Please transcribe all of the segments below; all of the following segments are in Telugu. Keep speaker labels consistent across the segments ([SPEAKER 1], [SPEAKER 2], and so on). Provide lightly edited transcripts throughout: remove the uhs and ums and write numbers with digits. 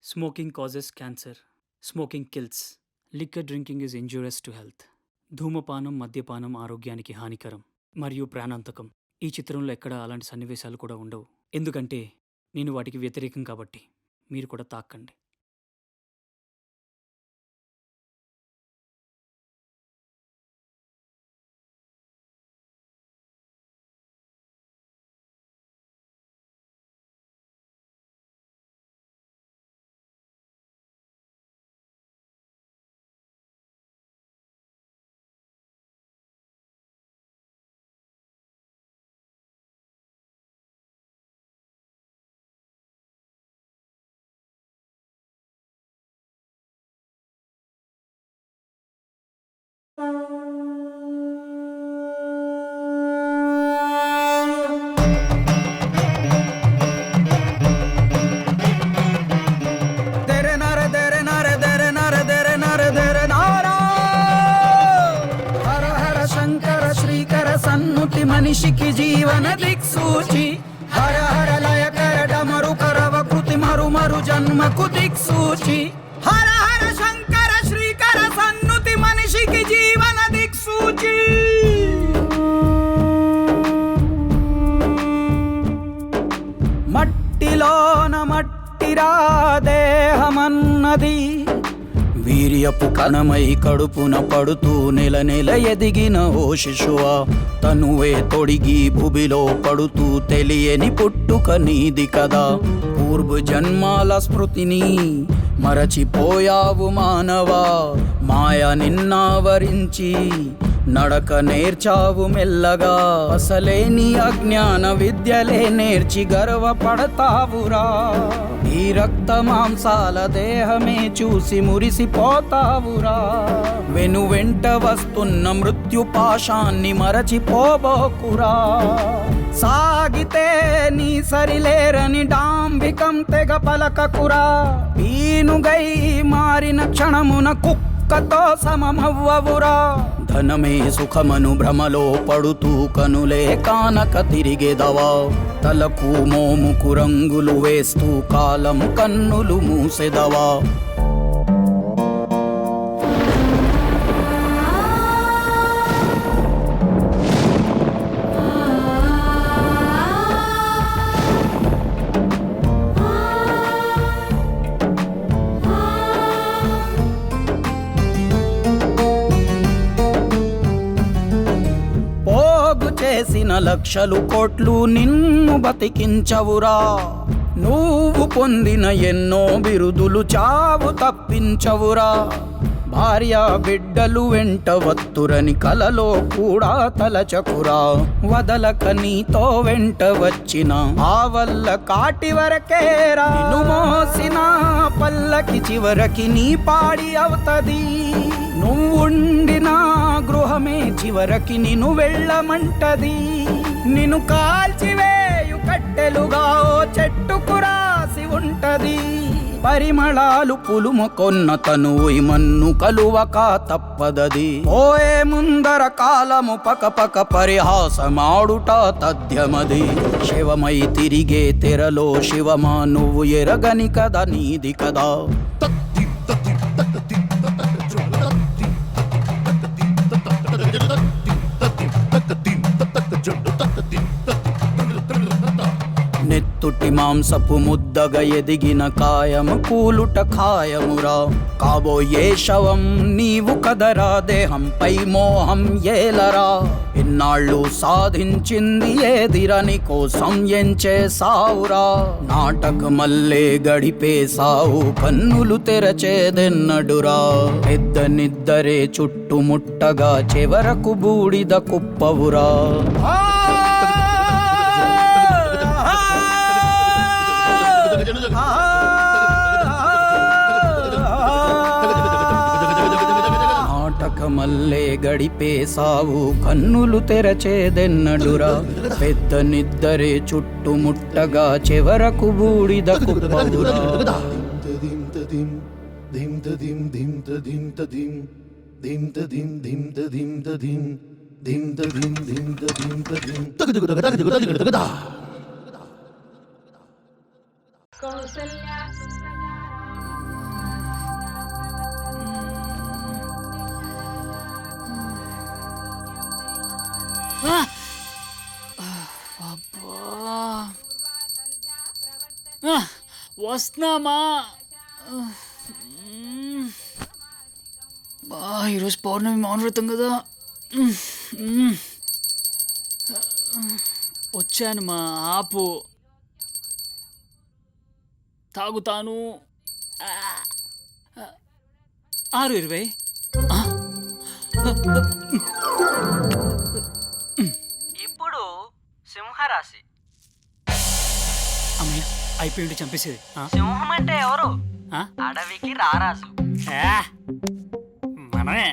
[SPEAKER 1] Smoking causes cancer. Smoking kills. Liquor drinking is injurious to health. ధూమపానం మద్యపానం ఆరోగ్యానికి హానికరం మరియు ప్రాణాంతకం. ఈ చిత్రంలో ఎక్కడ అలాంటి సన్నివేశాలు కూడా ఉండవు. ఎందుకంటే నేను వాటికి వ్యతిరేకం కాబట్టి. మీరు కూడా తాక్కండి.
[SPEAKER 2] మనిషికి జీవన దిక్సూచి హర హర లయకర డమరు కరవ కృతి మరు మరు జన్మకు దిక్సూచి హర హర శంకర శ్రీకర సన్నుతి మనిషికి జీవన దిక్సూచి. మట్టిలోన మట్టిరా దేహమన్నది వీర్యపు కణమై కడుపున పడుతూ నెల నెల ఎదిగిన ఓ శిశువా, తనువే తొడిగి భూమిలో పడుతూ తెలియని పుట్టుక నీది కదా. పూర్వ జన్మాల స్మృతిని మరచిపోయావు మానవా, మాయ నిన్నావరించి నడక నేర్చావు మెల్లగా. అసలే నీ అజ్ఞాన విద్యలే నేర్చి గర్వపడతావురా. ఈ రక్త మాంసాల దేహమే చూసి మురిసిపోతావురా. వెను వెంట వస్తున్న మృత్యు పాశాన్ని మరచిపోబోకురా. సాగితే నీ సరిలేరని డాంబికం తెగ పలకకురా. పీనుగై మారిన క్షణమున కుక్కతో సమమవ్వవురా. ధనమే సుఖమను భ్రమలో పడుతూ కనులే కానక తిరిగేదవా. తలకు మోముకు రంగులు వేస్తూ కాలం కన్నులు మూసెదవా. చేసిన లక్షలు కోట్లు నిన్ను బతికించవురా. నువ్వు పొందిన ఎన్నో బిరుదులు చావు తప్పించవురా. భార్య బిడ్డలు వెంట వత్తురని కలలో కూడా తలచకురా. వదలక నీతో వెంట వచ్చిన ఆ వల్ల కాటి వరకేరా. నిన్ను మోసిన పల్లకి చివరికి నీ పాడి అవుతది. నువ్వుండిన గృహమే చివరికి నిన్ను వెళ్ళమంటది. నిన్ను కాల్చివేయు కట్టెలుగా ఓ చెట్టుకు రాసి ఉంటది. పరిమళాలు పులుముకొన్న తనువు మన్ను కలువక తప్పదది. ఓయే ముందర కాలము పకపక పరిహాసమాడుట తథ్యమది. శివమై తిరిగే తెరలో శివమా నువ్వు ఎరగని కదా నీది కదా. నెత్తుటి మాంసపు ముద్దగా ఎదిగిన కాయము కూలుట ఖాయమురా. కాబోయే శవం నీవు కదరా. దేహంపై మోహం ఏలరా. ఇన్నాళ్ళు సాధించింది ఏదిరని కోసం ఎంచే సావురా. నాటకమల్లే గడిపే సావు కన్నులు తెరచేదెన్నడురా. పెద్ద నిద్దరే చుట్టుముట్టగా చివరకు బూడిద కుప్పవురా. నాటకమల్లే గడిపే సావు కన్నులు తెరచేదెన్నడురా. పెద్ద నిద్దరే చుట్టుముట్టగా చివరకు బూడిద కుప్పవురా.
[SPEAKER 1] వస్తున్నామా? ఈరోజు పౌర్ణమి మౌనవ్రతం కదా. వచ్చాను మా, ఆపు, తాగుతాను. 6:20.
[SPEAKER 3] ఇప్పుడు సింహరాశి.
[SPEAKER 1] అమ్మయ్య, అయిపోయింది, చంపేసేది.
[SPEAKER 3] సింహం అంటే ఎవరు?
[SPEAKER 1] ఆ?
[SPEAKER 3] అడవికి రారాజు.
[SPEAKER 1] మనమే.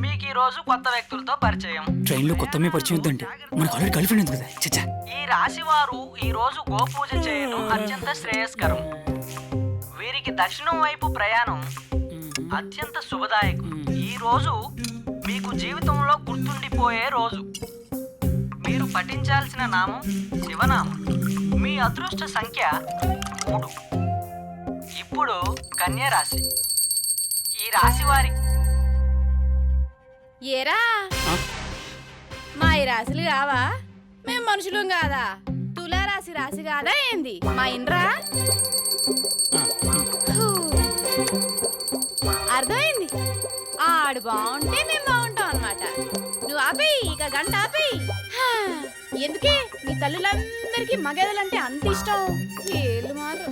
[SPEAKER 3] మీకు ఈ రోజు కొత్త వ్యక్తులతో పరిచయం.
[SPEAKER 1] ట్రైన్లో కొత్త పరిచయం వద్దంటే మనకు ఆల్రెడీ గర్ల్ ఫ్రెండ్ ఉంది కదా. చచ్చా.
[SPEAKER 3] ఈ రాశి వారు ఈ రోజు గోపూజ చేయడం అత్యంత శ్రేయస్కరం. వీరికి దక్షిణం వైపు ప్రయాణం అత్యంత శుభదాయకం. ఈ రోజు మీకు జీవితంలో గుర్తుండిపోయే రోజు. మీరు పఠించాల్సిన నామం శివనామం. మీ అదృష్ట సంఖ్య 3. ఇప్పుడు కన్య రాశి. ఈ రాశి వారి
[SPEAKER 4] ఏరా మా ఈ రాశులు కావా? మేము మనుషులం కాదా? తులారాశి రాశి కాదా ఏంది? మా ఇండ్రా అర్థమైంది. ఆడు బాగుంటే మేము బాగుంటాం అన్నమాట. నువ్వు ఆపేయి, ఇక గంట ఆపేయి. ఎందుకే మీ తల్లులందరికీ మగదలంటే అంత ఇష్టం? ఏళ్ళు మారు.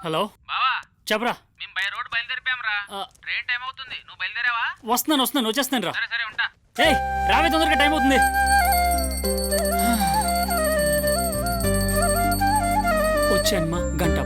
[SPEAKER 1] హలో
[SPEAKER 5] బావా,
[SPEAKER 1] చెప్పరా.
[SPEAKER 5] మేము బై రోడ్ బయలుదేరిపాంరా. ట్రైన్ టైం అవుతుంది, నువ్వు బయలుదేరావా?
[SPEAKER 1] వస్తున్నాను, వచ్చేస్తాను రా.
[SPEAKER 5] సరే సరే, ఉంటా.
[SPEAKER 1] ఏయ్ రావే, తొందరగా టైం అవుతుంది. వచ్చానమ్మా, గంట.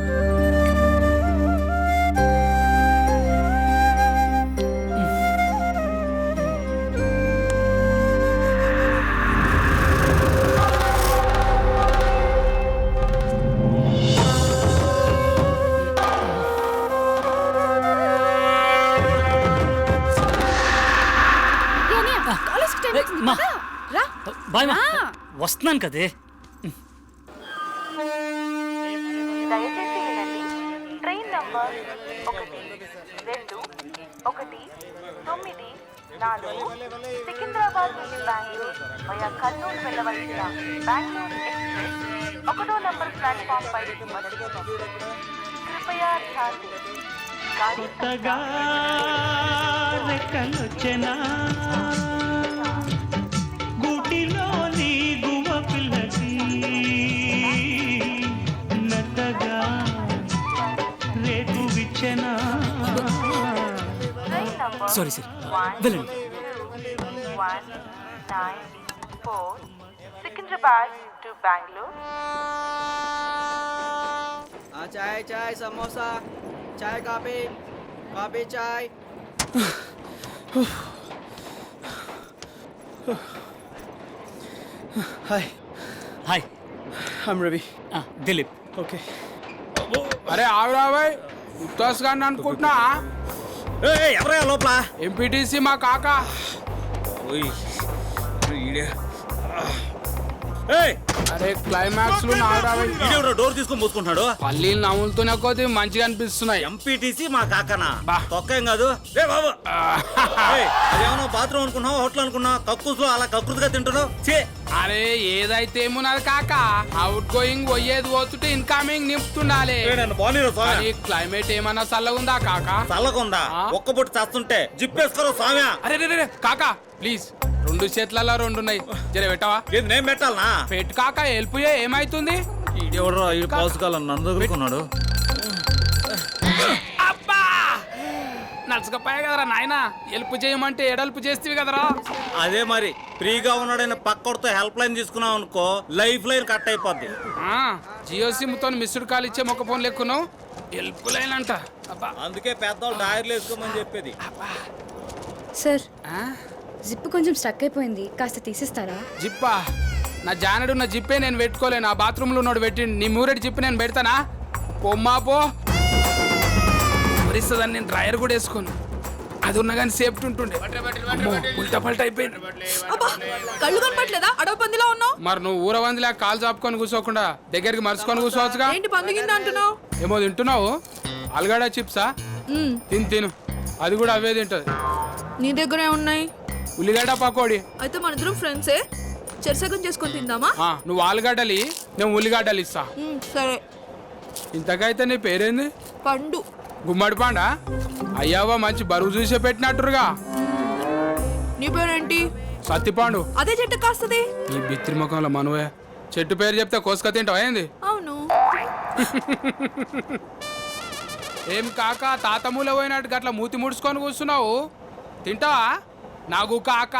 [SPEAKER 1] మా, బాయ్ మా, వస్తున్నాను కదే.
[SPEAKER 6] దయచేసి వినండి. ట్రైన్ నంబర్ 1219 సికింద్రాబాద్ నుండి బెంగళూరు వయా కర్నూలు వెళ్ళవలసిన బెంగళూరు ఎక్స్ప్రెస్ 1వ నంబర్ ప్లాట్ఫామ్ పై మొదటి. కృపయా ధ్యాన్ దేं.
[SPEAKER 7] గుటిలోని గువ పిల్లకి నటగా రేపు విచ్చనా.
[SPEAKER 6] ట్రైన్ నంబర్
[SPEAKER 1] సారీ సార్, వెళ్ళండి.
[SPEAKER 6] 1219 Secunderabad to Bengaluru.
[SPEAKER 3] Chai chai, samosa, chai, coffee, coffee, chai.
[SPEAKER 8] Hi,
[SPEAKER 1] hi,
[SPEAKER 8] I'm Ravi.
[SPEAKER 1] Dilip.
[SPEAKER 8] Okay.
[SPEAKER 9] అరే ఆవిరా బాయ్, ఉత్తాస్ గారిని అనుకుంటున్నా.
[SPEAKER 8] ఎవరయ్యా లోపల?
[SPEAKER 9] ఎంపీటీసీ మా కాకా. అరే క్లైమాక్స్ లో
[SPEAKER 8] డోర్ తీసుకొని పోసుకుంటున్నాడు.
[SPEAKER 9] పల్లీలు నవ్వులుతూనే కొద్ది మంచిగా అనిపిస్తున్నాయి.
[SPEAKER 8] ఎంపీటీసీ మా కాకనా?
[SPEAKER 9] బా.
[SPEAKER 8] తొక్కేం కాదు. రే బాబు, అదేమన్నా బాత్రూమ్ అనుకున్నావు, హోటల్ అనుకున్నావు, కక్కుస్లో అలా కకృతిగా తింటున్నావు.
[SPEAKER 9] అరే ఏదైతే ఏమున్నది కాక, అవుట్ గోయింగ్ పోయేది పోతుంటే ఇన్కమింగ్ నింపుతుండాలి. క్లైమేట్ ఏమన్నా చల్లగుందా కాక?
[SPEAKER 8] చల్లకుందా? ఒక్క పొట్టు చస్తుంటే జిప్పేసుకోరు స్వామి.
[SPEAKER 9] అరే రే కాకా ప్లీజ్, 2 చేతులలో 2 ఉన్నాయి, జర పెట్టవా?
[SPEAKER 8] నేను పెట్టాలనా?
[SPEAKER 9] పెట్టు కాక, హెల్ప్ ఏమైతుంది?
[SPEAKER 8] నందుకున్నాడు.
[SPEAKER 9] అబ్బా నచ్చకపోయా కదరా నాయనా, హెల్ప్ చేయమంటే ఎడల్పు చేస్తేవి కదరా.
[SPEAKER 8] అదే మరి, ఫ్రీగా ఉన్నాడైన పక్కడితో హెల్ప్ లైన్ తీసుకున్నావు అనుకో, లైఫ్ లైన్ కట్ అయిపోద్ది.
[SPEAKER 9] జియో సిమ్ తో మిస్డ్ కాల్ ఇచ్చే మొక్క ఫోన్ లెక్కున్నావు, హెల్ప్ లైన్ అంట. అబ్బా
[SPEAKER 8] అందుకే పెద్దవాళ్ళు డైర్లు వేసుకోమని చెప్పేది.
[SPEAKER 10] సార్, జిప్ కొంచెం స్టక్ అయిపోయింది, కాస్త తీసిస్తారా?
[SPEAKER 9] జిప్పా? నా జానడు నా జిప్పే నేను పెట్టుకోలేను, ఆ బాత్రూంలో ఉన్నాడు పెట్టి. నీ మూరెడ్ జిప్ నేను పెడతానా? పొమ్మా పో, మరిస్తుందని నేను డ్రైయర్ కూడా వేసుకోను. అది ఉన్నా కానీ సేఫ్టీ ఉంటుండే. అమ్మో, ఉల్టా పల్టా అయిపోయింది.
[SPEAKER 4] కళ్ళు కనపట్లేదా? అడవ పందిలా ఉన్నావు.
[SPEAKER 9] మరి నువ్వు ఊరవందిలా కాలు చాపుకొని కూర్చోకుండా దగ్గరికి మరుచుకొని కూర్చోవచ్చుగా.
[SPEAKER 4] ఏంటి పందిగిందా అంటున్నావు?
[SPEAKER 9] ఏమో తింటున్నావు? అల్గడ చిప్సా? తిను, అది కూడా అవే తింటది.
[SPEAKER 4] నీ దగ్గరే ఉన్నాయి.
[SPEAKER 9] ఉల్లిగడ్డ పకోడి.
[SPEAKER 4] అయితే మన ఇద్దరం ఫ్రెండ్సే, చెరసగం చేసుకొని తిందామా?
[SPEAKER 9] నువ్వు ఆలుగడ్డలి, నేను ఉల్లిగడ్డలు ఇస్తా.
[SPEAKER 4] సరే.
[SPEAKER 9] ఇంతకైతే నీ పేరేంది?
[SPEAKER 4] పండు.
[SPEAKER 9] గుమ్మడి పండా? అయ్యావా మంచి బరువు చూసే పెట్టినట్టురుగా.
[SPEAKER 4] నీ పేరేంటి?
[SPEAKER 9] సత్తిపాండు.
[SPEAKER 4] అదే చెట్టు కాస్తది.
[SPEAKER 9] నీ బిత్రి ముఖంలో మనవే చెట్టు పేరు చెప్తే కోసుక తింటావా ఏంది?
[SPEAKER 4] అవును.
[SPEAKER 9] ఏం కాక తాతమూల పోయినట్టు గట్ల మూతి ముడుచుకొని కూర్చున్నావు, తింటావా? నాకు కాక.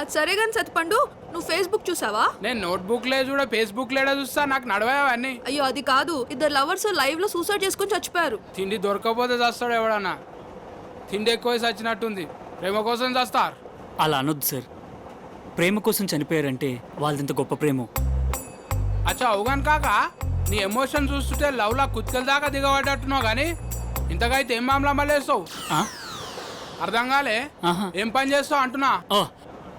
[SPEAKER 4] అది సరే గాని సత్తిపండు, నువ్వు ఫేస్బుక్ చూసావా?
[SPEAKER 9] నేను నోట్బుక్ లే చూడ ఫేస్బుక్ లేడా చూస్తా, నాకు నడవని.
[SPEAKER 4] అయ్యో అది కాదు, ఇద్దరు లవర్స్ లైవ్ లో సూసైడ్ చేసుకుని చచ్చిపోయారు.
[SPEAKER 9] తిండి దొరకకపోతే చస్తాడు ఎవడన్నా. తిండి ఎక్కువ చచ్చినట్టుంది, ప్రేమ కోసం చస్తారు.
[SPEAKER 1] అలా అనొద్దు సార్. ప్రేమ కోసం చనిపోయారంటే వాళ్ళదింత గొప్ప ప్రేమ.
[SPEAKER 9] అచ్చా అవుగాను కాక, నీ ఎమోషన్ చూస్తుంటే లవ్లా కుత్కల దాకా దిగబడ్డట్టున్నావు కానీ ఇంతకైతే ఏం మామలా మళ్ళేస్తావు? అర్థం కాలే. ఏం పని చేస్తావు అంటున్నా?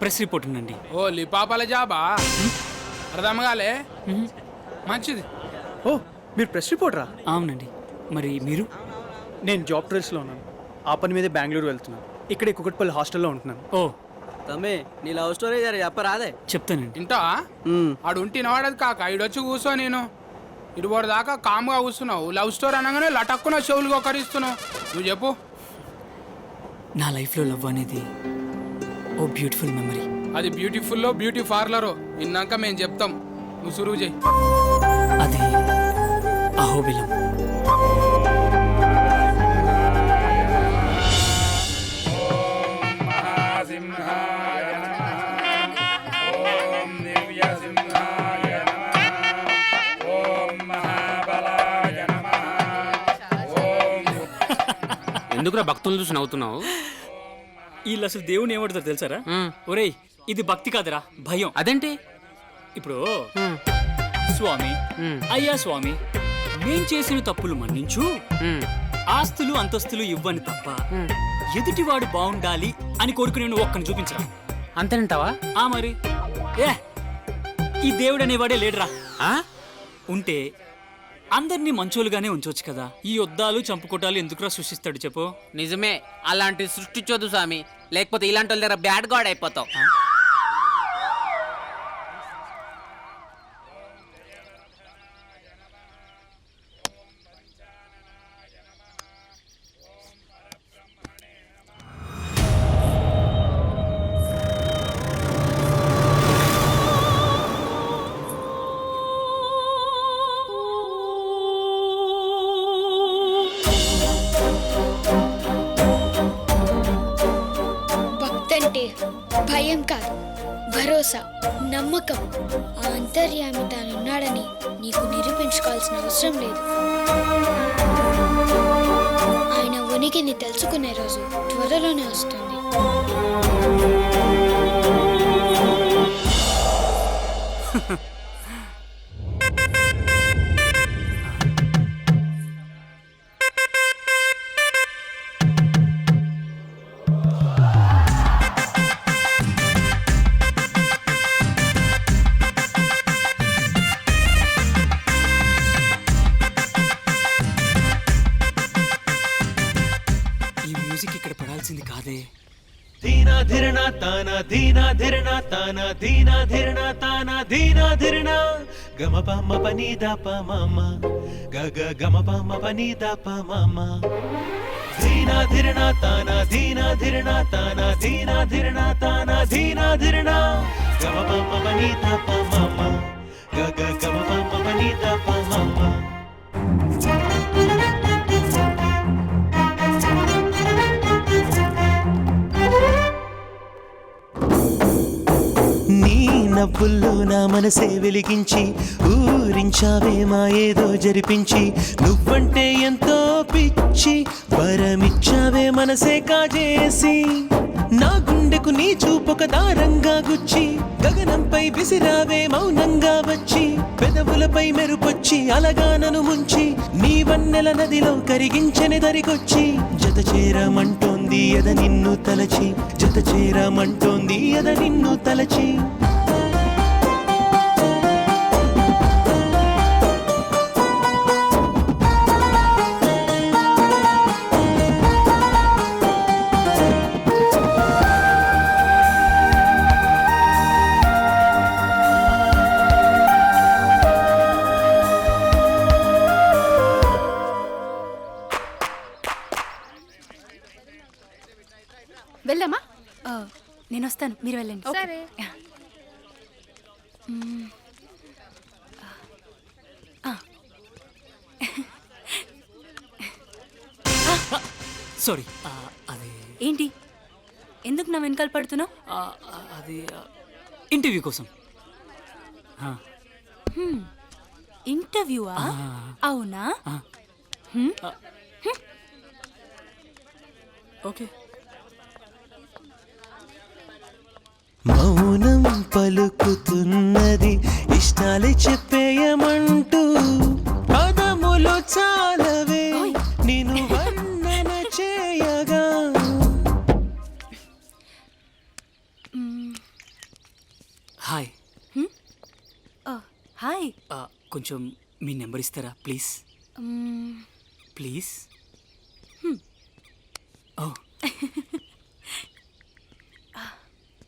[SPEAKER 1] ప్రెస్ రిపోర్ట్ ఉందండి.
[SPEAKER 9] ఓ లిపాపల జాబా? అర్థం కాలే. మంచిది.
[SPEAKER 11] ఓ మీరు ప్రెస్ రిపోర్టరా?
[SPEAKER 1] అవునండి. మరి మీరు?
[SPEAKER 11] నేను జాబ్ ట్రైల్స్లో ఉన్నాను. ఆ పని మీదే బెంగళూరు వెళ్తున్నాను. ఇక్కడ కుకట్పల్లి హాస్టల్లో ఉంటున్నాను.
[SPEAKER 1] ఓ
[SPEAKER 3] తమ్మి, నీ లవ్ స్టోరీ జర చెప్పరాదే.
[SPEAKER 1] చెప్తానండి.
[SPEAKER 9] ఇంటా ఆడు ఉంటినవాడది కాక ఇడొచ్చి కూర్చో. నేను ఇటుబడి దాకా కామ్గా కూర్చున్నావు, లవ్ స్టోరీ అనగానే లటక్కున చెవులు ఒకరిస్తున్నావు. నువ్వు చెప్పు.
[SPEAKER 1] నా లైఫ్లో లవ్ అనేది ఓ బ్యూటిఫుల్ మెమరీ.
[SPEAKER 9] అది బ్యూటిఫుల్లో బ్యూటీ పార్లరో విన్నాక మేము చెప్తాం, నువ్వు సురువు చేయి.
[SPEAKER 1] అది అహోబిలం.
[SPEAKER 5] ఎందుకురా భక్తులను చూసి నవ్వుతున్నావు?
[SPEAKER 1] వీళ్ళు అసలు దేవుని ఏమంటారు తెలుసారా? ఒరేయ్, ఇది భక్తి కాదురా, భయం.
[SPEAKER 5] అదేంటి?
[SPEAKER 1] ఇప్పుడు స్వామి, అయ్యా స్వామి, మేం చేసిన తప్పులు మన్నించు, ఆస్తులు అంతస్తులు ఇవ్వని తప్ప ఎదుటివాడు బాగుండాలి అని కోరుకునే నువ్వు ఒక్కని చూపించరా.
[SPEAKER 5] అంతేనంటావా?
[SPEAKER 1] మరి ఈ దేవుడు అనేవాడే లేడురా. ఉంటే అందరినీ మంచోలుగానే ఉంచవచ్చు కదా. ఈ యుద్ధాలు చంపుకోటాలు ఎందుకురా సృష్టిస్తాడు చెప్పు?
[SPEAKER 5] నిజమే, అలాంటి సృష్టించొద్దు స్వామి, లేకపోతే ఇలాంటి వాళ్ళ దగ్గర బ్యాడ్ గాడ్ అయిపోతావు.
[SPEAKER 10] భయం కాదు, భరోసా, నమ్మకం. ఆ అంతర్యామి తానున్నాడని నీకు నిరూపించుకోవాల్సిన అవసరం లేదు. ఆయన ఉనికిని తెలుసుకునే రోజు త్వరలోనే వస్తుంది.
[SPEAKER 1] ఇక్కడ పడాల్సింది కాదే.
[SPEAKER 7] దీనా ధిరణ తానా దీనా ధిరణ తానా దీనా ధిరణ తానా దీనా ధిరణ గమ పమ పని దప మమ గగ గమ పమ పని దప మమ దీనా ధిరణ తానా దీనా ధిరణ తానా దీనా ధిరణ తానా దీనా ధిరణ గమ పమ పని దప మమ గగ గమ పమ పని దప మమ. నవ్వుల్లో నా మనసే వెలిగించి ఊరించావే మా ఏదో జరిపించి నువ్వంటే ఎంతో పిచ్చి వరమిచ్చావే మనసే కాజేసి నా గుండెకు నీ చూపొక దారంగా గుచ్చి గగనంపై విసిరావే మౌనంగా వచ్చి పెదవులపై మెరుపొచ్చి అలగా నను ముంచి నీ వన్నెల నదిలో కరిగించని దరికొచ్చి జత చేరమంటోంది అంటోంది ఎద నిన్ను తలచి, జత చేరమంటోంది ఎద నిన్ను తలచి.
[SPEAKER 4] వెళ్దామా?
[SPEAKER 10] నేను వస్తాను, మీరు వెళ్ళండి.
[SPEAKER 4] సరే.
[SPEAKER 1] సారీ, అది
[SPEAKER 10] ఏంటి, ఎందుకు నా వెనకాల పడుతున్నావు?
[SPEAKER 1] అది ఇంటర్వ్యూ కోసం.
[SPEAKER 10] ఇంటర్వ్యూవా? అవునా?
[SPEAKER 1] ఓకే.
[SPEAKER 7] మౌనం పలుకుతున్నది ఇష్టాలే చెప్పేయమంటూ, పదములు చాలవే నిన్ను వర్ణన చేయగా.
[SPEAKER 1] హాయ్.
[SPEAKER 10] హాయ్.
[SPEAKER 1] కొంచెం మీ నెంబర్ ఇస్తారా ప్లీజ్? ప్లీజ్. ఓ,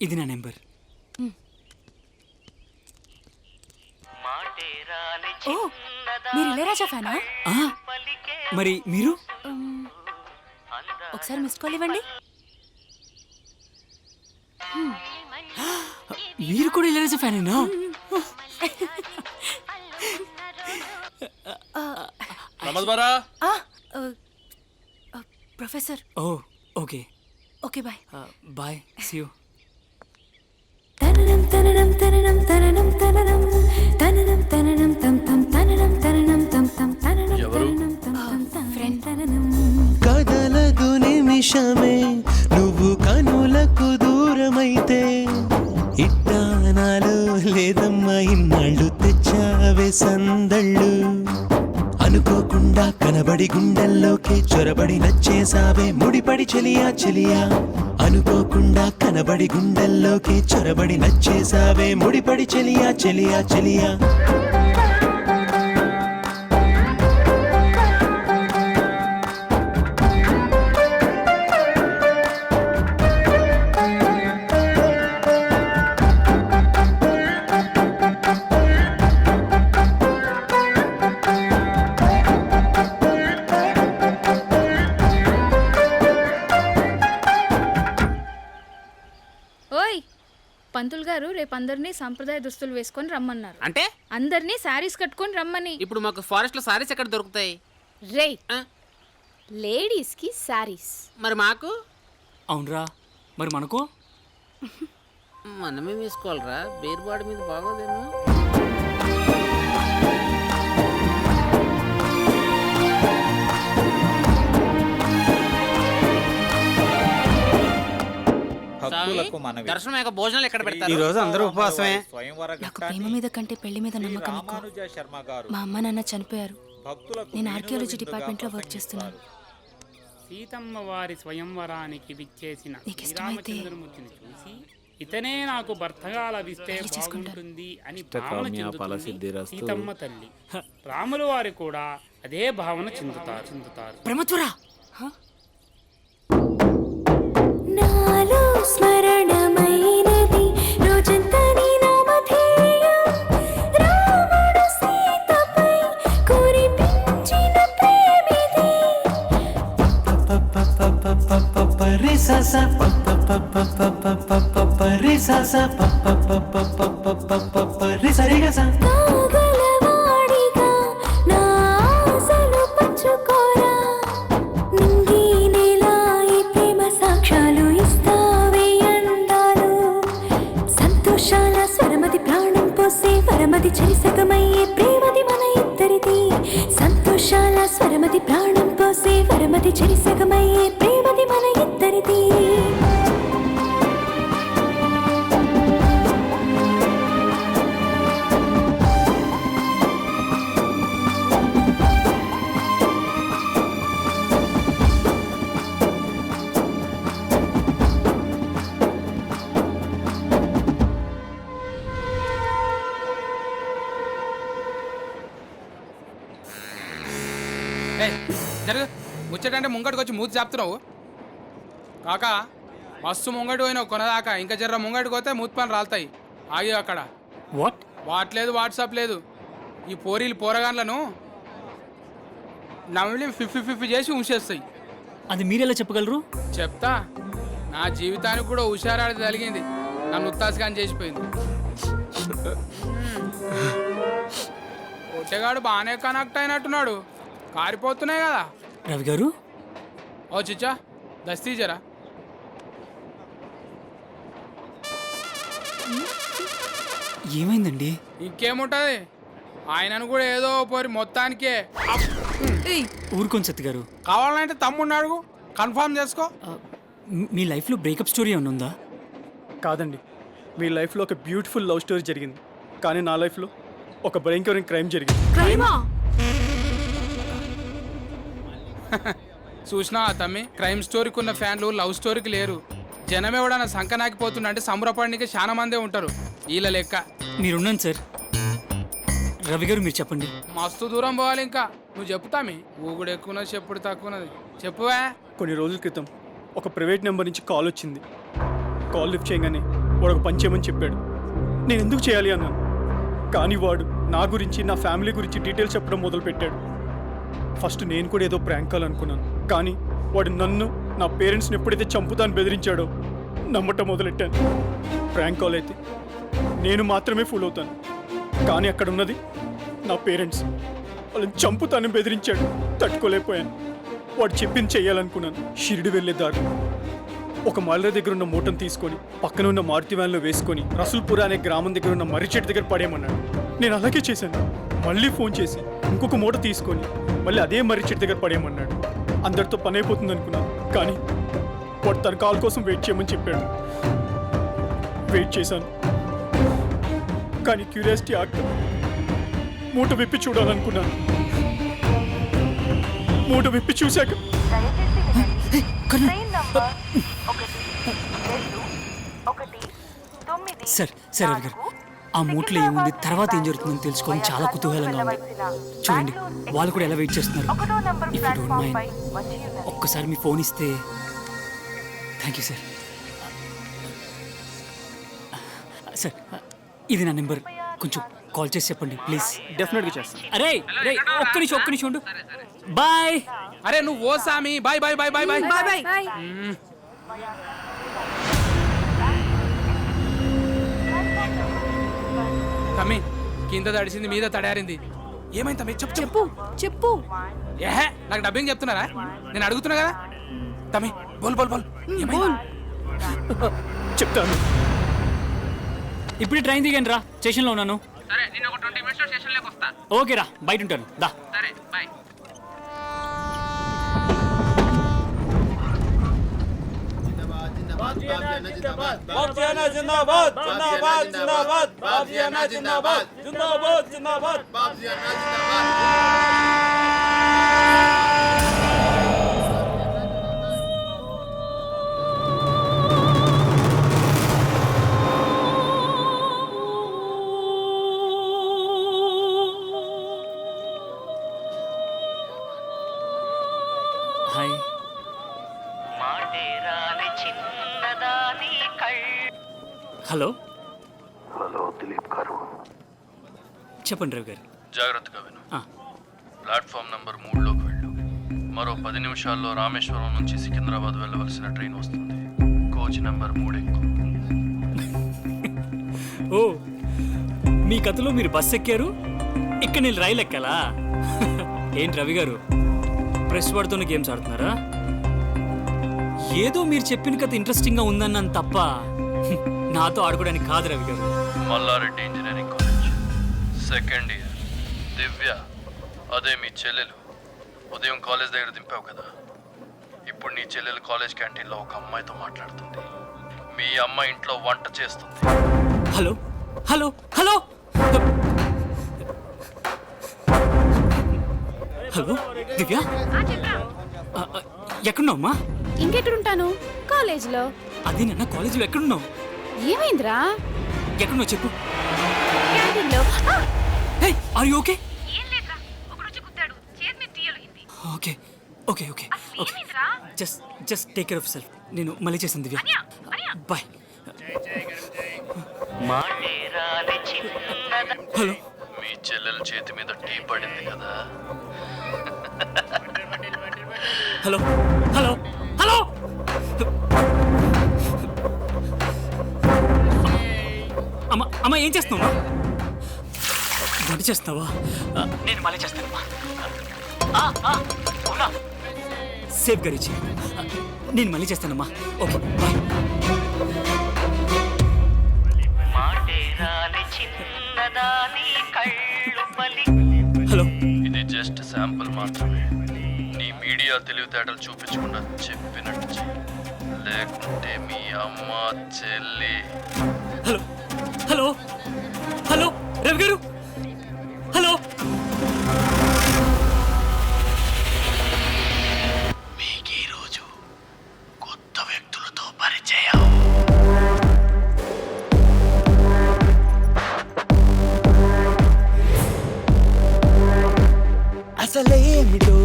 [SPEAKER 1] ఇది నా నెంబర్.
[SPEAKER 10] ఓ, మీరు ఇళయరాజా ఫ్యానా?
[SPEAKER 1] మరి మీరు?
[SPEAKER 10] ఒకసారి మిస్ కాల్ ఇవ్వండి.
[SPEAKER 1] మీరు కూడా ఇళయరాజా ఫ్యానేనా?
[SPEAKER 10] Professor.
[SPEAKER 1] Oh, okay.
[SPEAKER 10] Okay, bye.
[SPEAKER 1] Bye, see you.
[SPEAKER 7] కదలదు నిమిషమే నువ్వు కనులకు దూరమైతే, ఇట్టానాలు లేదమ్మా ఇన్నాళ్ళు తెచ్చావే సందళ్ళు. అనుకోకుండా కనబడి గుండెల్లోకి చొరబడి నచ్చేసావే ముడిపడి చెలియా చెలియా. అనుకోకుండా కనబడి గుండెల్లోకి చొరబడి నచ్చేసావే ముడిపడి చెలియా చెలియా చెలియా.
[SPEAKER 4] ఓయ్, పంతులు గారు రేపు అందరినీ సంప్రదాయ దుస్తులు వేసుకొని రమ్మన్నారు.
[SPEAKER 5] అంటే
[SPEAKER 4] అందరినీ శారీస్ కట్టుకొని రమ్మని.
[SPEAKER 5] ఇప్పుడు మాకు ఫారెస్ట్ లో సారీస్ ఎక్కడ దొరుకుతాయి?
[SPEAKER 4] రే, లేడీస్ కి శారీస్.
[SPEAKER 5] మరి మాకు?
[SPEAKER 1] అవునరా, మరి మనకు?
[SPEAKER 5] మనమే వేసుకోవాలరా, బేరుబాడి మీద బాగోదేమో. దర్శనం యొక్క భోజనాలు ఎక్కడ పెడతారు?
[SPEAKER 8] ఈ రోజు అందరూ ఉపవాసమే.
[SPEAKER 10] నాకు ప్రేమ మీద కంటే పెళ్లి మీద నమ్మకం ఎక్కువ. మా అమ్మ నాన్న చనిపోయారు. నేను ఆర్కియాలజీ డిపార్ట్మెంట్ లో వర్క్ చేస్తున్నాను.
[SPEAKER 9] సీతమ్మ వారి స్వయంవరానికి విచ్చేసిన
[SPEAKER 10] నీకు ఇష్టమైతే
[SPEAKER 9] శ్రీరామచంద్రమూర్తిని చూసి ఇతనే నాకు భర్తగా లభిస్తే బాగుంటుంది అని భావన చెందుతుంది సీతమ్మ తల్లి. రాములు వారు కూడా అదే భావన చెందుతారు.
[SPEAKER 1] ప్రమత్వరా,
[SPEAKER 10] నాలో స్మరణమైనది రోజంతా నీ నామధేయం. రాముడు సీతపై కురిపించిన ప్రేమిది. కాగలవాడిగా నా ఆశలు పంచుకోరా. నింగి నేల ఈ ప్రేమ సాక్ష్యాలు ఇస్తావే అందాలు. సంతోషాల స్వరమది ప్రాణం పోసే వరమది చరిసగమయ్యే ప్రేమది మన ఇద్దరిది. సంతోషాల స్వరమది ప్రాణం పోసే వరమది చరిసగమయ్యే ప్రేమది మన ఇద్దరిది.
[SPEAKER 9] ముచ్చటంటే ముంగటికి వచ్చి మూతి చెప్తున్నావు కాకా మస్తు ముంగటి పోయినావు కొనదాకా ఇంకా జర్ర ముంగటికి పోతే మూతి పని రాలుతాయి ఆగి అక్కడ
[SPEAKER 1] వాట్?
[SPEAKER 9] వాట్ లేదు వాట్సాప్ లేదు ఈ పోరీలు పోరగాన్లను నవ్వులు 50-50 చేసి ఉంచేస్తాయి.
[SPEAKER 1] అది మీరెలా చెప్పగలరు?
[SPEAKER 9] చెప్తా, నా జీవితానికి కూడా హుషారాడి తగిలింది, నన్ను ఉత్తాసగాని చేసిపోయింది. కొట్టేగాడు బాగానే కనెక్ట్ అయినట్టున్నాడు, కారిపోతున్నాయి కదా.
[SPEAKER 1] రవి గారు
[SPEAKER 9] ఓ చిచ్చా దస్తీ జరా.
[SPEAKER 1] ఏమైందండి?
[SPEAKER 9] ఇంకేముంటది, ఆయనను కూడా ఏదో పోరి మొత్తానికే.
[SPEAKER 1] ఊరుకోండి సత్తి గారు.
[SPEAKER 9] కావాలంటే తమ్ముడిని అడుగు, కన్ఫర్మ్ చేసుకో.
[SPEAKER 1] మీ లైఫ్లో బ్రేకప్ స్టోరీ ఏమైనా ఉందా?
[SPEAKER 11] కాదండి, మీ లైఫ్లో ఒక బ్యూటిఫుల్ లవ్ స్టోరీ జరిగింది, కానీ నా లైఫ్లో ఒక భయంకరమైన క్రైమ్ జరిగింది.
[SPEAKER 9] చూసినా తమ్మి, క్రైమ్ స్టోరీకి ఉన్న ఫ్యాన్లు లవ్ స్టోరీకి లేరు. జనం ఎవడన్నా సంకనాకిపోతున్నా అంటే సంబరపడడానికి చాలా మందే ఉంటారు వీళ్ళ లెక్క.
[SPEAKER 1] మీరున్నాను సార్. రవి గారు మీరు చెప్పండి.
[SPEAKER 9] మస్తు దూరం పోవాలి ఇంకా. నువ్వు చెప్పుతామి, ఊగుడు ఎక్కువన్నది చెప్పుడు తక్కువన్నది. చెప్పువా.
[SPEAKER 11] కొన్ని రోజుల క్రితం ఒక ప్రైవేట్ నెంబర్ నుంచి కాల్ వచ్చింది. కాల్ లిఫ్ట్ చేయగానే వాడు ఒక పని చేయమని చెప్పాడు. నేను ఎందుకు చేయాలి అన్నాను, కానీ వాడు నా గురించి నా ఫ్యామిలీ గురించి డీటెయిల్స్ చెప్పడం మొదలుపెట్టాడు. ఫస్ట్ నేను కూడా ఏదో ప్రాంక్ కాల్ అనుకున్నాను, కానీ వాడు నన్ను నా పేరెంట్స్ని ఎప్పుడైతే చంపుతాను బెదిరించాడో నమ్మటం మొదలెట్టాను. ప్రాంక్ కాల్ అయితే నేను మాత్రమే ఫూల్ అవుతాను, కానీ అక్కడ ఉన్నది నా పేరెంట్స్. వాళ్ళని చంపుతాను బెదిరించాడు, తట్టుకోలేకపోయాను. వాడు చెప్పింది చెయ్యాలనుకున్నాను. షిరిడి వెళ్ళే దారి ఒక మల్ల దగ్గర ఉన్న మూటను తీసుకొని పక్కన ఉన్న మారుతి వ్యాన్లో వేసుకొని రసూల్పుర అనే గ్రామం దగ్గర ఉన్న మర్రి చెట్టు దగ్గర పడేయమన్నాడు. నేను అలాగే చేశాను. మళ్ళీ ఫోన్ చేసి ఇంకొక మూట తీసుకొని మళ్ళీ అదే మర్రి చెట్టు దగ్గర పడేయమన్నాడు. అందరితో పని అయిపోతుంది అనుకున్నాను, కానీ వాడు తన కాల్ కోసం వెయిట్ చేయమని చెప్పాడు. వెయిట్ చేశాను, కానీ క్యూరియాసిటీ ఆక మూట విప్పి చూడాలనుకున్నాను. మూట విప్పి చూశాక
[SPEAKER 6] train number 1-2-1-9
[SPEAKER 1] sir sir Ravi గారు, ఆ మూట్లో ఏముంది, తర్వాత ఏం జరుగుతుందని తెలుసుకోవడం చాలా కుతూహలంగా ఉంది. చూడండి, వాళ్ళు కూడా ఎలా వెయిట్ చేస్తున్నారు. ఇఫ్ యూ డోంట్ మైండ్ ఒక్కసారి మీ ఫోన్ ఇస్తే. Thank you sir. సార్ ఇది నా నెంబర్, కొంచెం కాల్ చేసి చెప్పండి ప్లీజ్.
[SPEAKER 11] డెఫినెట్గా చేస్తాను.
[SPEAKER 1] అరే రే ఒక్క నిమిషం ఉండు. బాయ్.
[SPEAKER 9] అరే నువ్వు ఓ సామి, bye bye bye bye bye bye bye. తమ్మి, కింద తడిసింది మీద తడారింది. ఏమైంది తమ్మి, చెప్పు చెప్పు
[SPEAKER 4] చెప్పు.
[SPEAKER 9] ఏహే, నాకు డబ్బింగ్ చెప్తున్నారా? నేను అడుగుతున్నా కదా. తమ్మి బోల్ బోల్ బోల్.
[SPEAKER 11] చెప్తాను.
[SPEAKER 1] ఇప్పుడు ట్రైన్ దిగాను రా, స్టేషన్లో ఉన్నాను.
[SPEAKER 9] సరే, నేను ఒక 20 minutes స్టేషన్లోకి వస్తా.
[SPEAKER 1] ఓకే రా, బయట ఉంటాను. దా.
[SPEAKER 9] సరే bye.
[SPEAKER 1] Hi. Hello
[SPEAKER 12] hello Dilip గారు,
[SPEAKER 1] చెప్పండి రవి గారు.
[SPEAKER 12] జాగ్రత్తగా విను. ప్లాట్ఫామ్ నెంబర్ 3లోకి వెళ్ళు. మరో 10 నిమిషాల్లో రామేశ్వరం నుంచి సికింద్రాబాద్ వెళ్ళవలసిన ట్రైన్ వస్తుంది. కోచ్ నెంబర్ 3 ఎక్కు.
[SPEAKER 1] ఓ, మీ కథలో మీరు బస్ ఎక్కారు, ఇక్కడ నేను రైలు ఎక్కాలా? ఏంటి రవి గారు, ప్రెస్ వాడుతోనే గేమ్స్ ఆడుతున్నారా? ఏదో మీరు చెప్పిన కథ ఇంట్రెస్టింగ్గా ఉందన్నాను తప్ప నాతో ఆడుకోవడానికి కాదు Ravi garu.
[SPEAKER 12] Malla Reddy engineering college, second year. Divya, అదే మీ చెల్లెలు, ఉదయం కాలేజ్ దగ్గర దింపావు కదా. ఇప్పుడు నీ చెల్లెలు కాలేజ్ క్యాంటీన్లో ఒక అమ్మాయితో మాట్లాడుతుంది. మీ అమ్మ ఇంట్లో వంట చేస్తుంది.
[SPEAKER 1] హలో హలో హలో హలో దివ్య, ఎక్కడున్నావు అమ్మా?
[SPEAKER 4] ఇంకెక్కడుంటాను, కాలేజీలో.
[SPEAKER 1] అది నాన్న, కాలేజీలో ఎక్కడున్నావు?
[SPEAKER 4] ఏమైందిరా?
[SPEAKER 1] ఎక్కడున్నావు చెప్పు.
[SPEAKER 4] క్యాంటీన్లో.
[SPEAKER 1] Are you okay?
[SPEAKER 4] ఏం లేదురా, ఒకరోజు కుట్టాడు, చేతి మీద తీయలిగింది.
[SPEAKER 1] Okay okay okay okay just take care of self. నేను మళ్ళీ చేస్తాను దివ్య. బాయ్. హలో.
[SPEAKER 12] మీ చెల్లెల చేతి మీద టీ పడింది కదా.
[SPEAKER 1] Hello hello hello. అమ్మా ఏం చేస్తున్నావు? గంట చేస్తున్నావా? నేను మళ్ళీ చేస్తానమ్మా. సేఫ్ గరీచి. నేను మళ్ళీ చేస్తానమ్మా. Okay bye. హలో.
[SPEAKER 12] ఇది జస్ట్ శాంపుల్ మాత్రమే. నీ మీడియా తెలివితేటలు చూపించకుండా చెప్పినట్టు చెయ్యి, లేకుంటే మీ అమ్మ చెల్లి.
[SPEAKER 1] హలో హలో హలో రవి గారు. హలో.
[SPEAKER 12] మీకు ఈరోజు కొత్త వ్యక్తులతో పరిచయం.
[SPEAKER 2] అసలేమిటో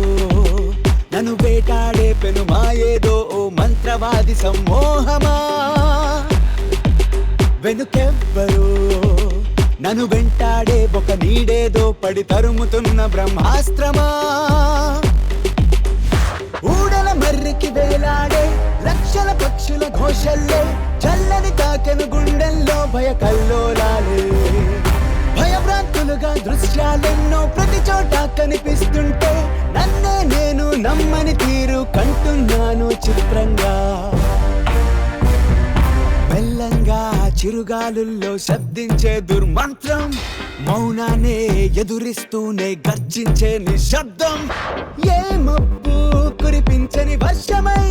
[SPEAKER 2] నన్ను వేటాడే పెనుమాయేదో ఓ మంత్రవాది సమ్మోహమా, వెనుకెవ్వరో నన్ను వెంటాడే ఒక నీడేదో పడి తరుముతున్న బ్రహ్మాస్త్రమా, ఊడల మర్రికి వేలాడే లక్షల పక్షుల ఘోషల్లే చల్లని తాకెను గుండెల్లో భయ కల్లోలాలే, భయభ్రాంతులుగా దృశ్యాలెన్నో ప్రతి చోట కనిపిస్తుంటే నన్నే నేను నమ్మని తీరు కంటున్నాను చిత్రంగా. మెల్లంగా చిరుగాలుల్లో శబ్దించే దుర్మంత్రం, మౌనానే ఎదురిస్తూనే గర్జించే నిశ్శబ్దం, ఏ మబ్బు కురిపించని వర్షమై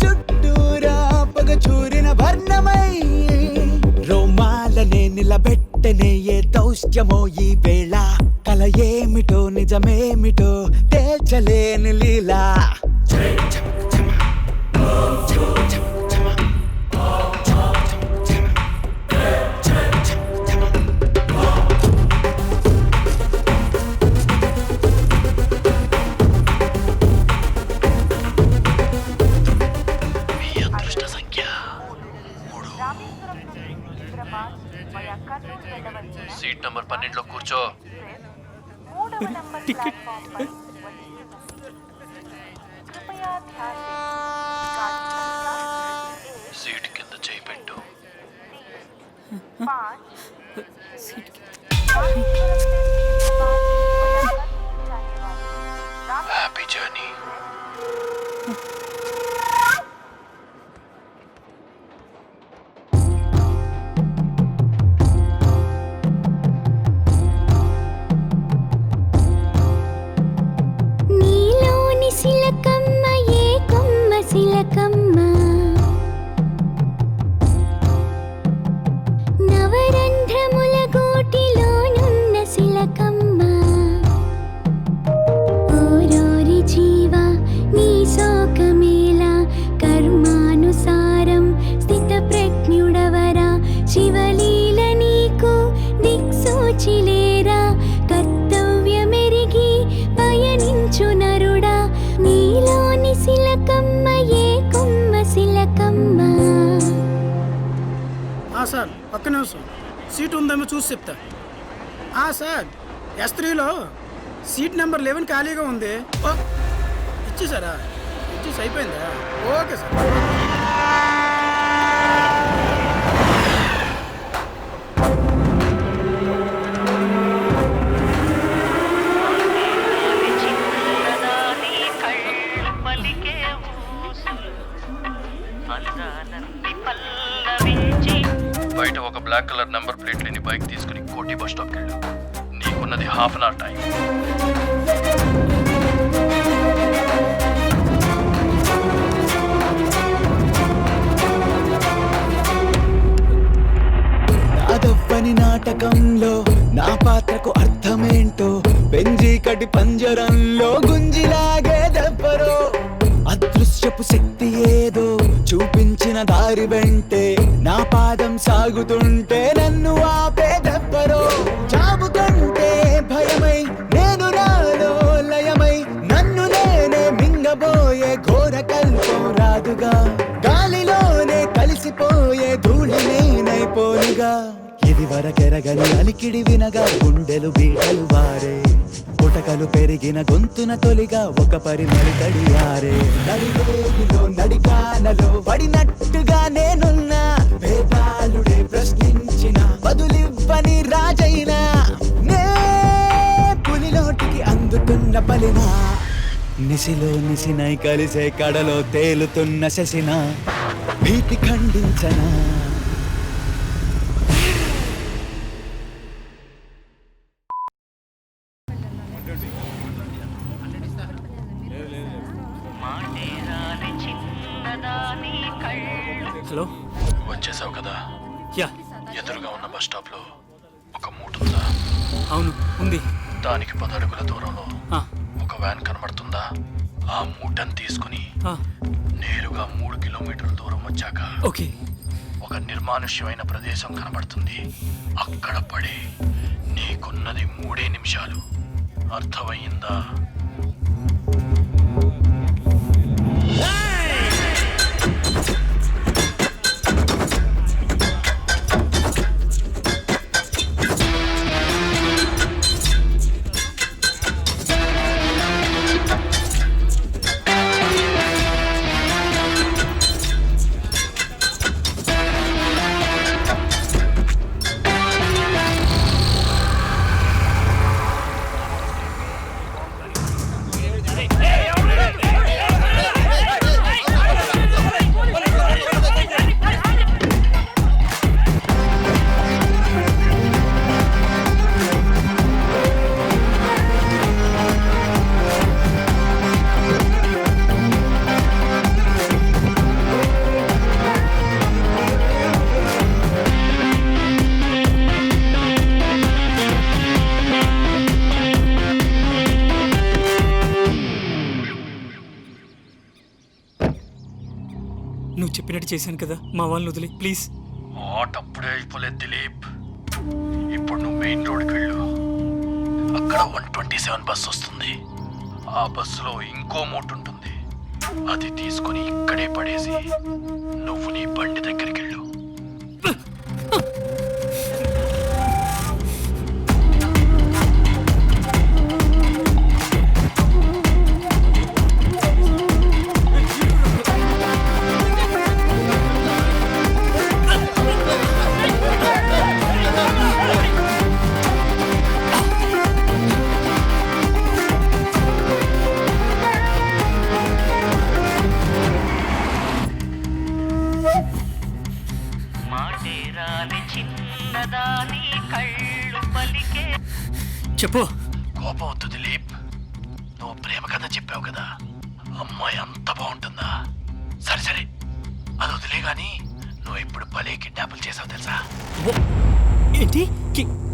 [SPEAKER 2] చుట్టూరా పగచూరిన వర్ణమై, రోమాలనే నిలబెట్టనే ఏ దౌష్ట్యమో ఈ వేళ, కల ఏమిటో నిజమేమిటో తేల్చలేని లీలా.
[SPEAKER 12] సీట్ నంబర్ 12లో కూర్చో. సీట్ కింద చేయి పెట్టు. Happy journey.
[SPEAKER 10] సిలకమ్మ ఏ కొమ్మ సిలకమ్మ, నవరంధ్రముల గోటిలోనున్న సిలకమ్మ, ఓరోరి జీవ నీ శోకమేలా, కర్మానుసారం స్థిత ప్రజ్ఞుడవరా, శివలీల నీకు దిక్సూచిలేరా, కర్తవ్యమెరిగి పయనించు నరుడా, నీలోని సిలకమ్మ ఏ కొమ్మ సిలకమ్మ.
[SPEAKER 11] సార్ ఒక్క నిమిషం, సీట్ ఉందేమో చూసి చెప్తా. సార్ S3లో సీట్ నెంబర్ 11 ఖాళీగా ఉంది. ఇచ్చేసారా? ఇచ్చేసి అయిపోయిందా? Okay sir.
[SPEAKER 12] బయట ఒక బ్లాక్ కలర్ నెంబర్ ప్లేట్ లేని బైక్ తీసుకుని కోటి బస్ స్టాప్కి వెళ్ళు. నీకున్నది ½ అన్ అవర్ టైం.
[SPEAKER 2] నాదవ్వని నాటకంలో నా పాత్రకు అర్థమేంటో, పెంజీకటి పంజరంలో గుంజిలాగే దెబ్బరో, అదృశ్యపు శక్తి ఏదో చూపించిన దారి వెంటే నా పాదం సాగుతుంటే నన్ను ఆపే దెబ్బరో, చావు కంటే భయమై నేను నాలో లయమై నన్ను నేనే మింగ రాదుగా గాలిలోనే కలిసిపోయే ధూళి నేనైపోనుగా ఇది వరకెరగని అలికిడి వినగా గుండెలు బీటలు వారే పుటకలు పెరిగిన గొంతున తొలిగా ఒక పరిమళి తడియారే నడివేదిలో నడికానలో పడినట్టుగా నేనున్నా వేదాలుడే ప్రశ్నించిన బదులివ్వని రాజైనా నే పులిలోటికి అందుతున్న పలినా నిసిలో నిసినై కలిసే కడలో తేలుతున్న శశిన భీతి ఖండించనా
[SPEAKER 1] హలో,
[SPEAKER 12] వచ్చేసావు కదా?
[SPEAKER 1] యా,
[SPEAKER 12] ఎదురుగా ఉన్న బస్ స్టాప్ లో ఒక మూట ఉందా?
[SPEAKER 1] అవును ఉంది.
[SPEAKER 12] దానికి 10 అడుగుల దూరంలో
[SPEAKER 1] ఆ,
[SPEAKER 12] ఒక వ్యాన్ కనబడుతుందా? ఆ మూటను తీసుకుని
[SPEAKER 1] ఆ,
[SPEAKER 12] నేరుగా 3 కిలోమీటర్ల దూరం వచ్చాక
[SPEAKER 1] ఓకే.
[SPEAKER 12] ఒక నిర్మానుష్యమైన ప్రదేశం కనబడుతుంది. అక్కడ పడి నీకున్నది 3 నిమిషాలు. అర్థమయ్యిందా?
[SPEAKER 1] నువ్వు చెప్పినట్టు చేశాను కదా, మా వాళ్ళని వదిలే ప్లీజ్.
[SPEAKER 12] అప్పుడే అయిపోలేదు దిలీప్. ఇప్పుడు నువ్వు మెయిన్ రోడ్కి వెళ్ళు. అక్కడ 127 బస్సు వస్తుంది. ఆ బస్సులో ఇంకో మూట ఉంటుంది. అది తీసుకుని ఇక్కడే పడేసి నువ్వు నీ బండి దగ్గరికి వెళ్ళు.
[SPEAKER 1] చెప్పు.
[SPEAKER 12] కోపం వద్దు దిలీప్. నువ్వు ప్రేమ కథ చెప్పావు కదా, అమ్మాయి అంత బాగుంటుందా? సరే సరే, అది వదిలే గాని నువ్వు ఇప్పుడు భలే కిడ్నాపులు చేసావు తెలుసా?
[SPEAKER 1] ఏంటి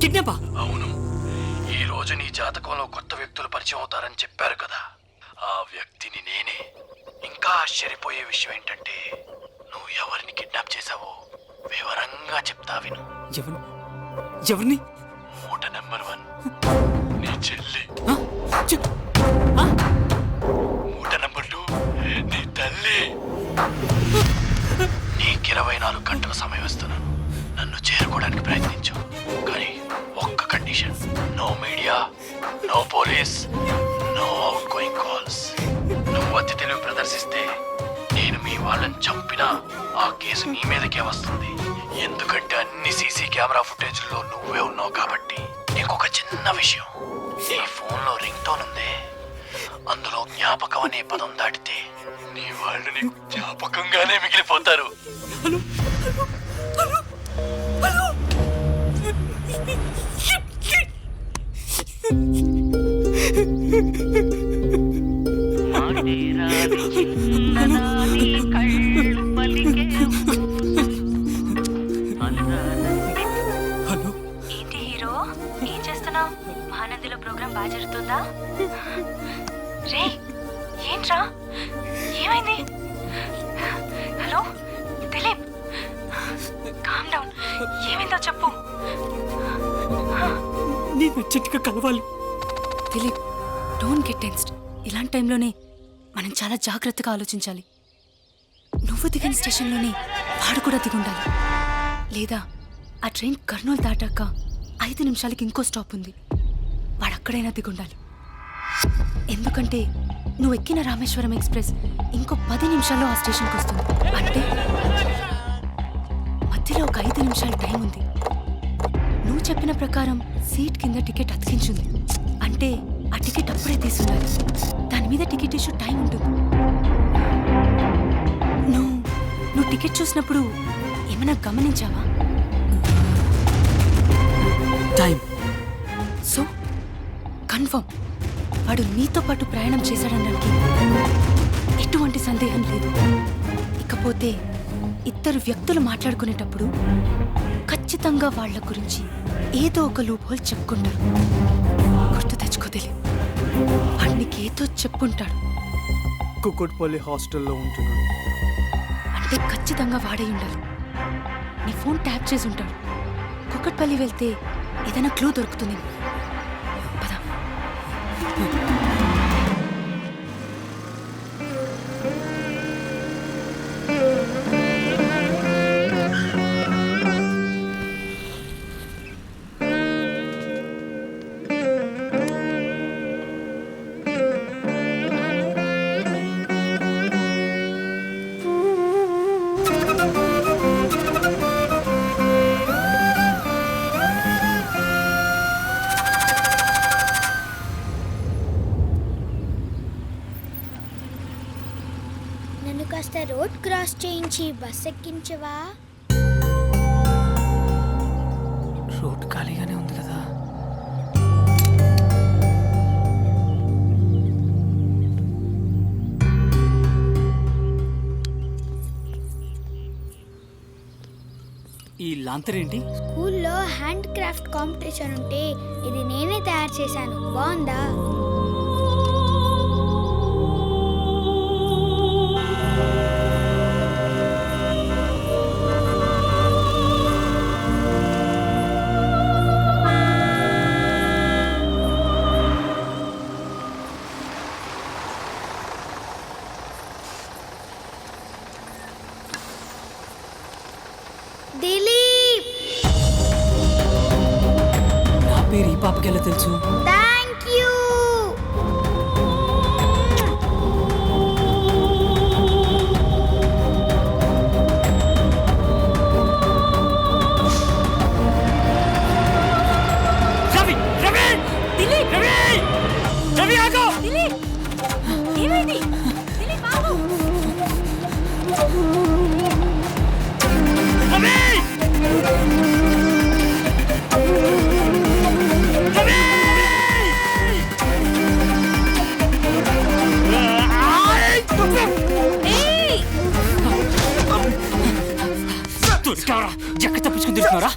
[SPEAKER 1] కిడ్నాపా?
[SPEAKER 12] అవును. ఈ రోజు నీ జాతకంలో కొత్త వ్యక్తులు పరిచయం అవుతారని చెప్పారు కదా, ఆ వ్యక్తిని నేనే. ఇంకా ఆశ్చర్యపోయే విషయం ఏంటంటే నువ్వు ఎవరిని కిడ్నాప్ చేశావో వివరంగా చెప్తా విను.
[SPEAKER 1] ఎవరిని?
[SPEAKER 12] మూట నెంబర్ 1 నీ చెల్లి. మూట నెంబర్ 2 నీ తల్లి. నీకు 24 గంటల సమయం ఇస్తున్నాను. నన్ను చేరుకోవడానికి ప్రయత్నించు, కానీ ఒక్క condition: no media, no police, no outgoing calls. నువ్వు అతి తెలివి ప్రదర్శిస్తే నేను మీ వాళ్ళని చంపినా ఆ కేసు నీ మీదకే వస్తుంది. ఎందుకంటే అన్ని సీసీ కెమెరా ఫుటేజ్లో నువ్వే ఉన్నావు కాబట్టి. నీకొక చిన్న విషయం, నీ ఫోన్లో రింగ్ టోన్ ఉందే, అందులో జ్ఞాపకం అనే పదం దాటితే నీ వాళ్ళు నీకు జ్ఞాపకంగానే మిగిలిపోతారు.
[SPEAKER 10] ఏంటి హీరో, ఏం చేస్తున్నావు? మహానదిలో ప్రోగ్రాం బాగా జరుగుతుందా? రే, ఏంట్రా, ఏమైంది? Hello Dilip, calm down. ఏమైందో చెప్పు.
[SPEAKER 1] నేను చెట్టుగా కలవాలి.
[SPEAKER 10] Dilip, don't get tensed. ఇలాంటి టైంలోనే మనం చాలా జాగ్రత్తగా ఆలోచించాలి. నువ్వు దిగిన స్టేషన్లోనే వాడు కూడా దిగుండాలి. లేదా ఆ ట్రైన్ కర్నూలు దాటాక 5 నిమిషాలకి ఇంకో స్టాప్ ఉంది, వాడు అక్కడైనా దిగుండాలి. ఎందుకంటే నువ్వు ఎక్కిన రామేశ్వరం ఎక్స్ప్రెస్ ఇంకో 10 నిమిషాల్లో ఆ స్టేషన్కి వస్తుంది. అంటే మధ్యలో ఒక 5 నిమిషాల టైం ఉంది. నువ్వు చెప్పిన ప్రకారం సీట్ కింద టికెట్ అతికించుంది. అంటే ఆ టికెట్ అప్పుడే తీసుండాలి. దాని మీద టికెట్ ఇష్యూ టైం ఉంటుంది. నువ్వు టికెట్ చూసినప్పుడు ఏమైనా గమనించావా?
[SPEAKER 1] టైం.
[SPEAKER 10] సో కన్ఫర్మ్ వాడు నీతో పాటు ప్రయాణం చేశాడనడానికి ఎటువంటి సందేహం లేదు. ఇకపోతే ఇద్దరు వ్యక్తులు మాట్లాడుకునేటప్పుడు ఖచ్చితంగా వాళ్ళ గురించి ఏదో ఒక లూప్ హోల్ చెప్పుకుంటారు. గుర్తు తెచ్చుకోదలే, వాడు నీకేదో చెప్పుంటాడు.
[SPEAKER 11] కుక్కట్పల్లి హాస్టల్లో ఉంటున్నాను
[SPEAKER 10] అంటే ఖచ్చితంగా వాడే ఉండాలి. నీ ఫోన్ ట్యాప్ చేసి ఉంటాడు. కుక్కట్పల్లి వెళ్తే ఏదైనా క్లూ దొరుకుతుంది. పద.
[SPEAKER 13] నన్ను కాస్త రోడ్ క్రాస్ చేయించి బస్ ఎక్కించవా?
[SPEAKER 1] రోడ్ ఖాళీగానే ఉంది కదా. ఈ లాంతర్ ఏంటి?
[SPEAKER 13] స్కూల్లో హ్యాండ్ క్రాఫ్ట్ కాంపిటీషన్ ఉంటే ఇది నేనే తయారు చేశాను. బాగుందా? దిలీప్,
[SPEAKER 1] నా పేరు ఈ పాపకి ఎలా తెలుసు?
[SPEAKER 13] Thank you.
[SPEAKER 1] రవి! రవి! దిలీప్! రవి! రవి ఆగు!
[SPEAKER 10] దిలీప్, ఏమైంది? దిలీప్ ఆగు.
[SPEAKER 1] రవి! రవి!
[SPEAKER 10] ఏయ్!
[SPEAKER 1] దొరికావరా? ఎక్కడ తప్పించుకుని తిరుగుతున్నారా?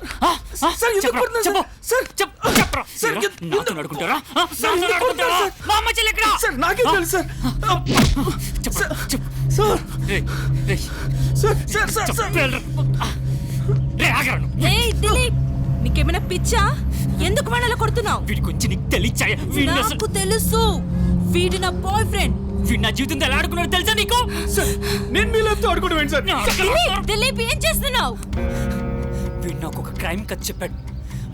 [SPEAKER 1] నాతో నడుకుంటారా? మా అమ్మ చెల్లి ఎక్కడ?
[SPEAKER 11] సార్ నాకే తెలుసు sir. Sir sir sir sir
[SPEAKER 10] ఏయ్ దిలీప్, నీకేమైనా పిచ్చా? ఎందుకు వాడలా కొడుతున్నావు?
[SPEAKER 1] వీడి గురించి నీకు తెలియచాయ?
[SPEAKER 10] నాకు తెలుసు, వీడి నా బాయ్ ఫ్రెండ్.
[SPEAKER 1] వీడు నా జీవితంతో ఎలా ఆడుకున్నాడు తెలుసా నీకు?
[SPEAKER 11] నేను మీతో ఆడుకోవడం ఏంటి సార్?
[SPEAKER 10] దిలీప్ ఏం చేస్తున్నావు?
[SPEAKER 1] వీడు నాకు ఒక క్రైమ్ కథ చెప్పాడు.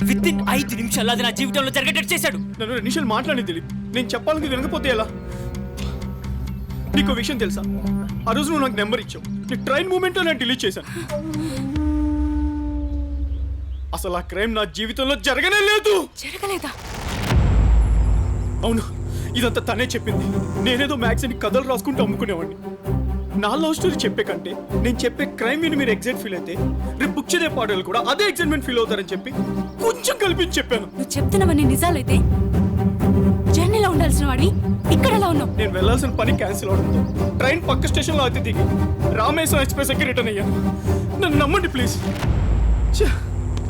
[SPEAKER 1] విత్ ఇన్ 5 నిమిషాలు అది నా జీవితంలో జరిగేటట్టు చేశాడు.
[SPEAKER 11] నన్ను 2 నిమిషాలు మాట్లాడింది దిలీప్. నేను చెప్పాలని వినకపోతే ఎలా? నీకు విషయం తెలుసా? ఆ రోజు నువ్వు నాకు నెంబర్ ఇచ్చావు. నీ ట్రైన్ మూమెంట్లో నేను డిలీట్ చేశాను. అసలు ఆ క్రైమ్ నా జీవితంలో జరగనే లేదు.
[SPEAKER 10] జరగలేదా?
[SPEAKER 11] అవును, ఇదంతా తనే చెప్పింది. నేనేదో మ్యాగజైన్ కథలు రాసుకుంటూ అమ్ముకునేవాడిని. నా లవ్ స్టోరీ చెప్పే కంటే నేను చెప్పే క్రైమ్ విని మీరు ఎగ్జైట్ ఫీల్ అయితే రేపు బుక్ చదివే పాటలు కూడా అదే ఎగ్జైట్మెంట్ ఫీల్ అవుతారని చెప్పి కొంచెం కల్పించి చెప్పాను.
[SPEAKER 10] నువ్వు చెప్తున్నవన్నీ నిజాలైతే జర్నీలో ఉండాల్సిన వాడివి ఇక్కడ ఎలా ఉన్నావు?
[SPEAKER 11] నేను వెళ్ళాల్సిన పని క్యాన్సిల్ అవడంతో ట్రైన్ పక్క స్టేషన్లో అయితే దిగి రామేశ్వరం ఎక్స్ప్రెస్ ఎక్కి రిటర్న్ అయ్యాను. నన్ను నమ్మండి ప్లీజ్.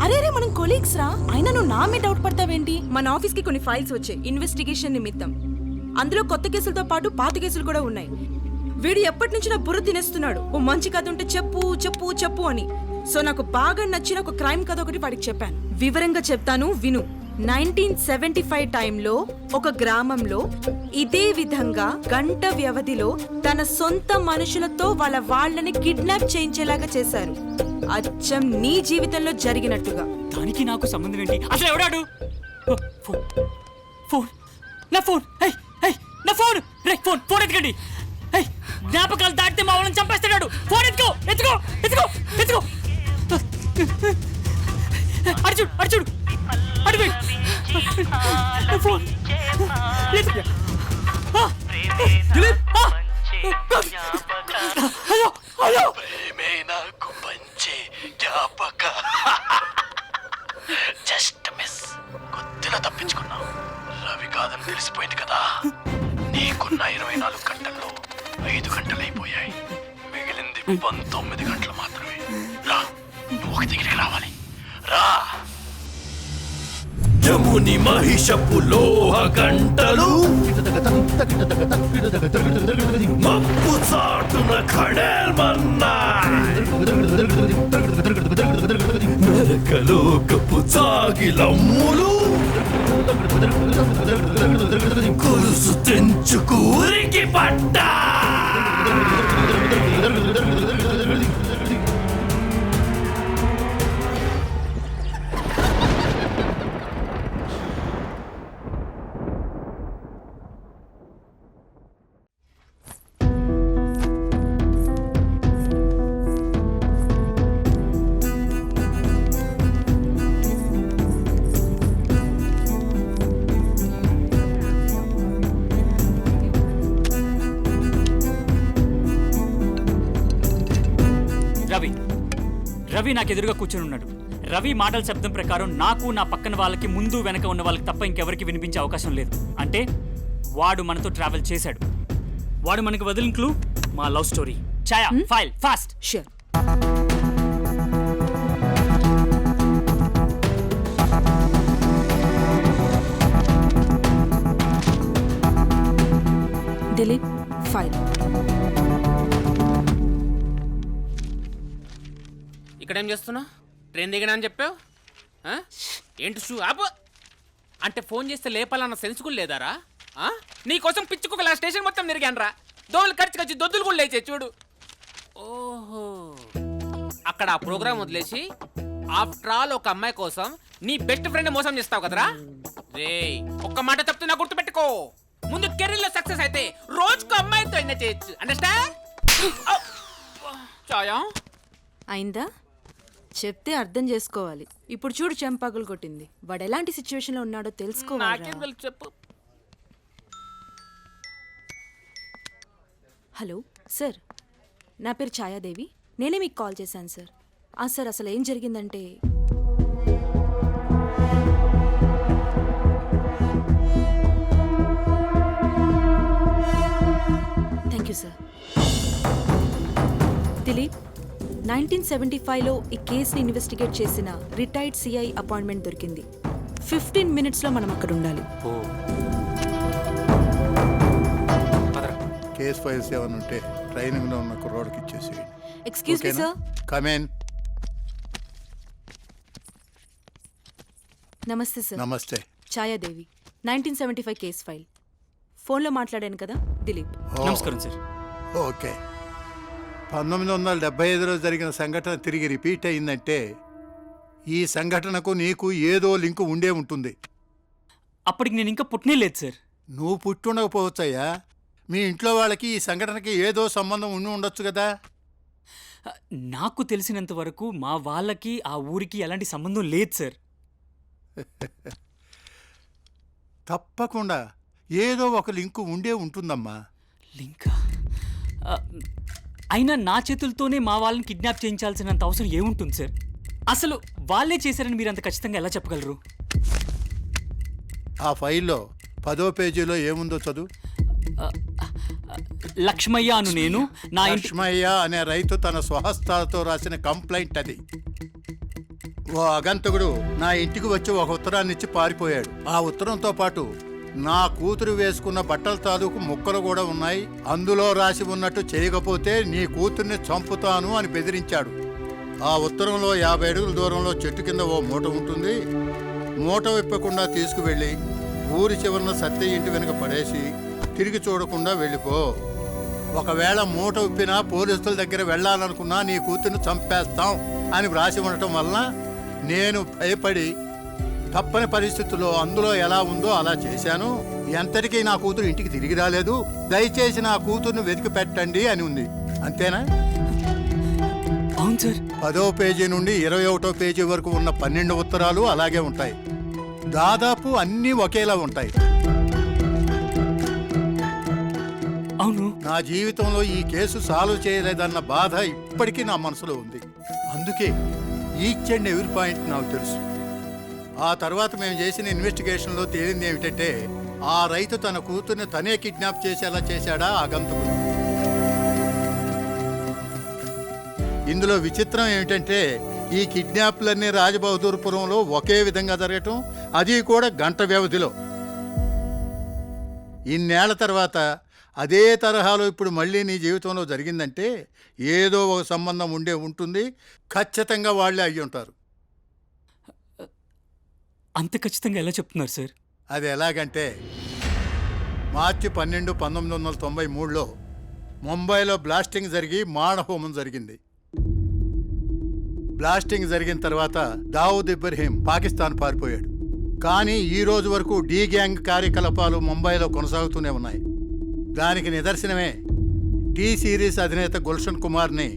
[SPEAKER 14] అరే మనం కొలీగ్స్ రా, అయినా నువ్వు నా మీద డౌట్ పడతావేంటి? మన ఆఫీస్ కి కొన్ని ఫైల్స్ వచ్చాయి ఇన్వెస్టిగేషన్ నిమిత్తం. అందులో కొత్త కేసులతో పాటు పాత కేసులు కూడా ఉన్నాయి. వీడు ఎప్పటి నుంచి నా బుర్ర తినేస్తున్నాడు. ఓ మంచి కథ ఉంటే చెప్పు చెప్పు చెప్పు అని. సో నాకు బాగా నచ్చిన ఒక క్రైమ్ కథ ఒకటి వాడికి చెప్పాను. వివరంగా చెప్తాను, విను. 1975 టైంలో ఒక గ్రామంలో ఇదే విధంగా గంట వ్యవధిలో తన సొంత మనుషులతో వాళ్ళని కిడ్నాప్ చేయించేలాగా చేశారు. అచ్చం నీ జీవితంలో జరిగినట్టుగా.
[SPEAKER 1] దానికి నాకు సంబంధం ఏంటి? అసలు ఎవడాడు? ఫోన్ ఫోన్ నా ఫోన్ నా ఫోన్ ఫోన్ ఎత్తుకండి. జ్ఞాపకాలు దాటితే మా వాళ్ళని చంపేస్తున్నాడు. ఫోన్ ఎత్తుకో ఎత్తుకో ఎత్తుకో ఎత్తుకో. అర్జుడు అర్జుడు అడిగి ఫోన్ హలో హలో.
[SPEAKER 12] నాకు పంచే జ్ఞాపక జస్ట్ మిస్ కొద్దిగా తప్పించుకున్నావు. రవి కాదని తెలిసిపోయింది కదా. నీకున్న 24 గంటల్లో 5 గంటలైపోయాయి. మిగిలింది 19 గంటలు మాత్రమే. రా, నువ్వు ఒక దగ్గరికి రావాలి. రా. యముని మహిషపు లోహ గంటలు మప్పు చాటున ఖడేల్మన్నాయి. నరకలోకపు చాగిలమ్ములు కురుసు తెంచుకు ఉరికి పడ్డా.
[SPEAKER 1] రవి నాకు ఎదురుగా కూర్చొని ఉన్నాడు. రవి మాటల శబ్దం ప్రకారం నాకు నా పక్కన వాళ్ళకి ముందు వెనక ఉన్న వాళ్ళకి తప్ప ఇంకెవరికి వినిపించే అవకాశం లేదు. అంటే వాడు మనతో ట్రావెల్ చేశాడు. వాడు మనకు వదిలిన క్లూ మా love story. Chhaya file fast.
[SPEAKER 14] Sure. Dilip file.
[SPEAKER 5] ఇక్కడేం చేస్తున్నా? ట్రైన్ దిగినా అని చెప్పావు. ఏంటి షూ ఆపు. అంటే ఫోన్ చేస్తే లేపాలన్న సెన్స్ కూడా లేదారా? నీకోసం పిచ్చుకోగల స్టేషన్ మొత్తం తిరిగానరా. దోమలు ఖర్చు దొద్దులు కూడా లేచే చూడు. ఓహో, అక్కడ ఆ ప్రోగ్రామ్ వదిలేసి ఆఫ్టర్ ఆల్ ఒక అమ్మాయి కోసం నీ బెస్ట్ ఫ్రెండ్ మోసం చేస్తావు కదరా. రే, ఒక్క మాట చెప్తున్నా గుర్తుపెట్టుకో. ముందు కెరీర్లో సక్సెస్ అయితే రోజుకు అమ్మాయితో అయినా చేయొచ్చు. అండర్స్టాండ్? చాయా
[SPEAKER 14] అయిందా? చెప్తే అర్థం చేసుకోవాలి. ఇప్పుడు చూడు చెంపాకులు కొట్టింది. వాడు ఎలాంటి సిచ్యువేషన్లో ఉన్నాడో తెలుసుకోవాలి.
[SPEAKER 5] చెప్పు.
[SPEAKER 14] హలో సార్, నా పేరు ఛాయాదేవి. నేనే మీకు కాల్ చేశాను సార్. సార్ అసలు ఏం జరిగిందంటే, థ్యాంక్ యూ సార్. దిలీప్, 1975లో ఈ కేసుని ఇన్వెస్టిగేట్ చేసిన రిటైర్డ్ సిఐ అపాయింట్మెంట్ దొరికింది. 15 minutesలో మనం అక్కడ ఉండాలి.
[SPEAKER 15] కేస్ ఫైల్స్ ఏమైనా ఉంటే ట్రైనింగ్లో ఉన్న కుర్రోడికి ఇచ్చేసేయండి.
[SPEAKER 14] Excuse me sir.
[SPEAKER 15] Come in.
[SPEAKER 14] నమస్తే సార్.
[SPEAKER 15] నమస్తే.
[SPEAKER 14] Chhaya Devi, 1975 case file. ఫోన్లో మాట్లాడాను కదా, దిలీప్.
[SPEAKER 1] నమస్కారం సార్.
[SPEAKER 15] ఓకే. 1975లో జరిగిన సంఘటన తిరిగి రిపీట్ అయిందంటే ఈ సంఘటనకు నీకు ఏదో లింకు ఉండే ఉంటుంది.
[SPEAKER 1] అప్పటికి నేను ఇంకా పుట్టనే లేదు సార్.
[SPEAKER 15] నువ్వు పుట్టుండకపోవచ్చయ్యా. మీ ఇంట్లో వాళ్ళకి ఈ సంఘటనకి ఏదో సంబంధం ఉండి ఉండొచ్చు కదా.
[SPEAKER 1] నాకు తెలిసినంత వరకు మా వాళ్ళకి ఆ ఊరికి ఎలాంటి సంబంధం లేదు సార్.
[SPEAKER 15] తప్పకుండా ఏదో ఒక లింకు ఉండే ఉంటుందమ్మా.
[SPEAKER 1] లింకా? అయినా నా చేతులతోనే మా వాళ్ళని కిడ్నాప్ చేయించాల్సినంత అవసరం ఏముంటుంది సార్? అసలు వాళ్ళే చేశారని మీరు అంత ఖచ్చితంగా ఎలా చెప్పగలరు?
[SPEAKER 15] ఆ ఫైల్లో 10వ పేజీలో ఏముందో చదువు.
[SPEAKER 1] లక్ష్మయ్య అను నేను నా
[SPEAKER 15] లక్ష్మయ్య అనే రైతు తన స్వహస్తాలతో రాసిన కంప్లైంట్ అది. ఓ అగంతకుడు నా ఇంటికి వచ్చి ఒక ఉత్తరాన్ని ఇచ్చి పారిపోయాడు. ఆ ఉత్తరంతో పాటు నా కూతురు వేసుకున్న బట్టల తాలూకు ముక్కలు కూడా ఉన్నాయి. అందులో రాసి ఉన్నట్టు చేయకపోతే నీ కూతుర్ని చంపుతాను అని బెదిరించాడు. ఆ ఉత్తరంలో 50 అడుగుల దూరంలో చెట్టు కింద ఓ మూట ఉంటుంది. మూట విప్పకుండా తీసుకువెళ్ళి ఊరి చివరన సత్య ఇంటి వెనుక పడేసి తిరిగి చూడకుండా వెళ్ళిపో. ఒకవేళ మూట విప్పినా పోలీసుల దగ్గర వెళ్ళాలనుకున్నా నీ కూతుర్ని చంపేస్తాం అని వ్రాసి ఉండటం వలన నేను భయపడి తప్పని పరిస్థితుల్లో అందులో ఎలా ఉందో అలా చేశాను. ఎంతటికీ నా కూతురు ఇంటికి తిరిగి రాలేదు. దయచేసి నా కూతుర్ని వెతికి పెట్టండి అని ఉంది. అంతేనా?
[SPEAKER 1] అవును సార్.
[SPEAKER 15] 10వ పేజీ నుండి 21వ పేజీ వరకు ఉన్న 12 ఉత్తరాలు అలాగే ఉంటాయి. దాదాపు అన్నీ ఒకేలా ఉంటాయి.
[SPEAKER 1] అవును.
[SPEAKER 15] నా జీవితంలో ఈ కేసు సాల్వ్ చేయలేదన్న బాధ ఇప్పటికీ నా మనసులో ఉంది. అందుకే ఈచ్ అండ్ ఎవ్రీ పాయింట్ నాకు తెలుసు. ఆ తర్వాత మేము చేసిన ఇన్వెస్టిగేషన్లో తేలింది ఏమిటంటే ఆ రైతు తన కూతుర్ని తనే కిడ్నాప్ చేసేలా చేశాడా ఆగంతకుడు. ఇందులో విచిత్రం ఏమిటంటే ఈ కిడ్నాప్లన్నీ రాజబహదూర్పురంలో ఒకే విధంగా జరగటం, అది కూడా గంట వ్యవధిలో. ఇన్నేళ్ల తర్వాత అదే తరహాలో ఇప్పుడు మళ్ళీ నీ జీవితంలో జరిగిందంటే ఏదో ఒక సంబంధం ఉంటుంది. ఖచ్చితంగా వాళ్ళే అయ్యి ఉంటారు.
[SPEAKER 1] అంత ఖచ్చితంగా ఎలా చెప్తున్నారు సార్?
[SPEAKER 15] అది ఎలాగంటే మార్చి 12, 1993లో ముంబైలో బ్లాస్టింగ్ జరిగి మానహోమం జరిగింది. బ్లాస్టింగ్ జరిగిన తర్వాత దావుద్ ఇబ్రహీం పాకిస్తాన్ పారిపోయాడు. కానీ ఈ రోజు వరకు డీ గ్యాంగ్ కార్యకలాపాలు ముంబైలో కొనసాగుతూనే ఉన్నాయి. దానికి నిదర్శనమే టీ సిరీస్ అధినేత గుల్షన్ కుమార్ని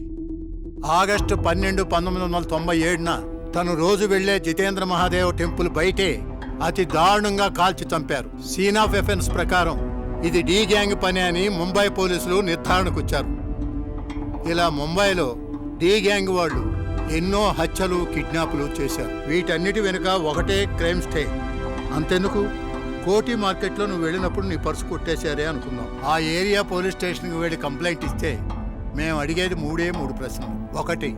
[SPEAKER 15] ఆగస్టు 12, 1997న తను రోజు వెళ్లే జితేంద్ర మహాదేవ్ టెంపుల్ బయటే అతి దారుణంగా కాల్చి చంపారు. సీన్ ఆఫ్ ఎఫెన్స్ ప్రకారం ఇది డీ గ్యాంగ్ పని అని ముంబై పోలీసులు నిర్ధారణకొచ్చారు. ఇలా ముంబైలో డీ గ్యాంగ్ వాళ్ళు ఎన్నో హత్యలు, కిడ్నాపులు చేశారు. వీటన్నిటి వెనుక ఒకటే క్రైమ్ స్టే. అంతెందుకు, కోటి మార్కెట్లో నువ్వు వెళ్ళినప్పుడు నీ పర్సు కొట్టేశారే అనుకున్నాం. ఆ ఏరియా పోలీస్ స్టేషన్కి వెళ్ళి కంప్లైంట్ ఇస్తే మేము అడిగేది 3 ప్రశ్నలు. 1,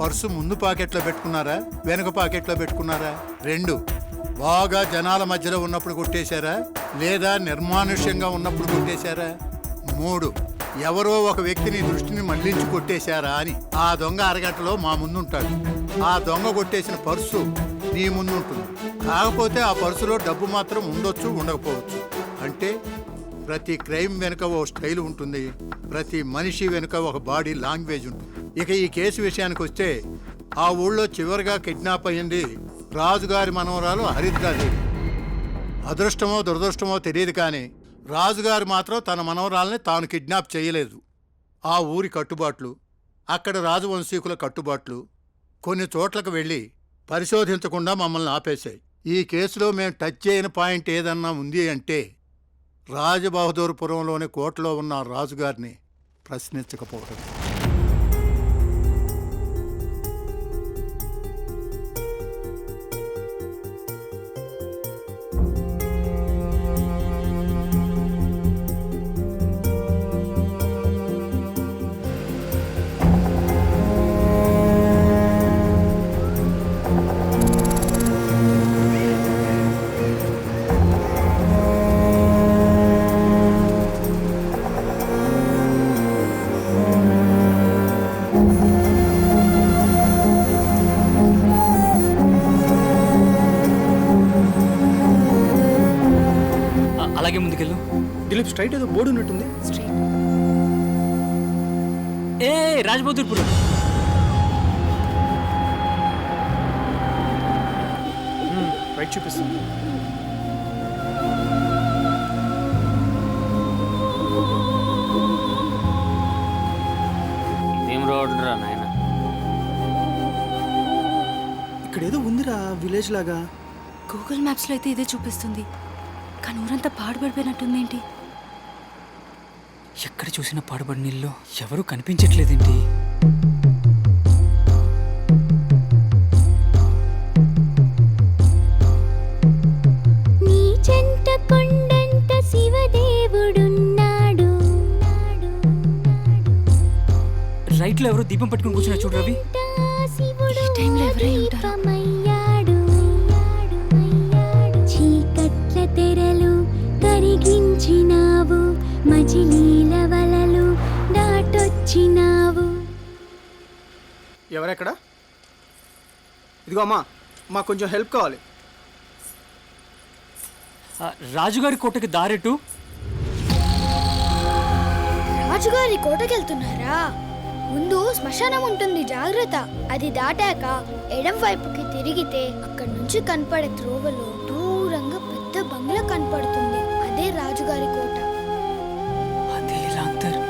[SPEAKER 15] పర్సు ముందు పాకెట్లో పెట్టుకున్నారా, వెనుక పాకెట్లో పెట్టుకున్నారా? 2, బాగా జనాల మధ్యలో ఉన్నప్పుడు కొట్టేశారా, లేదా నిర్మానుష్యంగా ఉన్నప్పుడు కొట్టేశారా? 3, ఎవరో ఒక వ్యక్తిని దృష్టిని మళ్లించి కొట్టేశారా అని. ఆ దొంగ అరగంటలో మా ముందుంటాడు. ఆ దొంగ కొట్టేసిన పర్సు నీ ముందుంటుంది. కాకపోతే ఆ పర్సులో డబ్బు మాత్రం ఉండొచ్చు, ఉండకపోవచ్చు. అంటే ప్రతి క్రైమ్ వెనుక ఓ స్టైల్ ఉంటుంది, ప్రతి మనిషి వెనుక ఒక బాడీ లాంగ్వేజ్ ఉంటుంది. ఇక ఈ కేసు విషయానికి వస్తే ఆ ఊళ్ళో చివరిగా కిడ్నాప్ అయ్యింది రాజుగారి మనవరాలు హరిద్రాదేవి. అదృష్టమో దురదృష్టమో తెలియదు కానీ రాజుగారు మాత్రం తన మనవరాల్ని తాను కిడ్నాప్ చేయలేదు. ఆ ఊరి కట్టుబాట్లు, అక్కడ రాజవంశీకుల కట్టుబాట్లు కొన్ని చోట్లకు వెళ్ళి పరిశోధించకుండా మమ్మల్ని ఆపేశాయి. ఈ కేసులో మేము టచ్ చేయని పాయింట్ ఏదన్నా ఉంది అంటే రాజబహదూర్పురంలోని కోటలో ఉన్న రాజుగారిని ప్రశ్నించకపోవడం.
[SPEAKER 1] అలాగే ముందుకెళ్ళు.
[SPEAKER 11] దిలీప్ స్ట్రైట్ ఏదో బోర్డు ఉన్నట్టుంది.
[SPEAKER 1] ఏ రాజబహదూర్పురం.
[SPEAKER 11] రైట్ చూపిస్తుంది.
[SPEAKER 5] ఇదేం రోడ్ రా నాయన.
[SPEAKER 11] ఇక్కడ ఏదో ఉందిరా విలేజ్ లాగా.
[SPEAKER 10] గూగుల్ మ్యాప్స్లో అయితే ఇదే చూపిస్తుంది, కానీ ఊరంతా పాడుపడిపోయినట్టుందేంటి?
[SPEAKER 1] ఎక్కడ చూసినా పాడుబడి నీళ్ళు ఎవరూ కనిపించట్లేదేంటి?
[SPEAKER 13] నీ చెంత కొండంత శివదేవుడున్నాడు.
[SPEAKER 1] రైట్లో ఎవరో దీపం పట్టుకుని కూర్చున్నా చూడు రవి.
[SPEAKER 10] ఈ టైంలో ఎవరై ఉంటారు?
[SPEAKER 13] చీకట్ల తెరలు కరిగించినావు, మజిలీల వలలు దాటొచ్చినావు.
[SPEAKER 11] ఎవరెక్కడ? ఇదిగో అమ్మా, మాకు కొంచెం హెల్ప్ కావాలి.
[SPEAKER 1] రాజుగారి కోటకి దారెటు?
[SPEAKER 13] రాజుగారి కోటకెళ్తున్నారా? ముందు శ్మశానం ఉంటుంది, జాగ్రత్త. అది దాటాక ఎడం వైపుకి తిరిగితే అక్కడి నుంచి కనపడే త్రోవలో దూరంగా పెద్ద బంగ్లా కనపడుతుంది. అదే రాజుగారి కోట.
[SPEAKER 1] అదే లాంతర్.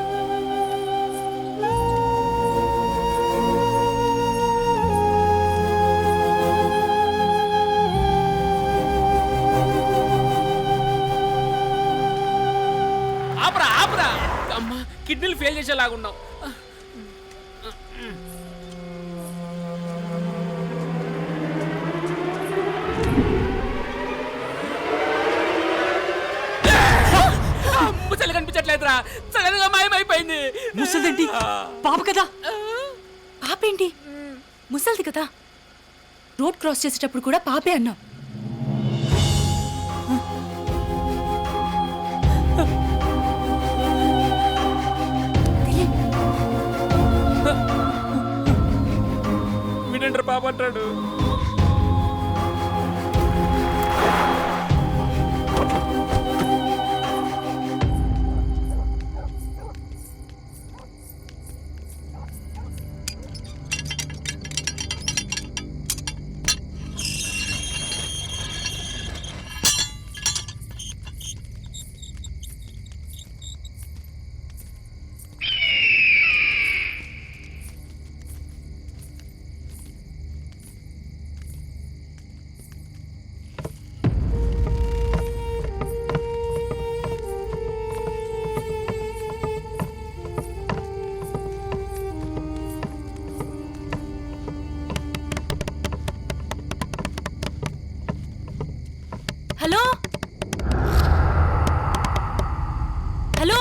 [SPEAKER 5] ఆపరా ఆపరా, అమ్మా కిడ్నీలు ఫెయిల్ చేసేలాగున్నావు. ముసలి కనిపించట్లేదురా, సడన్ గా మాయమైపోయింది.
[SPEAKER 1] ముసలిదేంటి? పాప కదా.
[SPEAKER 10] పాపేంటి? ముసలిది కదా. రోడ్ క్రాస్ చేసేటప్పుడు కూడా పాపే అన్నావు.
[SPEAKER 5] వినండ్ర పాప అంటాడు.
[SPEAKER 10] హలో హలో,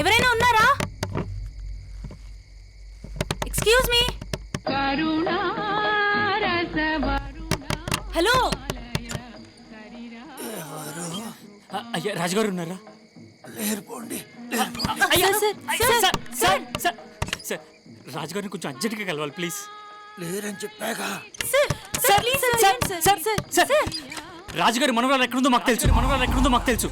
[SPEAKER 10] ఎవరైనా ఉన్నారా? Excuse me. హలో.
[SPEAKER 1] అయ్యా రాజుగారు ఉన్నారా? సార్ రాజుగారిని కొంచెం అర్జెంట్గా కలవాలి ప్లీజ్.
[SPEAKER 2] లేరని చెప్పాగా.
[SPEAKER 1] రాజుగారి మనవరాలు ఎక్కడుందో మాకు తెలుసు.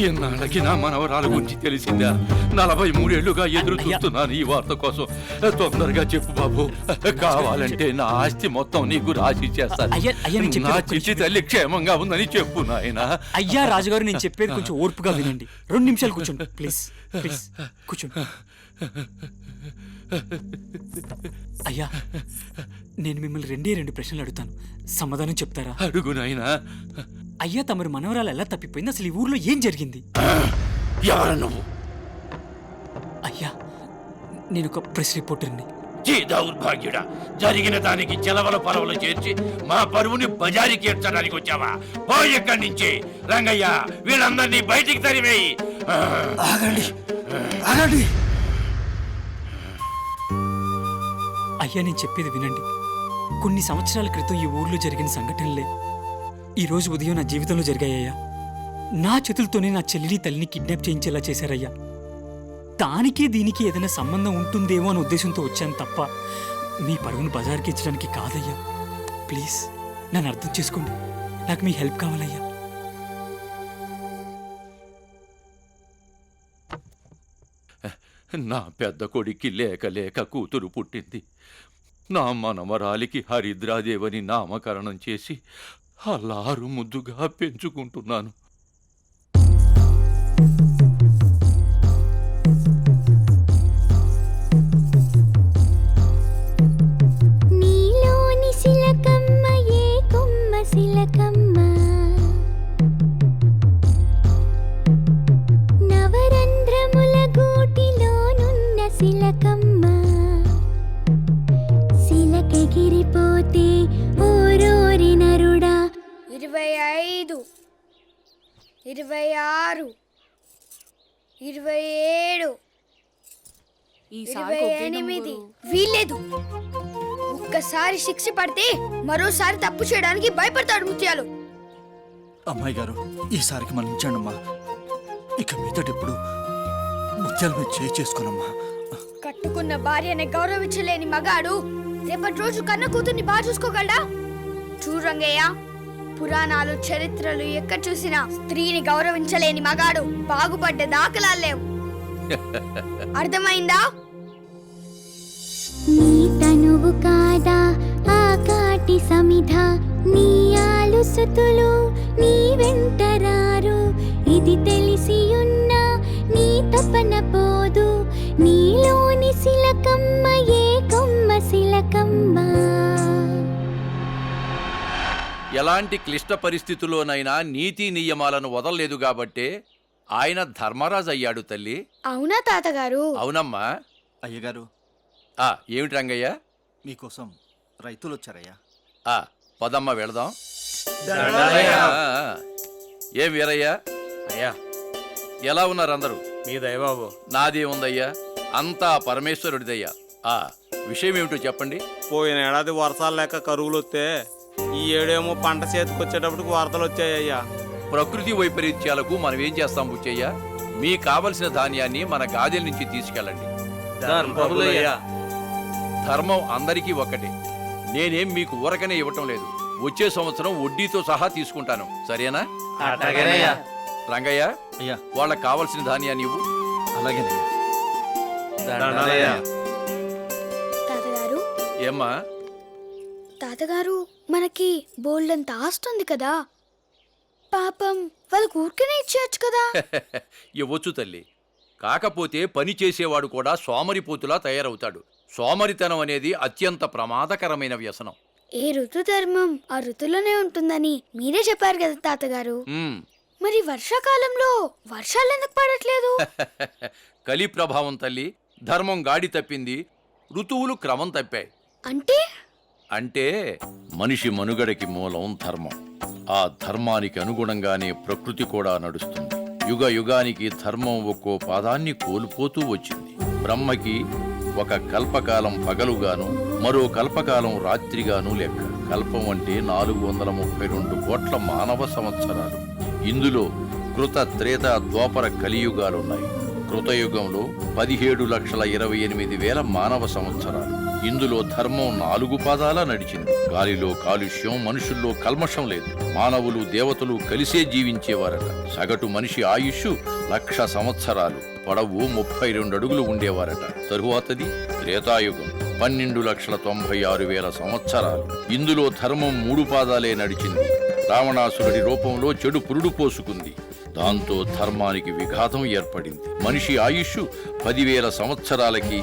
[SPEAKER 16] ఎన్నాళ్ళకి నా మనవరాల గురించి తెలిసిందా? 43 ఏళ్లుగా ఎదురు చూస్తున్నాను ఈ వార్త కోసం. తొందరగా చెప్పు బాబు, కావాలంటే నా ఆస్తి మొత్తం నీకు రాసి చేస్తాను. నా చిట్టి తల్లి క్షేమంగా ఉందని చెప్పు నాయనా.
[SPEAKER 1] అయ్యా రాజుగారు, నేను చెప్పేది కొంచెం ఓర్పుగా వినండి. 2 నిమిషాలు కూర్చోండి ప్లీజ్. కూర్చోండి. అయ్యా, నేను మిమ్మల్ని 2 ప్రశ్నలు అడుగుతాను, సమాధానం చెప్తారా?
[SPEAKER 16] అడుగు నాయనా.
[SPEAKER 1] అయ్యా, తమరి మనవరాలు ఎలా తప్పిపోయింది? అసలు ఈ ఊర్లో ఏం జరిగింది?
[SPEAKER 16] ఎవరు నువ్వు?
[SPEAKER 1] అయ్యా, నేను ఒక ప్రెస్ రిపోర్టర్ని.
[SPEAKER 16] దౌర్భాగ్యుడా, జరిగిన దానికి చెలవల పరవలు చేర్చి మా పరువుని బజారికి ఏర్చడానికి వచ్చావా? పో ఇక్కడి నుంచి. రంగయ్య, వీళ్ళందరినీ బయటికి తరివేయి.
[SPEAKER 1] అయ్యా, నేను చెప్పేది వినండి. కొన్ని సంవత్సరాల క్రితం ఈ ఊర్లో జరిగిన సంఘటనలే ఈ రోజు ఉదయం నా జీవితంలో జరిగాయ్యా. నా చేతులతోనే నా చెల్లిని తల్లిని కిడ్నాప్ చేయించేలా చేశారయ్యా. దానికి దీనికి ఏదైనా సంబంధం ఉంటుందేమో అనే ఉద్దేశంతో వచ్చాను తప్ప మీ పరువును బజార్కి ఇచ్చడానికి కాదయ్యా. ప్లీజ్ నన్ను అర్థం చేసుకోండి. నాకు మీ హెల్ప్ కావాలయ్యా.
[SPEAKER 16] నా పెద్ద కొడుక్కి లేక లేక కూతురు పుట్టింది. నా మనవరాలికి హరిద్రాదేవని నామకరణం చేసి అల్లారు ముద్దుగా పెంచుకుంటున్నాను.
[SPEAKER 13] నీలోని శిలకమ్మ ఏ కొమ్మ శిలకమ్మ, నవరంధ్రముల గూటిలోనున్న శిలకమ్మ, శిలకెగిరిపోతే ఓరోరి నరుడా. 25, 26, 27, 28. వీల్లేదు, ఒక్కసారి శిక్ష పడితే మరోసారి తప్పు చేయడానికి భయపడతాడు ముత్యాలు.
[SPEAKER 8] అమ్మాయి గారు, ఈసారికి మనం ఇచ్చానమ్మా. ఇక మీదటెప్పుడు ముత్యాల మీద చేసుకోనమ్మా.
[SPEAKER 13] కట్టుకున్న భార్యని గౌరవించలేని మగాడు రేపటి రోజు కన్న కూతుర్ని బాగా చూసుకోగలడా? చూడు రంగయ్య, పురాణాలు చరిత్రలు ఎక్కడ చూసినా స్త్రీని గౌరవించలేని మగాడు బాగుపడ్డ దాఖలాలు లేవు. అర్థమైందా?
[SPEAKER 17] నీ తనువు కాదా ఆ కాటి సమిధ, నీ ఆలుసుతులు నీ వెంటరారు, ఇది తెలిసియున్న నీ తపన పోదు, నీలోని శిలకమ్మ ఏ కొమ్మ శిలకమ్మ.
[SPEAKER 16] ఎలాంటి క్లిష్ట పరిస్థితుల్లోనైనా నీతి నియమాలను వదలలేదు కాబట్టే ఆయన ధర్మరాజు అయ్యాడు తల్లి.
[SPEAKER 13] అవునా తాతగారు?
[SPEAKER 16] అవునమ్మా.
[SPEAKER 8] అయ్యగారు,
[SPEAKER 16] ఏమిటి రంగయ్య?
[SPEAKER 8] మీకోసం రైతులు వచ్చారయ్యా.
[SPEAKER 16] పదమ్మ వెళదాం. ఏం వీరయ్యా?
[SPEAKER 3] అయ్యా,
[SPEAKER 16] ఎలా ఉన్నారు అందరూ?
[SPEAKER 3] మీ దయబాబు.
[SPEAKER 16] నాదే ఉందయ్యా, అంతా పరమేశ్వరుడిదయ్యా. విషయం ఏమిటో చెప్పండి.
[SPEAKER 3] పోయిన ఏడాది వర్షాలు లేక కరువులు వస్తే ఈ ఏడేమో పంట చేతికొచ్చేటప్పటికి వరదలు వచ్చాయ్యా.
[SPEAKER 16] ప్రకృతి వైపరీత్యాలకు మనం ఏం చేస్తాం బుచ్చయ్య? మీకు కావలసిన ధాన్యాన్ని మన గాదెల నుంచి తీసుకెళ్ళండి. ధర్మం అందరికీ ఒక్కటే. నేనేం మీకు ఊరకనే ఇవ్వటం లేదు. వచ్చే సంవత్సరం వడ్డీతో సహా తీసుకుంటాను, సరేనా? రంగయ్య, వాళ్ళకి కావలసిన ధాన్యాన్ని ఇవ్వు.
[SPEAKER 8] అలాగేనయ్యా.
[SPEAKER 13] తాతగారు,
[SPEAKER 16] ఏమ్మా?
[SPEAKER 13] తాతగారు, మనకి బోల్డంత ఆస్తుంది కదా, పాపం వాళ్ళకు ఊరికనే ఇచ్చేయచ్చు కదా.
[SPEAKER 16] ఇవ్వచ్చు తల్లి. కాకపోతే పని చేసేవాడు కూడా సోమరిపోతులా తయారవుతాడు. సోమరితనం అనేది అత్యంత ప్రమాదకరమైన వ్యసనం.
[SPEAKER 13] ఏ ఋతు ధర్మం ఆ ఋతులోనే ఉంటుందని మీరే చెప్పారు కదా తాతగారు. మరి వర్షాకాలంలో వర్షాలు ఎందుకు పడట్లేదు?
[SPEAKER 16] కలి ప్రభావం తల్లి. ధర్మం గాడి తప్పింది, ఋతువులు క్రమం తప్పాయి. అంటే మనిషి మనుగడకి మూలం ధర్మం. ఆ ధర్మానికి అనుగుణంగానే ప్రకృతి కూడా నడుస్తుంది. యుగ యుగానికి ధర్మం ఒక్కో పాదాన్ని కోల్పోతూ వచ్చింది. బ్రహ్మకి ఒక కల్పకాలం పగలుగాను మరో కల్పకాలం రాత్రిగాను లెక్క. కల్పం అంటే 432 కోట్ల మానవ సంవత్సరాలు. ఇందులో కృత, త్రేత, ద్వాపర, కలియుగాలున్నాయి. కృతయుగంలో 17,28,000 మానవ సంవత్సరాలు. ఇందులో ధర్మం 4 పాదాలా నడిచింది. గాలిలో కాలుష్యం, మనుషుల్లో కల్మషం లేదు. మానవులు దేవతలు కలిసే జీవించేవారట. సగటు మనిషి ఆయుష్ 1,00,000 సంవత్సరాలు, పొడవు 32 అడుగులు ఉండేవారట. తరువాతది త్రేతాయుగం, 12,96,000 సంవత్సరాలు. ఇందులో ధర్మం 3 పాదాలే నడిచింది. రావణాసురుడి రూపంలో చెడు పురుడు పోసుకుంది. దాంతో ధర్మానికి విఘాతం ఏర్పడింది. మనిషి ఆయుష్ 10,000 సంవత్సరాలకి,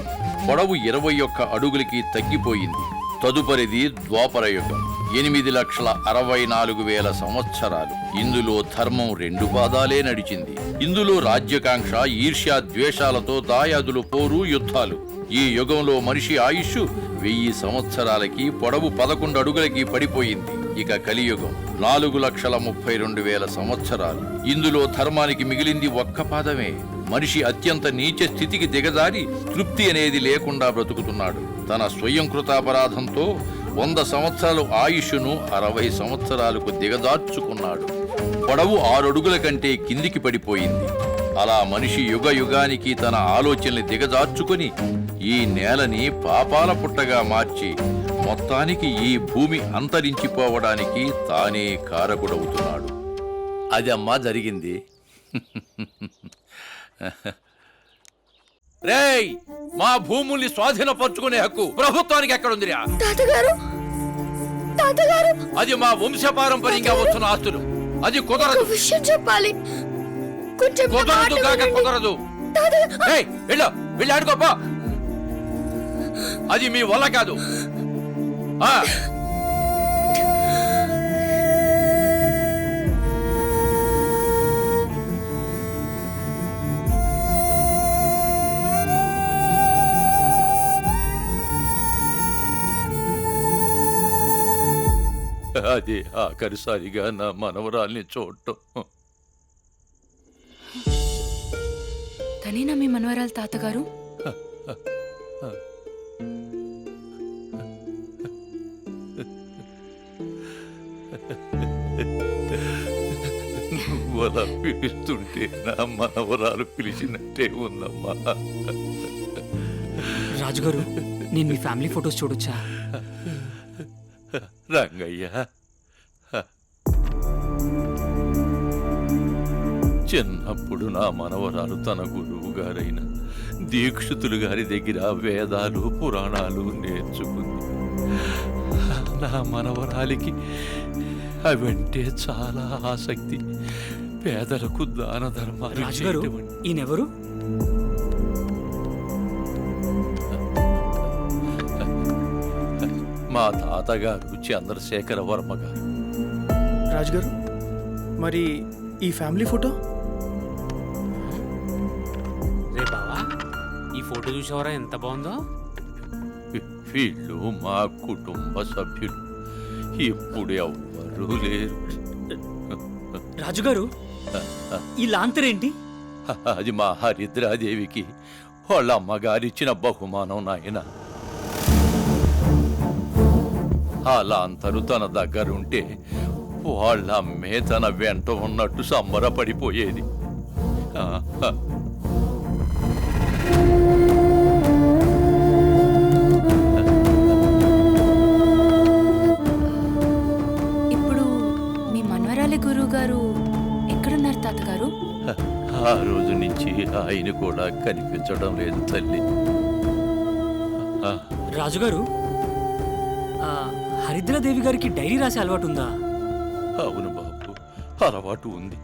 [SPEAKER 16] పొడవు 21 అడుగులకి తగ్గిపోయింది. తదుపరిది ద్వాపరయుగం, 8,64,000 సంవత్సరాలు. ఇందులో ధర్మం 2 పాదాలే నడిచింది. ఇందులో రాజ్యకాంక్ష, ఈర్ష్య, ద్వేషాలతో దాయాదులు, పోరు, యుద్ధాలు. ఈ యుగంలో మనిషి ఆయుష్ 1000 సంవత్సరాలకి, పొడవు 11 అడుగులకి పడిపోయింది. ఇక కలియుగం 4,32,000 సంవత్సరాలు. ఇందులో ధర్మానికి మిగిలింది 1 పాదమే. మనిషి అత్యంత నీచ స్థితికి దిగజారి తృప్తి అనేది లేకుండా బ్రతుకుతున్నాడు. తన స్వయం కృతాపరాధంతో 100 సంవత్సరాలు ఆయుష్ను 60 సంవత్సరాలకు దిగజార్చుకున్నాడు. పొడవు 6 అడుగుల కంటే కిందికి పడిపోయింది. అలా మనిషి యుగ యుగానికి తన ఆలోచనల్ని దిగజార్చుకొని ఈ నేలని పాపాల పుట్టగా మార్చి మొత్తానికి ఈ భూమి అంతరించిపోవడానికి తానే కారకుడవుతున్నాడు. అది అమ్మా జరిగింది. రేయ్, మా భూముల్ని స్వాధీనపరుచుకునే హక్కు ప్రభుత్వానికి ఎక్కడుందిరా? అది మా వంశపారంపర్యంగా వస్తున్న ఆస్తులు. అది కుదరదు.
[SPEAKER 13] విషయం చెప్పాలి.
[SPEAKER 16] కుదరదు కాక కుదరదు. వెళ్ళి ఆడుకోపా. అది మీ వల్ల కాదు. అది ఆఖరిసారిగా నా మనవరాల్ని చూడటం.
[SPEAKER 10] తనేనా మీ మనవరాలు తాతగారు?
[SPEAKER 16] నువ్వు అలా పిలుస్తుంటే నా మనవరాలు పిలిచినట్టే ఉందమ్మా.
[SPEAKER 1] రాజుగారు, నేను మీ ఫ్యామిలీ ఫొటోస్ చూడొచ్చా?
[SPEAKER 16] రంగయ్య, చిన్నప్పుడు నా మనవరాలు తన గురువు గారైన దీక్షితులు గారి దగ్గర వేదాలు పురాణాలు నేర్చుకుంది. నా మనవరాలికి అవంటే చాలా ఆసక్తి. పేదలకు దాన ధర్మాలు
[SPEAKER 1] రాజుగారు,
[SPEAKER 16] చేయటం
[SPEAKER 1] ఈయనెవరు?
[SPEAKER 16] మా తాతగారు చంద్రశేఖర వర్మ గారు.
[SPEAKER 11] రాజుగారు, మరి ఈ ఫ్యామిలీ ఫోటో?
[SPEAKER 5] రే బావా, ఈ ఫోటో చూసావరా ఎంత బాగుందో?
[SPEAKER 16] వీళ్ళు మా కుటుంబ సభ్యులు. ఇప్పుడు ఎవ్వరూ లేరు.
[SPEAKER 1] రాజుగారు, ఈ లాంతరేంటి?
[SPEAKER 16] అది మా హరిద్రాదేవికి వాళ్ళ అమ్మగారిచ్చిన బహుమానం నాయన. ఆ లాంతరు తన దగ్గరుంటే వాళ్ళ అమ్మే తన వెంట ఉన్నట్టు సంబరపడిపోయేది.
[SPEAKER 10] ఇప్పుడు మీ మనవరాలి గురువు గారు ఎక్కడున్నారు తాతగారు?
[SPEAKER 16] ఆ రోజు నుంచి ఆయన కూడా కనిపించడం లేదు తల్లి.
[SPEAKER 1] రాజుగారు, హరిద్రాదేవి గారికి డైరీ రాసే అలవాటు ఉందా?
[SPEAKER 16] అవును బాబు, అలవాటు ఉంది.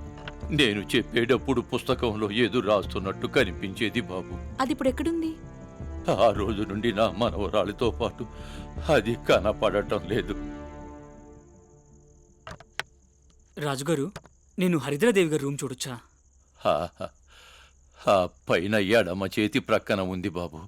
[SPEAKER 16] నేను చెప్పేటప్పుడు పుస్తకంలో ఏదో రాస్తున్నట్టు కనిపించేది బాబు.
[SPEAKER 10] అది ఇప్పుడు ఎక్కడుంది?
[SPEAKER 16] ఆ రోజు నుండి నా మనవరాలితో పాటు అది కనపడటం లేదు.
[SPEAKER 1] రాజుగారు, నేను హరిద్రాదేవి గారి రూమ్ చూడొచ్చా?
[SPEAKER 16] ఆ పైన ఎడమ చేతి ప్రక్కన ఉంది బాబు.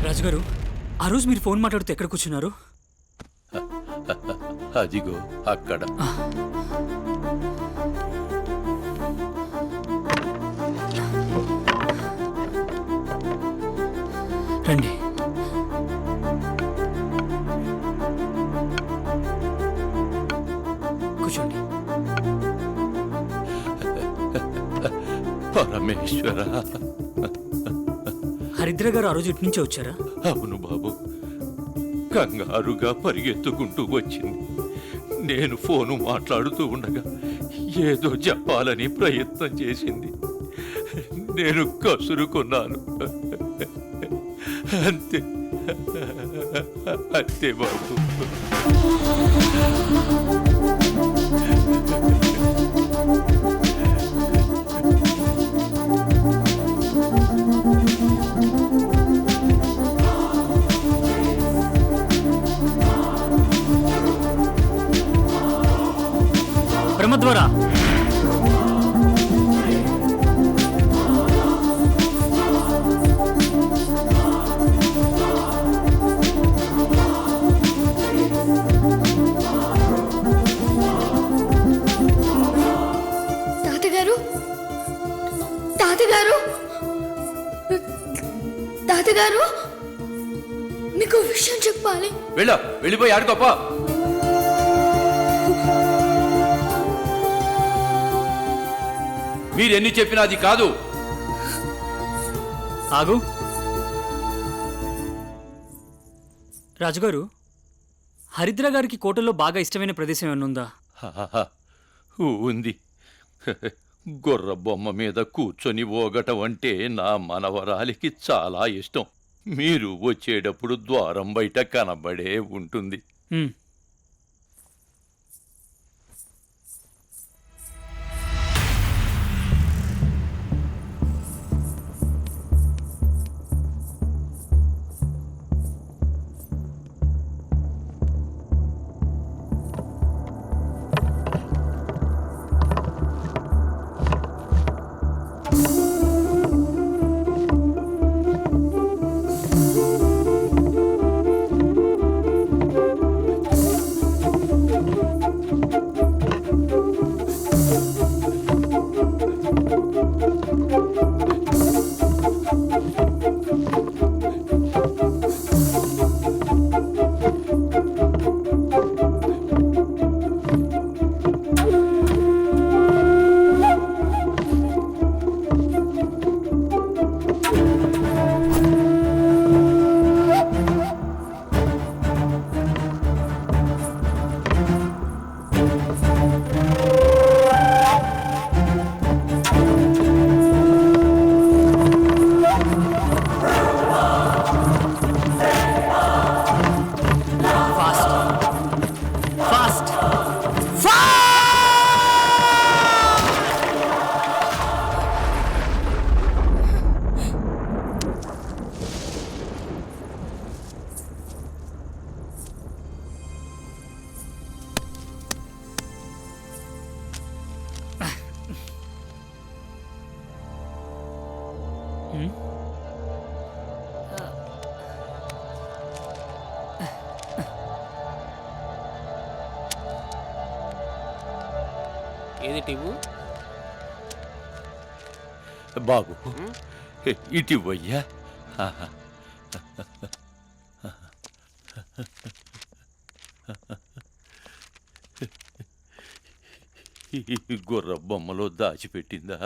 [SPEAKER 1] రాజుగారు, ఆ రోజు మీరు ఫోన్ మాట్లాడుతూ ఎక్కడ కూర్చున్నారు?
[SPEAKER 16] అదిగో అక్కడ.
[SPEAKER 1] రండి. కూర్చోండి.
[SPEAKER 16] పరమేశ్వర,
[SPEAKER 1] హరిద్ర గారు ఆ రోజు ఇటు నుంచే వచ్చారా?
[SPEAKER 16] అవును బాబు, కంగారుగా పరిగెత్తుకుంటూ వచ్చింది. నేను ఫోను మాట్లాడుతూ ఉండగా ఏదో చెప్పాలని ప్రయత్నం చేసింది. నేను కసురుకున్నాను. అంతే అంతే బాబు.
[SPEAKER 1] బ్రహ్మద్వారా
[SPEAKER 13] తాతగారు తాతగారు తాతగారు మీకు విషయం చెప్పాలి.
[SPEAKER 16] వెళ్ళిపోయి ఆడుకోపా. మీరెన్ని చెప్పినా అది కాదు.
[SPEAKER 1] ఆగు. రాజుగారు, హరిద్ర గారికి కోటలో బాగా ఇష్టమైన ప్రదేశం ఏమన్నా ఉందా?
[SPEAKER 16] ఉంది. గొర్ర బొమ్మ మీద కూర్చొని ఓగటం అంటే నా మనవరాలికి చాలా ఇష్టం. మీరు వచ్చేటప్పుడు ద్వారం బయట కనబడే ఉంటుంది.
[SPEAKER 5] ఏది టీవు?
[SPEAKER 16] బాబు ఇటివయ్యా. గొర్ర బొమ్మలో దాచిపెట్టిందా?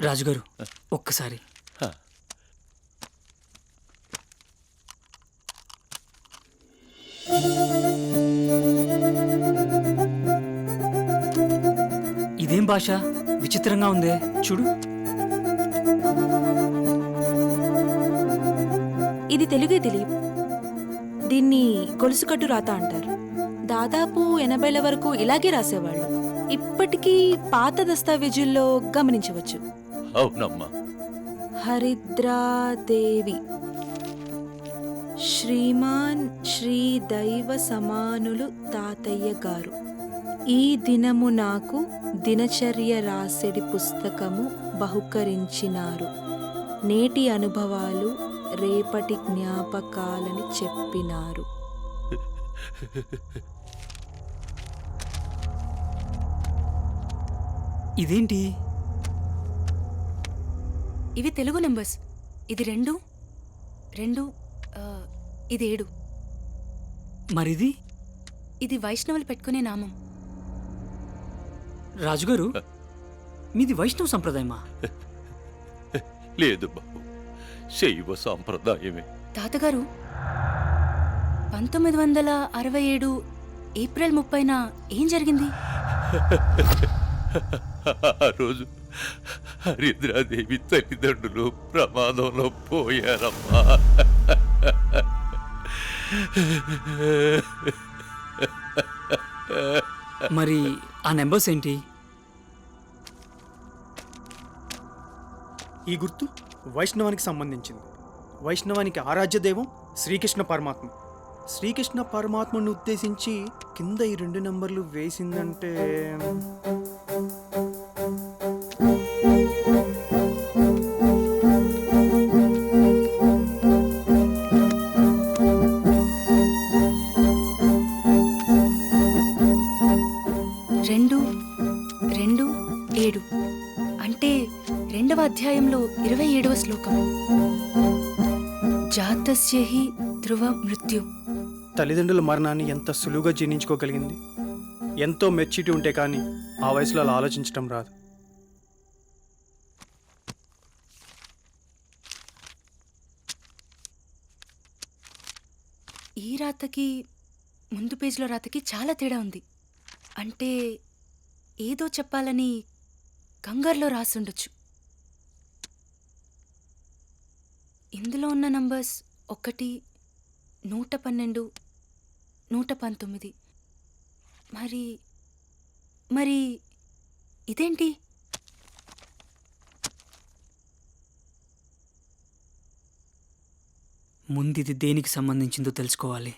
[SPEAKER 1] రాజుగారు, ఒక్కసారి. ఇదేం భాష విచిత్రంగా ఉందే, చూడు.
[SPEAKER 14] ఇది తెలుగే దిలీప్. దీన్ని గొలుసుకట్టు రాత అంటారు. దాదాపు 80ల వరకు ఇలాగే రాసేవాళ్ళు. ఇప్పటికీ పాత దస్తావేజుల్లో గమనించవచ్చు.
[SPEAKER 16] అవునమ్మా.
[SPEAKER 14] హరిద్రాదేవి, శ్రీమాన్ శ్రీ దైవ సమానులు తాతయ్య గారు, ఈ దినము నాకు దినచర్య రాసెడి పుస్తకము బహుకరించినారు. నేటి అనుభవాలు రేపటి జ్ఞాపకాలని చెప్పినారు.
[SPEAKER 1] ఇదేంటి?
[SPEAKER 10] ఇవి తెలుగు నెంబర్స్. ఇది 2 2, ఇది 7.
[SPEAKER 1] మరిది?
[SPEAKER 10] ఇది వైష్ణవులు పెట్టుకునే నామం.
[SPEAKER 1] రాజుగారు, మీది వైష్ణవ సంప్రదాయమా?
[SPEAKER 16] లేదు బాబు, శైవ సాంప్రదాయమే.
[SPEAKER 10] తాతగారు, 1967 ఏప్రిల్ 30న ఏం జరిగింది?
[SPEAKER 16] ఆ రోజు హరిద్రాదేవి తల్లిదండ్రులు ప్రమాదంలో పోయారమ్మా.
[SPEAKER 1] మరి ఆ నెంబర్స్ ఏంటి?
[SPEAKER 11] ఈ గుర్తు వైష్ణవానికి సంబంధించింది. వైష్ణవానికి ఆరాధ్య దైవం శ్రీకృష్ణ పరమాత్మ. శ్రీకృష్ణ పరమాత్మను ఉద్దేశించి కింద ఈ 2 నెంబర్లు వేసిందంటే
[SPEAKER 10] రెండు 7 అంటే 2వ అధ్యాయంలో 27వ శ్లోకం. జాతస్య హి ధ్రువ మృత్యు.
[SPEAKER 11] తల్లిదండ్రుల మరణాన్ని ఎంత సులువుగా జీర్ణించుకోగలిగింది. ఎంతో మెచ్యూరిటీ ఉంటే కానీ ఆ వయసులో అలా ఆలోచించడం రాదు.
[SPEAKER 10] ఈ రాతకి ముందు పేజీలో రాతకి చాలా తేడా ఉంది. అంటే ఏదో చెప్పాలని కంగారులో రాసుండొచ్చు. ఇందులో ఉన్న నంబర్స్ 1, 112, 119. మరి ఇదేంటి?
[SPEAKER 1] ముందిది దేనికి సంబంధించిందో తెలుసుకోవాలి.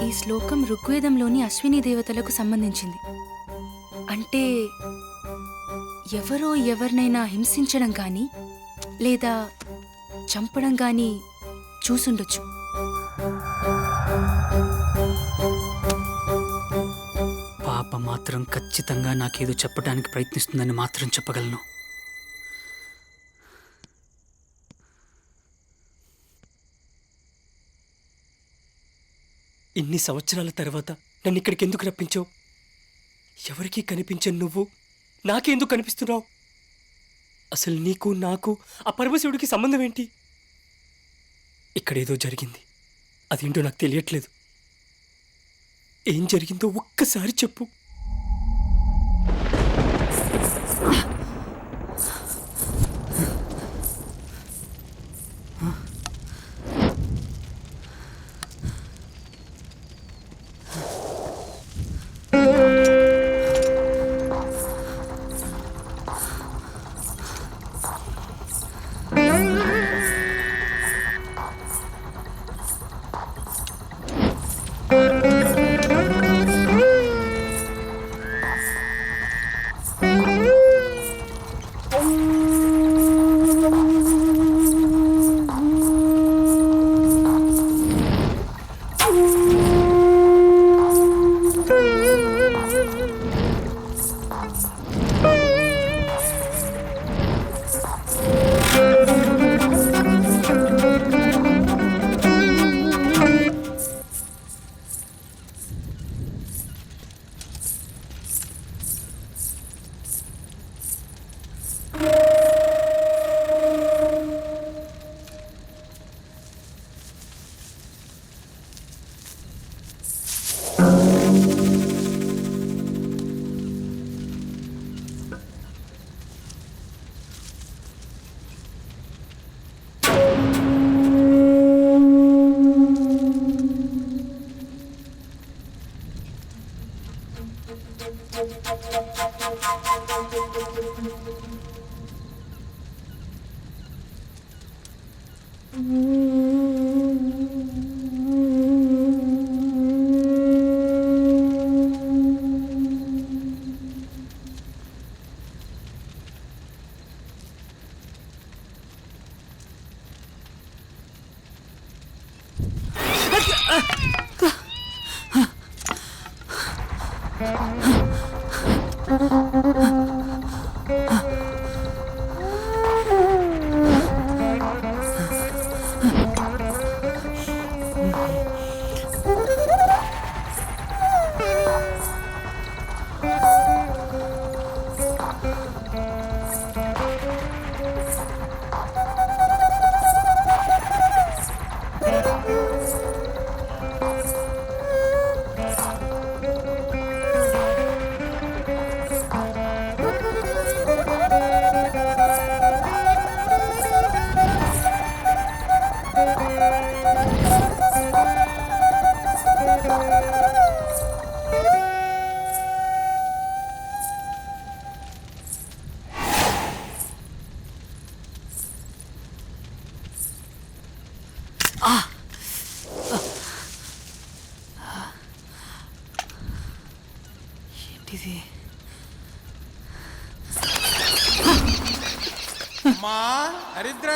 [SPEAKER 10] ఈ శ్లోకం ఋగ్వేదంలోని అశ్విని దేవతలకు సంబంధించింది. అంటే ఎవరో ఎవరినైనా హింసించడం కానీ లేదా చంపడం కానీ చూసుండొచ్చు.
[SPEAKER 1] పాప మాత్రం ఖచ్చితంగా నాకేదో చెప్పడానికి ప్రయత్నిస్తుందని మాత్రం చెప్పగలను.
[SPEAKER 18] ఇన్ని సంవత్సరాల తర్వాత నన్ను ఇక్కడికి ఎందుకు రప్పించావు? ఎవరికీ కనిపించని నువ్వు నాకెందుకు కనిపిస్తున్నావు? అసలు నీకు నాకు ఆ పరమశివుడికి సంబంధం ఏంటి? ఇక్కడేదో జరిగింది, అదేంటో నాకు తెలియట్లేదు. ఏం జరిగిందో ఒక్కసారి చెప్పు.
[SPEAKER 10] ఇది
[SPEAKER 3] మా హరిద్ర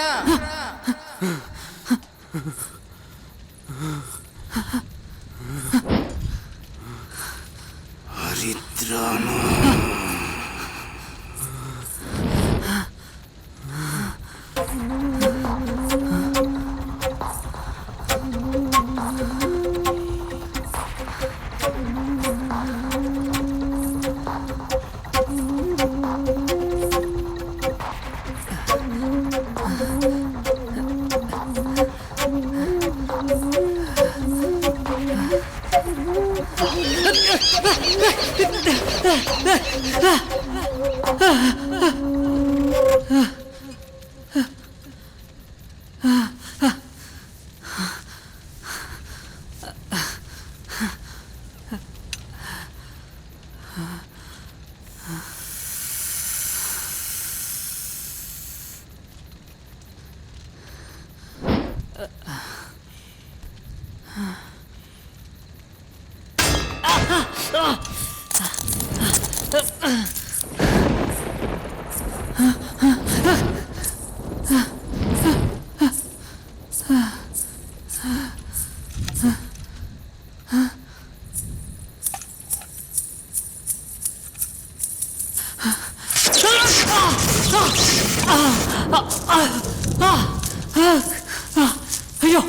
[SPEAKER 18] అయ్యో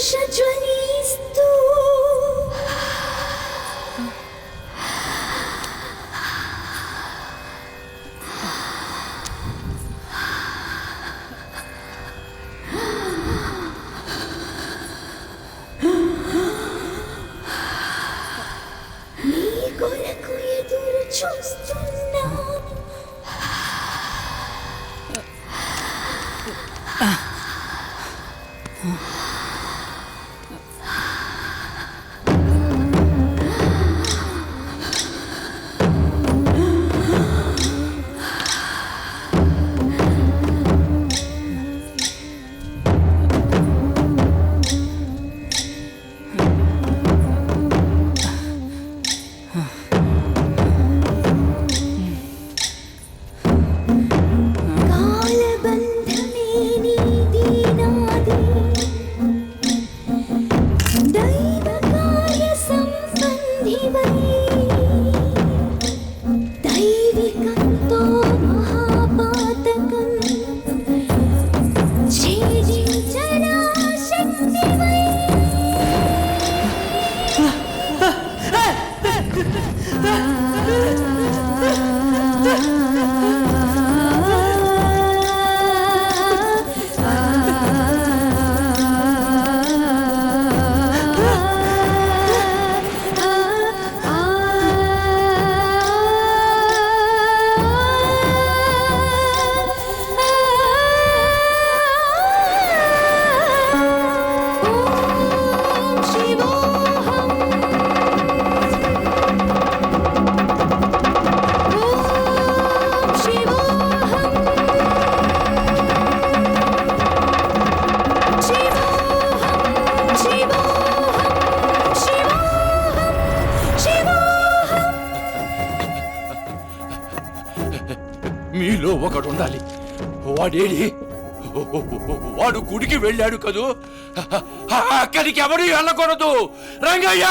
[SPEAKER 17] ఆత్మఘోషధ్వనిస్తూ నీ కొరకు ఎదురు చూస్తున్నా కాలబంధమే నీది నాది దైవకాయ సంబంధివై దైవికంతో మహాపాతకం ఛేదించనా శక్తివై
[SPEAKER 16] మీలో ఒకడు ఉండాలి. వాడేడి? వాడు గుడికి వెళ్ళాడు కదూ. అక్కడికి ఎవరు వెళ్ళకూడదు. రంగయ్య!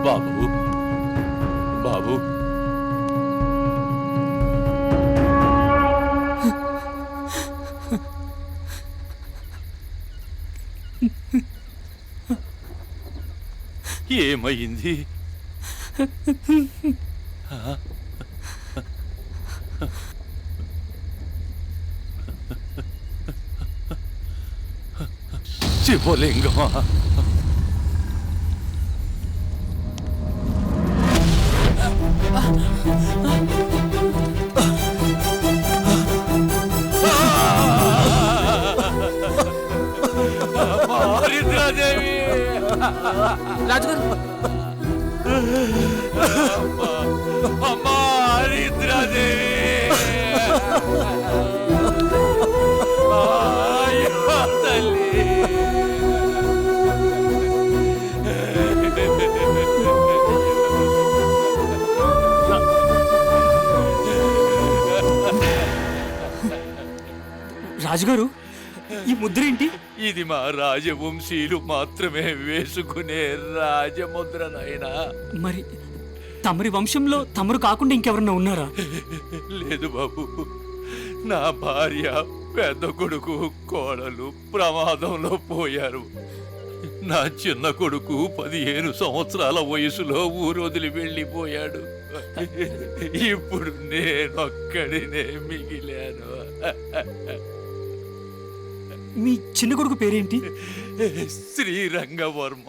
[SPEAKER 16] బాబు బాబు ఏమైంది? శివలింగమా? హరిద్రాదేవి!
[SPEAKER 5] రాజుగారు
[SPEAKER 16] అమ్మా హరిద్రాదేవి! అయ్యో తల్లి!
[SPEAKER 1] రాజుగారు, ఈ ముద్ర ఏంటి?
[SPEAKER 16] ఇది మా రాజవంశీయులు మాత్రమే వేసుకునే రాజముద్ర నాయనా.
[SPEAKER 1] మరి తమరి వంశంలో తమరు కాకుండా ఇంకెవరన్నా ఉన్నారా?
[SPEAKER 16] లేదు బాబు, నా భార్య, పెద్ద కొడుకు, కోడలు ప్రమాదంలో పోయారు. నా చిన్న కొడుకు 15 సంవత్సరాల వయసులో ఊరు వదిలి వెళ్ళిపోయాడు. ఇప్పుడు నేనొక్కడినే మిగిలాను.
[SPEAKER 1] మీ చిన్న కొడుకు పేరేంటి?
[SPEAKER 16] శ్రీరంగవర్మ.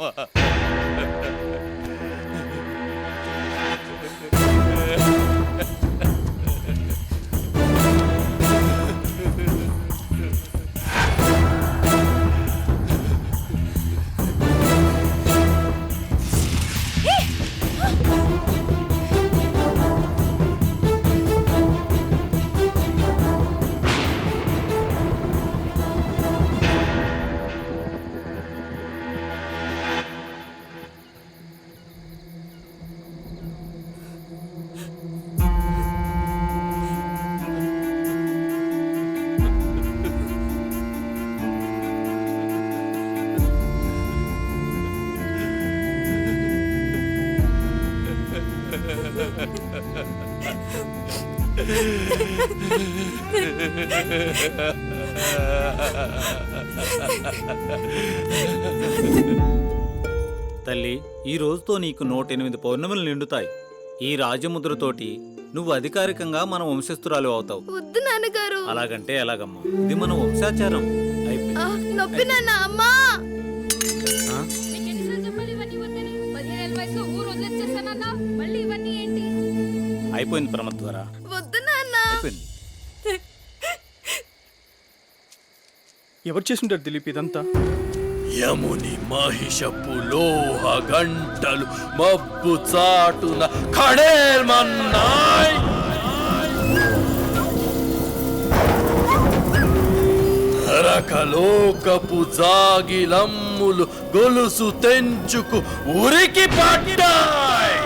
[SPEAKER 8] తల్లి, ఈ రోజుతో నీకు 108 పౌర్ణములు నిండుతాయి. ఈ రాజముద్రతోటి నువ్వు అధికారికంగా మన వంశస్థురాలు అవుతావు.
[SPEAKER 13] వద్దు నాన్నగారు.
[SPEAKER 8] అలాగంటే ఎలాగమ్మా? ఇది మన వంశాచారం.
[SPEAKER 13] నొప్పి నాన్న. అమ్మా
[SPEAKER 8] అయిపోయింది ప్రమద్ ద్వారా.
[SPEAKER 13] వద్దు నాన్న.
[SPEAKER 8] అయిపోయింది.
[SPEAKER 11] ఎవరు చేస్తుంటారు దిలీప్ ఇదంతా?
[SPEAKER 16] యముని మహిషపు లోహ గంటలు మబ్బు చాటున ఖడేల్మన్నాయ్. నరకలోకపు జాగిలమ్ములు గొలుసు తెంచుకు ఉరికి పడ్డాయ్.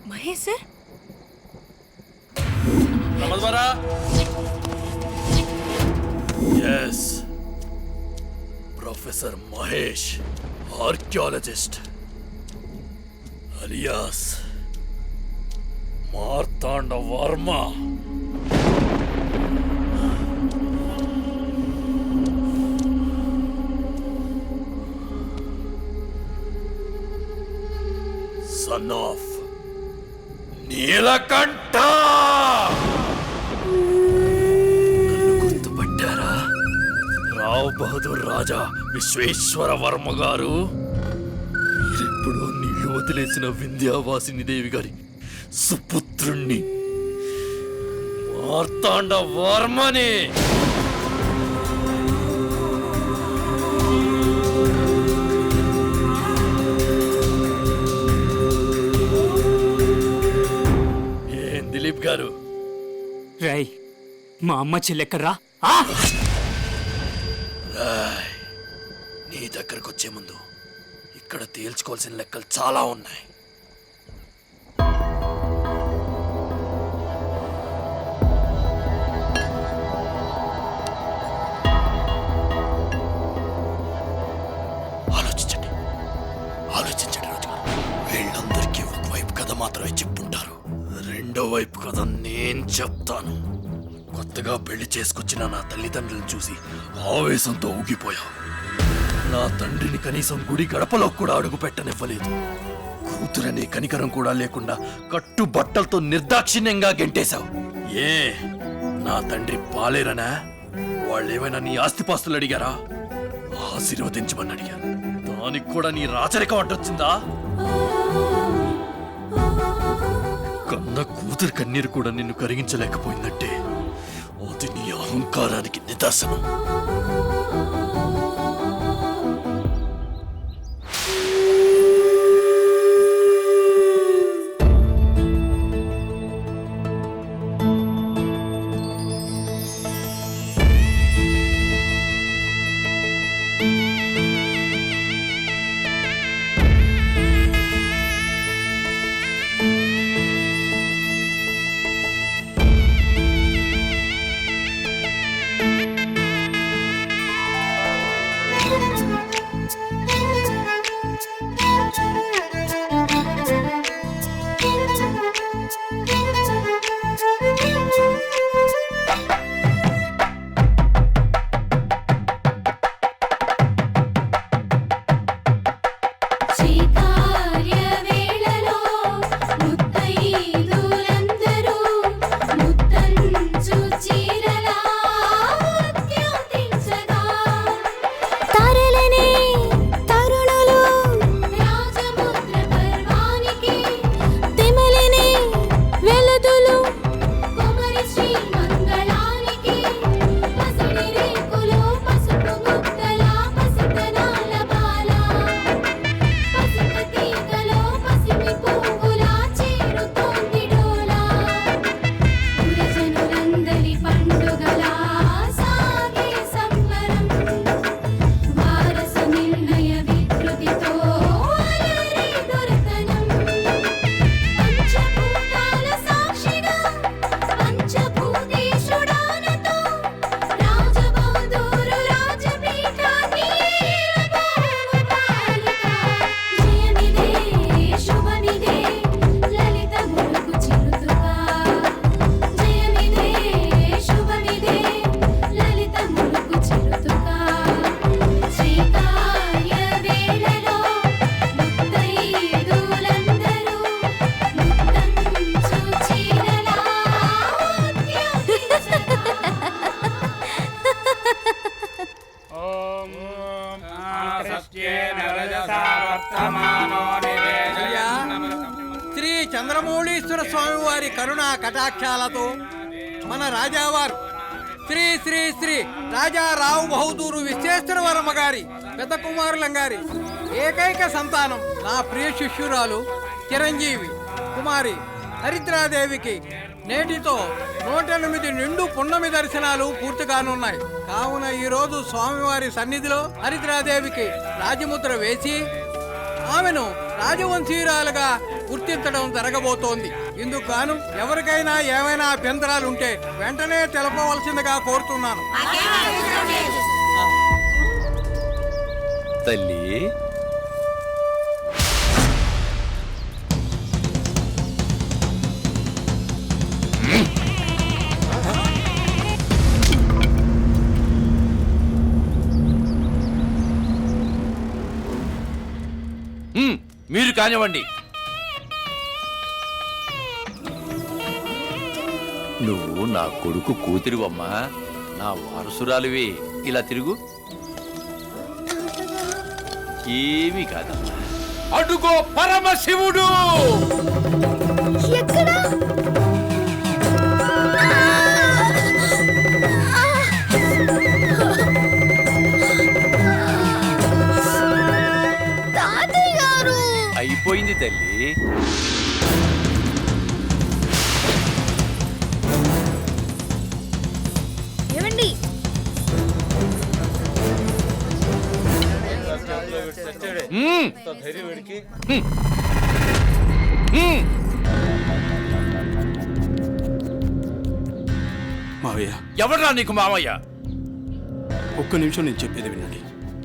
[SPEAKER 10] మహేష్ సార్,
[SPEAKER 16] రమద్వారా. Yes, professor Mahesh, archaeologist alias Martanda Varma. Son of Neelakantha. నన్ను గుర్తుపట్టారా? రావ్ బహదూర్ రాజా విశ్వేశ్వర వర్మ గారు. మీరెప్పుడో నీళ్లు వదిలేసిన వింధ్యావాసిని దేవి గారి సుపుత్రుణ్ణి మార్తాండ వర్మని. దిలీప్ గారు,
[SPEAKER 1] రాయ్, మా అమ్మ చెల్లెక్కడ్రా?
[SPEAKER 16] రాయ్, నీ దగ్గరకు వచ్చే ముందు ఇక్కడ
[SPEAKER 12] ఇక్కడ తేల్చుకోవాల్సిన లెక్కలు చాలా ఉన్నాయి. ఆలోచించండి ఆలోచించండి రాజుగారు. వీళ్ళందరికీ ఒకవైపు కథ మాత్రమే చెప్పుంటారు, రెండో వైపు కథ నేను చెప్తాను. కొత్తగా పెళ్లి చేసుకొచ్చిన నా తల్లిదండ్రులను చూసి ఆవేశంతో ఊగిపోయావు. నా తండ్రిని కనీసం గుడి గడపలో కూడా అడుగు పెట్టనివ్వలేదు. కూతురనే కనికరం కూడా లేకుండా కట్టు బట్టలతో నిర్దాక్షిణ్యంగా గెంటేశావు. ఏ నా తండ్రి పాలేరనా? వాళ్ళేమైనా నీ ఆస్తిపాస్తులు అడిగారా? ఆశీర్వదించమని అడిగారు. దానికి కూడా నీ రాచరికం అడ్డొచ్చిందా? కన్న కూతురు కన్నీరు కూడా నిన్ను కరిగించలేకపోయిందంటే అది నీ అహంకారానికి నిదర్శనం.
[SPEAKER 2] శ్రీ చంద్రమౌళీశ్వర స్వామి వారి కరుణా కటాక్షాలతో మన రాజావారు శ్రీ శ్రీ శ్రీ రాజారావు బహదూరు విశ్వేశ్వరవర్మ గారి పెద్ద కుమారులం గారి ఏకైక సంతానం నా ప్రియ శిష్యురాలు చిరంజీవి కుమారి హరిద్రాదేవికి నేటితో 108 నిండు పున్నమి దర్శనాలు పూర్తిగానున్నాయి. కావున ఈరోజు స్వామివారి సన్నిధిలో హరిద్రాదేవికి రాజముద్ర వేసి ఆమెను రాజవంశీయురాలుగా గుర్తించడం జరగబోతోంది. ఇందుకు గాను ఎవరికైనా ఏమైనా అభ్యంతరాలుంటే వెంటనే తెలపవలసిందిగా కోరుతున్నాను.
[SPEAKER 16] తల్లి మీరు కానివ్వండి. నువ్వు నా కొడుకు కూతురివమ్మా, నా వారసురాలివి. ఇలా తిరుగు. ఏమీ కాదమ్మా. అడుగో పరమశివుడు. అయిపోయింది తల్లి.
[SPEAKER 13] ఏమండి
[SPEAKER 19] మావయ్య,
[SPEAKER 16] ఎవడ్రా నీకు మావయ్య?
[SPEAKER 19] ఒక్క నిమిషం నేను చెప్పేది వినండి.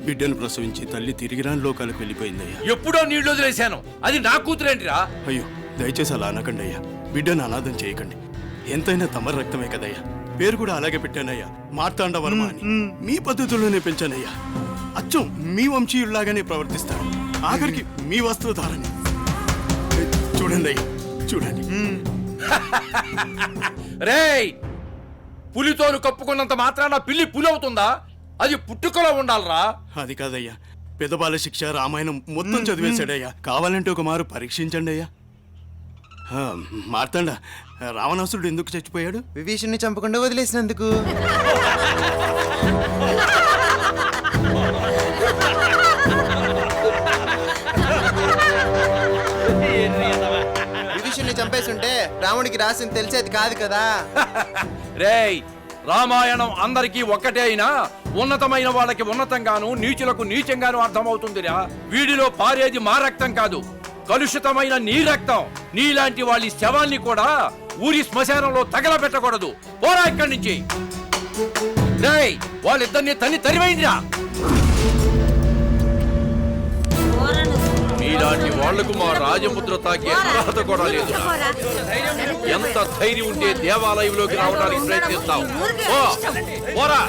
[SPEAKER 19] బిడ్డను ప్రసవించి తల్లి తిరిగి రాని లోకాలకు వెళ్ళిపోయిందయ్యా.
[SPEAKER 16] ఎప్పుడో నీళ్ళు వదిలేశాను, అది నా కూతురేంటిరా?
[SPEAKER 19] అయ్యో, దయచేసి అలా అనకండి అయ్యా. బిడ్డను అనాథం చేయకండి. ఎంతైనా తమ రక్తమే కదయ్యా. పేరు కూడా అలాగే పెట్టానయ్యా, మార్తాండ వర్మ అని. మీ పద్ధతుల్లోనే పెంచానయ్యా. అచ్చం మీ వంశీయుల్లాగానే ప్రవర్తిస్తాడు. ఆఖరికి మీ వస్త్రధారని చూడండి అయ్యా, చూడండి.
[SPEAKER 16] రేయ్, పులితోను కప్పుకున్నంత మాత్రాన పిల్లి పులి అవుతుందా? అది పుట్టుకలో ఉండాలరా.
[SPEAKER 19] అది కాదయ్యా, పెదబాల శిక్ష రామాయణం మొత్తం చదివేశాడయ్యా. కావాలంటే ఒక మారు పరీక్షించండి అయ్యా. మార్తాండ, రావణాసురుడు ఎందుకు చచ్చిపోయాడు?
[SPEAKER 20] విభీషణ్ణి చంపకుండా వదిలేసినందుకు. విభీషణ్ణి చంపేస్తుంటే రాముడికి రాసింది తెలిసేది కాదు కదా.
[SPEAKER 16] రేయ్, రామాయణం అందరికీ ఒక్కటే అయినా ఉన్నతమైన వాళ్ళకి ఉన్నతంగాను, నీచులకు నీచంగాను అర్థమవుతుందిరా. వీడిలో పారేది మా రక్తం కాదు, కలుషితమైన నీ రక్తం. నీలాంటి వాళ్ళ శవాన్ని కూడా ఊరి శ్మశానంలో తగలబెట్టకూడదు. పోరా ఇక్కడి నుంచి. రేయ్, వాళ్ళిద్దరిని తరివేయండిరా. మీలాంటి వాళ్లకు మా రాజముద్ర తాకే అర్హత కూడా లేదు. ఎంత ధైర్యం ఉంటే దేవాలయంలోకి రావడానికి ప్రయత్నిస్తావు? పోరా.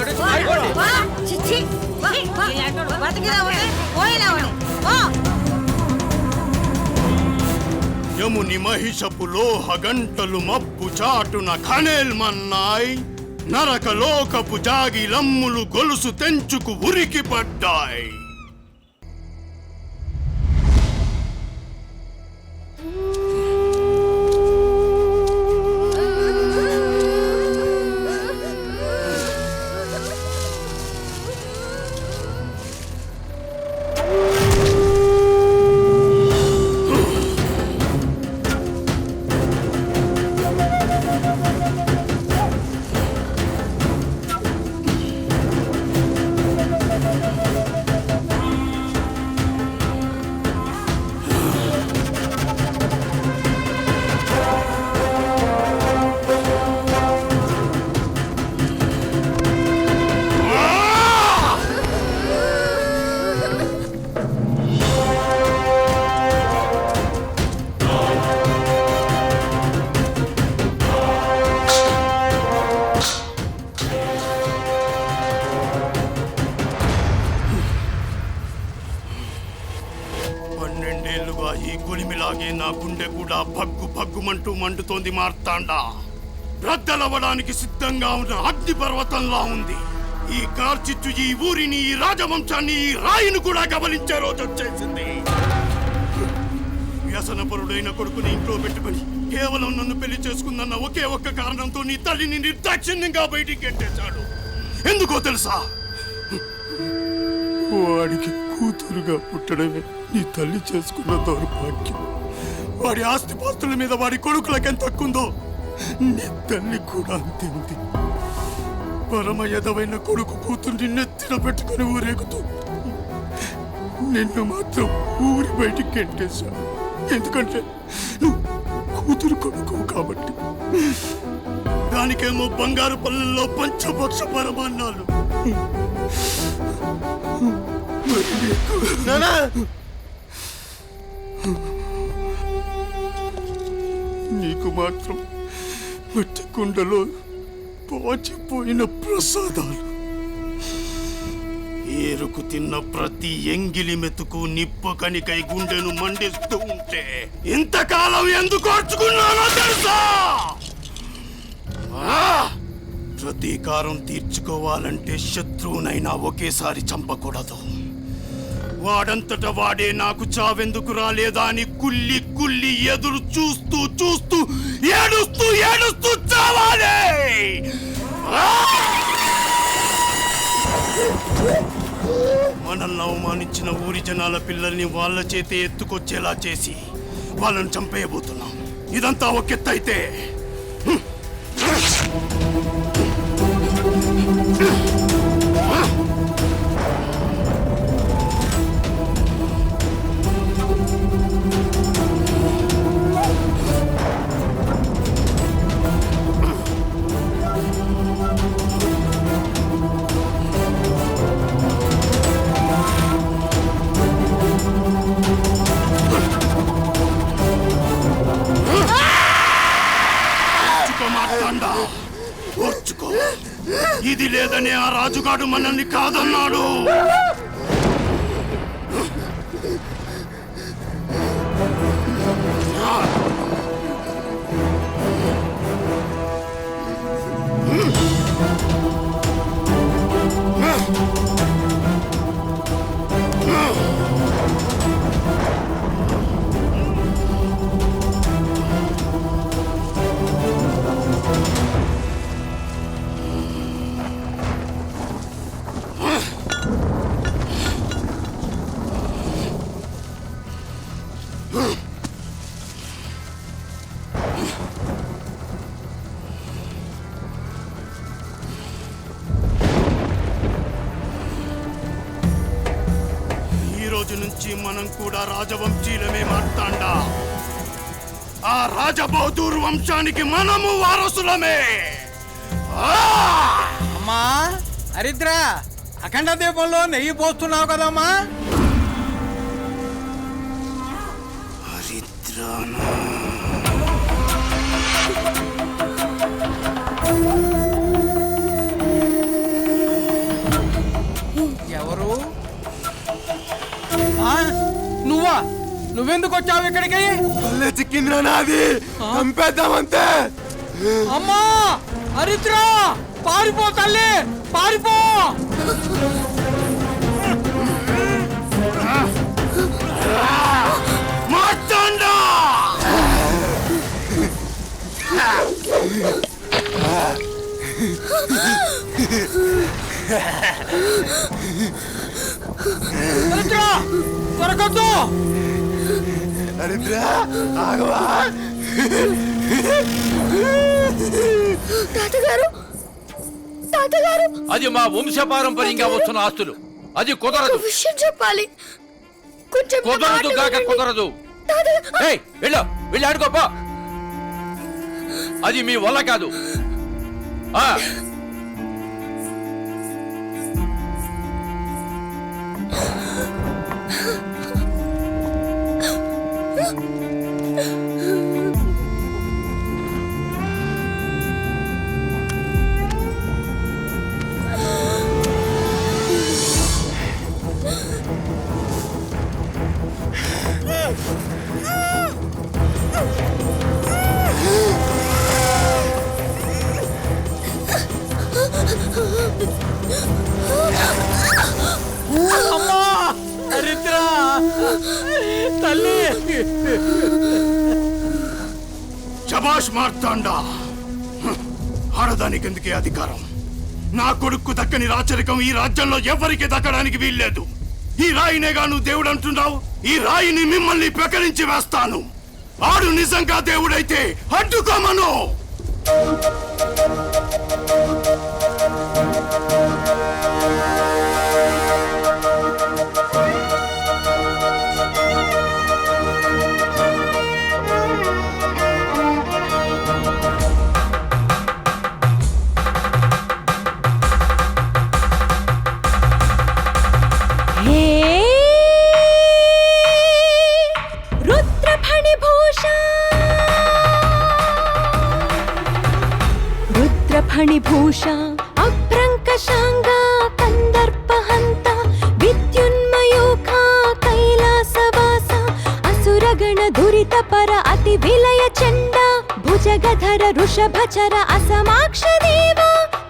[SPEAKER 19] యముని మహిషపు లోహ గంటలు మప్పు చాటున ఖనేల్మన్నాయ్. నరక లోకపు జాగిలమ్ములు గొలుసు తెంచుకు ఉరికి పడ్డాయి. నా గుండె కూడా భగ్గు భగ్గుమంటూ మండుతోంది మార్తాండ. రద్దలవ్వడానికి సిద్ధంగా ఉన్న అగ్ని పర్వతంలా ఉంది. ఈ కార్చిచ్చు ఈ ఊరిని, ఈ రాజవంశాన్ని, ఈ రాయిని కూడా గమనించే రోజు వచ్చేసింది. వ్యసనపరుడైన కొడుకుని ఇంట్లో పెట్టుకుని కేవలం నన్ను పెళ్లి చేసుకుందన్న ఒకే ఒక్క కారణంతో నీ తల్లిని నిర్దాక్షిణ్యంగా బయటికి గెట్టేశాడు. ఎందుకో తెలుసా? వాడికి కూతురుగా పుట్టడమే నీ తల్లి చేసుకున్న దౌర్భాగ్యం. వాడి ఆస్తిపాస్తుల మీద వాడి కొడుకులకు ఎంత హక్కుందో నీ తల్లి కూడా అంతే ఉంది. పరమ యదవైన కొడుకు కూతుర్ని నెత్తిన పెట్టుకుని ఊరేగుతూ నిన్ను మాత్రం ఊరి బయటికి గెంటేశాను. ఎందుకంటే నువ్వు కూతురు కొడుకు కాబట్టి. దానికేమో బంగారు పల్లెల్లో పంచపక్ష పరమాన్నాలు. నీకు మాత్రం మట్టి కుండలో పాచిపోయిన ప్రసాదాలు. ఏరుకు తిన్న ప్రతి ఎంగిలి మెతుకు నిప్పకనికై గుండెను మండిస్తూ ఉంటే ఇంతకాలం ఎందుకు ఓర్చుకున్నానో తెలుసా? ప్రతీకారం తీర్చుకోవాలంటే శత్రువునైనా ఒకేసారి చంపకూడదు. వాడంతట వాడే నాకు చావెందుకు రాలేదా అని కుల్లి కుల్లి ఎదురు చూస్తూ చూస్తూ ఏడుస్తూ ఏడుస్తూ చావాలి. మనల్ని అవమానించిన ఊరి జనాల పిల్లల్ని వాళ్ళ చేతే ఎత్తుకొచ్చేలా చేసి వాళ్ళని చంపేయబోతున్నాం. ఇదంతా ఒకెత్తైతే విధి లేదని ఆ రాజుగాడు మనల్ని కాదన్నాడు. నుంచి మనం కూడా రాజవంశీలమే మాట్లాడా. ఆ రాజబహదూర్ వంశానికి మనము వారసులమే.
[SPEAKER 2] అమ్మా హరిద్ర, అఖండ దీపంలో నెయ్యి పోస్తున్నావు కదమ్మా.
[SPEAKER 19] హరిద్రానా
[SPEAKER 2] ఎవరు? నువ్వా? నువ్వెందుకు వచ్చావు ఇక్కడికి?
[SPEAKER 20] చిక్కిందిరా నాది, చంపేద్దామంతే.
[SPEAKER 2] అమ్మా హరిద్ర, పారిపో తల్లి, పారిపో.
[SPEAKER 19] మార్తాండా
[SPEAKER 2] హరిద్ర, దొరకద్దు.
[SPEAKER 20] హరిద్ర ఆగవా.
[SPEAKER 13] తాతగారు, తాతగారు,
[SPEAKER 16] అది మా వంశపారంపర్యంగా వస్తున్న ఆస్తులు. అది కుదరదు.
[SPEAKER 13] విషయం చెప్పాలి. కొంచెం
[SPEAKER 16] కుదరదు కాక కుదరదు. వెళ్ళు, వెళ్ళి ఆడుకోపో. అది మీ వల్ల కాదు.
[SPEAKER 2] అమ్మా హరిద్ర, తల్లి.
[SPEAKER 19] శభాష్ మార్తాండా. ఆడదానికి ఎందుకే అధికారం? నా కొడుకు దక్కని రాచరికం ఈ రాజ్యంలో ఎవరికి దక్కడానికి వీల్లేదు. ఈ రాయినేగా నువ్వు దేవుడు అంటున్నావు. ఈ రాయిని మిమ్మల్ని పెకరించి వేస్తాను. ఆడు నిజంగా దేవుడైతే అడ్డుకోమను.
[SPEAKER 17] ఫణిభూష అప్రంకషాంగ కందర్పహంత విద్యున్మయోఖా కైలాసవాస అసురగణ దురిత పర అతి విలయ చండ భుజగధర వృషభచర అసమాక్ష దేవ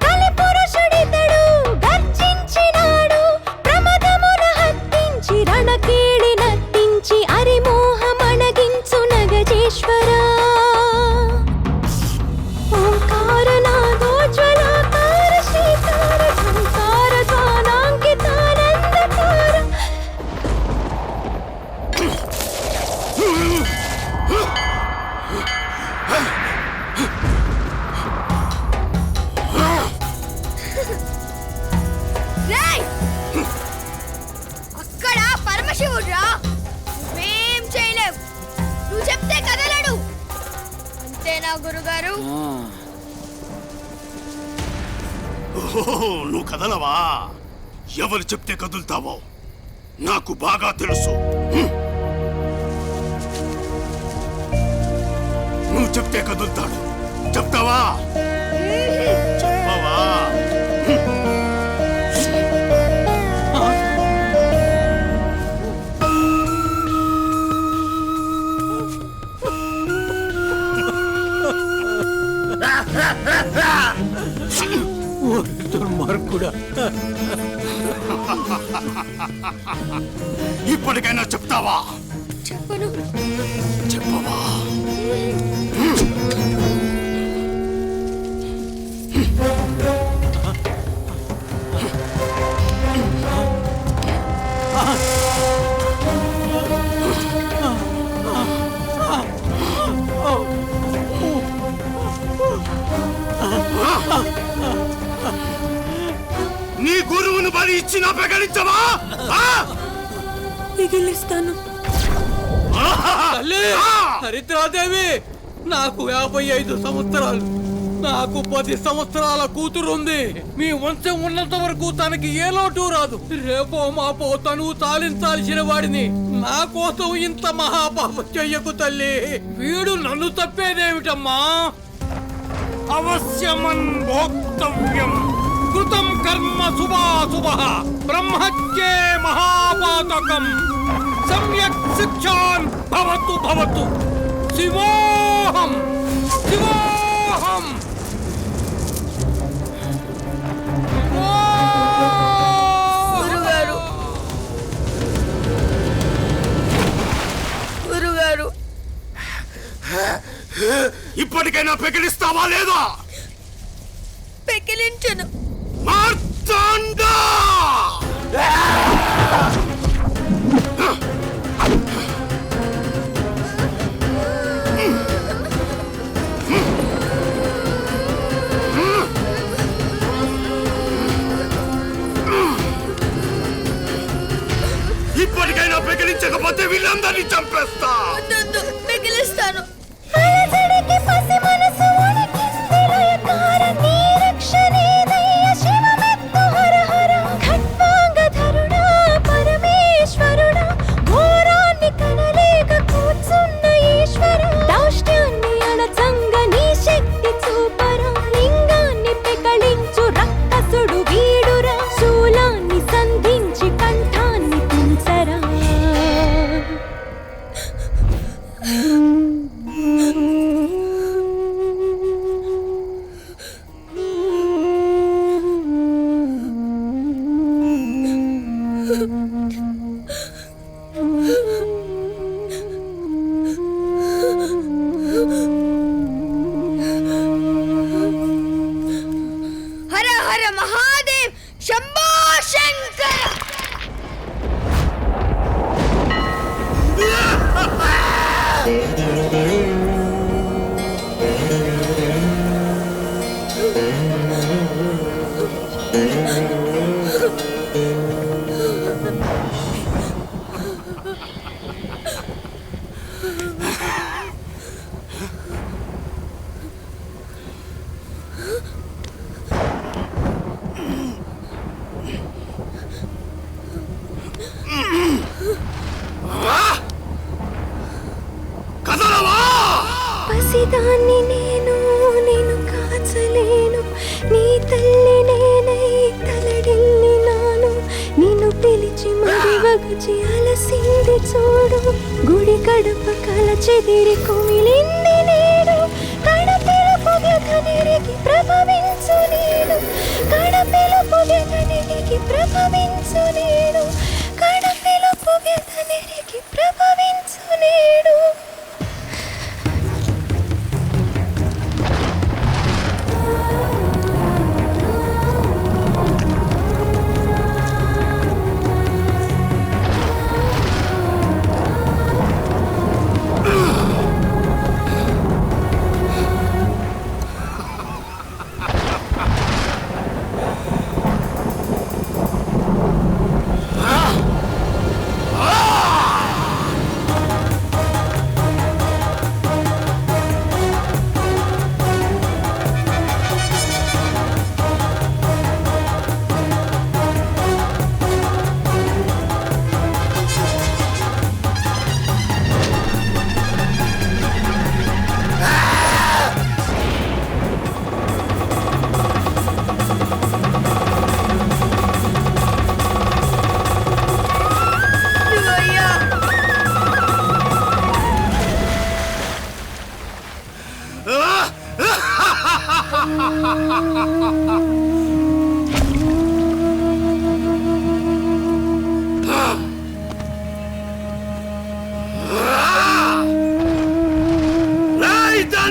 [SPEAKER 17] కలిపురుషుడితడు గర్జించినాడు ప్రమదమున హత్తించి రణకేళి నర్తించి అరిమోహమణగించు నగజేశ్వరా
[SPEAKER 13] అక్కడ పరమశివుడ్రా, నువ్వేం చేయలేవు. నువ్వు చెప్తే కదలడు. అంతేనా గురుగారు?
[SPEAKER 19] నువ్వు కదలవా? ఎవరు చెప్తే కదులుతావో నాకు బాగా తెలుసు. నువ్వు చెప్తే కదులుతాడు. చెప్తావా? చెప్పవా?
[SPEAKER 16] దుర్మార్గుడా.
[SPEAKER 19] ఇప్పటికైనా చెప్తావా?
[SPEAKER 13] చెప్పను.
[SPEAKER 19] చెప్పవా? నీ గురువును బలి ఇచ్చిన పెగలించవా?
[SPEAKER 14] పిగిలిస్తాను.
[SPEAKER 16] హరిద్రాదేవి, నాకు 55 సంవత్సరాలు, నాకు 10 సంవత్సరాల కూతురుంది. మీ వంశం ఉన్నంత వరకు తనకి ఏ లోటు రాదు. రేపో మాపో తను తాలించాల్సిన వాడిని. నా కోసం ఇంత మహాపాపం చెయ్యకు తల్లి. వీడు నన్ను తప్పేదేమిటమ్మా? అవశ్యమన్ భోక్తవ్యం కృతం కర్మ శుభాశుభః బ్రహ్మత్యే మహాపాతకం సమ్యక్ శిక్షాన్ భవతు భవతు. శివోహం శివోహం.
[SPEAKER 14] గురుగారు, గురుగారు,
[SPEAKER 19] ఇప్పటికైనా పెకిలిస్తావా లేదా?
[SPEAKER 14] పెకిలించను.
[SPEAKER 19] మార్తాండా! ఇప్పటికైనా పెకిలించకపోతే వీళ్ళందరినీ చంపేస్తా.
[SPEAKER 14] పెకిలిస్తాను.
[SPEAKER 13] హర హర మహాదేవ్ శంభో శంకర.
[SPEAKER 17] పసిదాన్ని నేను, నేను కాచలేను. నీ తల్లి నేనై తలడిల్లినాను. నిన్ను పిలిచి మరివగచి అలసింది చూడు. గుడి గడప కల చెదిరి కుమిలింది నేడు. కడపిల పొగనిరికి ప్రభవించు నేడు. కడపిల పొగనిరికి ప్రభవించు నేడు. కడపిల పొగనిరికి ప్రభవించు నేడు.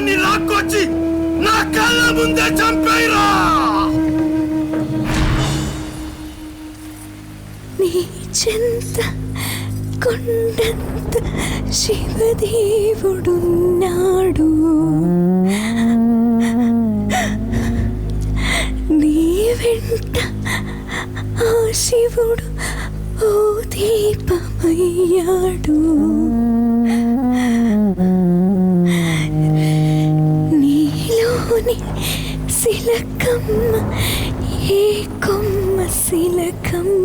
[SPEAKER 19] వాణ్ణి లాక్కొచ్చి నా కళ్ళ ముందే చంపేరా.
[SPEAKER 17] నీ చెంత కొండంత శివదేవుడున్నాడు, నీ వెంట ఆ శివుడు ఓ దీపమయ్యాడు. నీలోని శిలకమ్మ ఏ కొమ్మ శిలకమ్మ.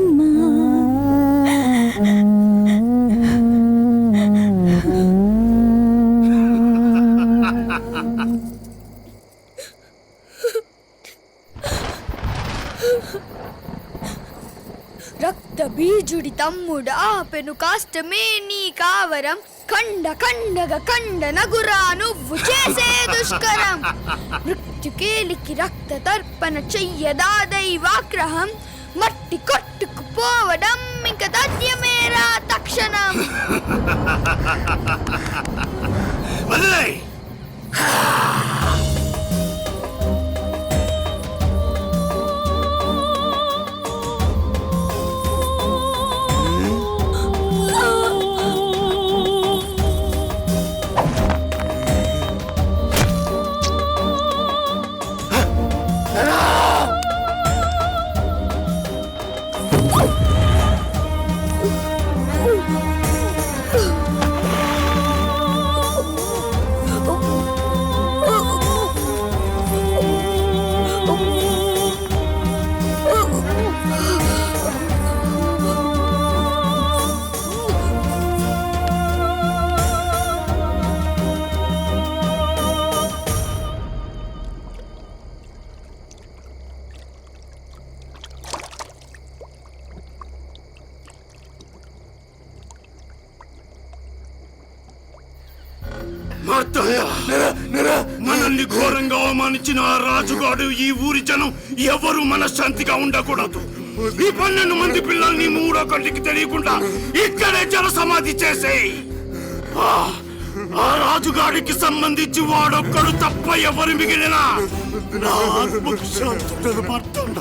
[SPEAKER 13] రక్త బీజుడి తమ్ముడా పెను కాష్టమే నీ కావరం, ఖండ ఖండగా ఖండ నగురా నువ్వు చేసే దుష్కరం. మృత్యుకేలికి రక్త తర్పణ చెయ్యదా దైవాగ్రహం, మట్టి కొట్టుకుపోవడం ఇంక తథ్యమేరా తక్షణం.
[SPEAKER 19] మనల్ని ఘోరంగా అవమానించిన ఆ రాజుగాడు ఈ ఊరి జనం ఎవరు మనశ్శాంతిగా ఉండకూడదు. ఈ 12 మంది పిల్లల్ని మూడో కంటికి తెలియకుండా ఇక్కడే జల సమాధి చేసేయి. ఆ రాజుగాడికి సంబంధించి వాడొక్కడు తప్ప ఎవరు మిగిలినా నా ఆత్మకు శాంతుడను పడుతుండ.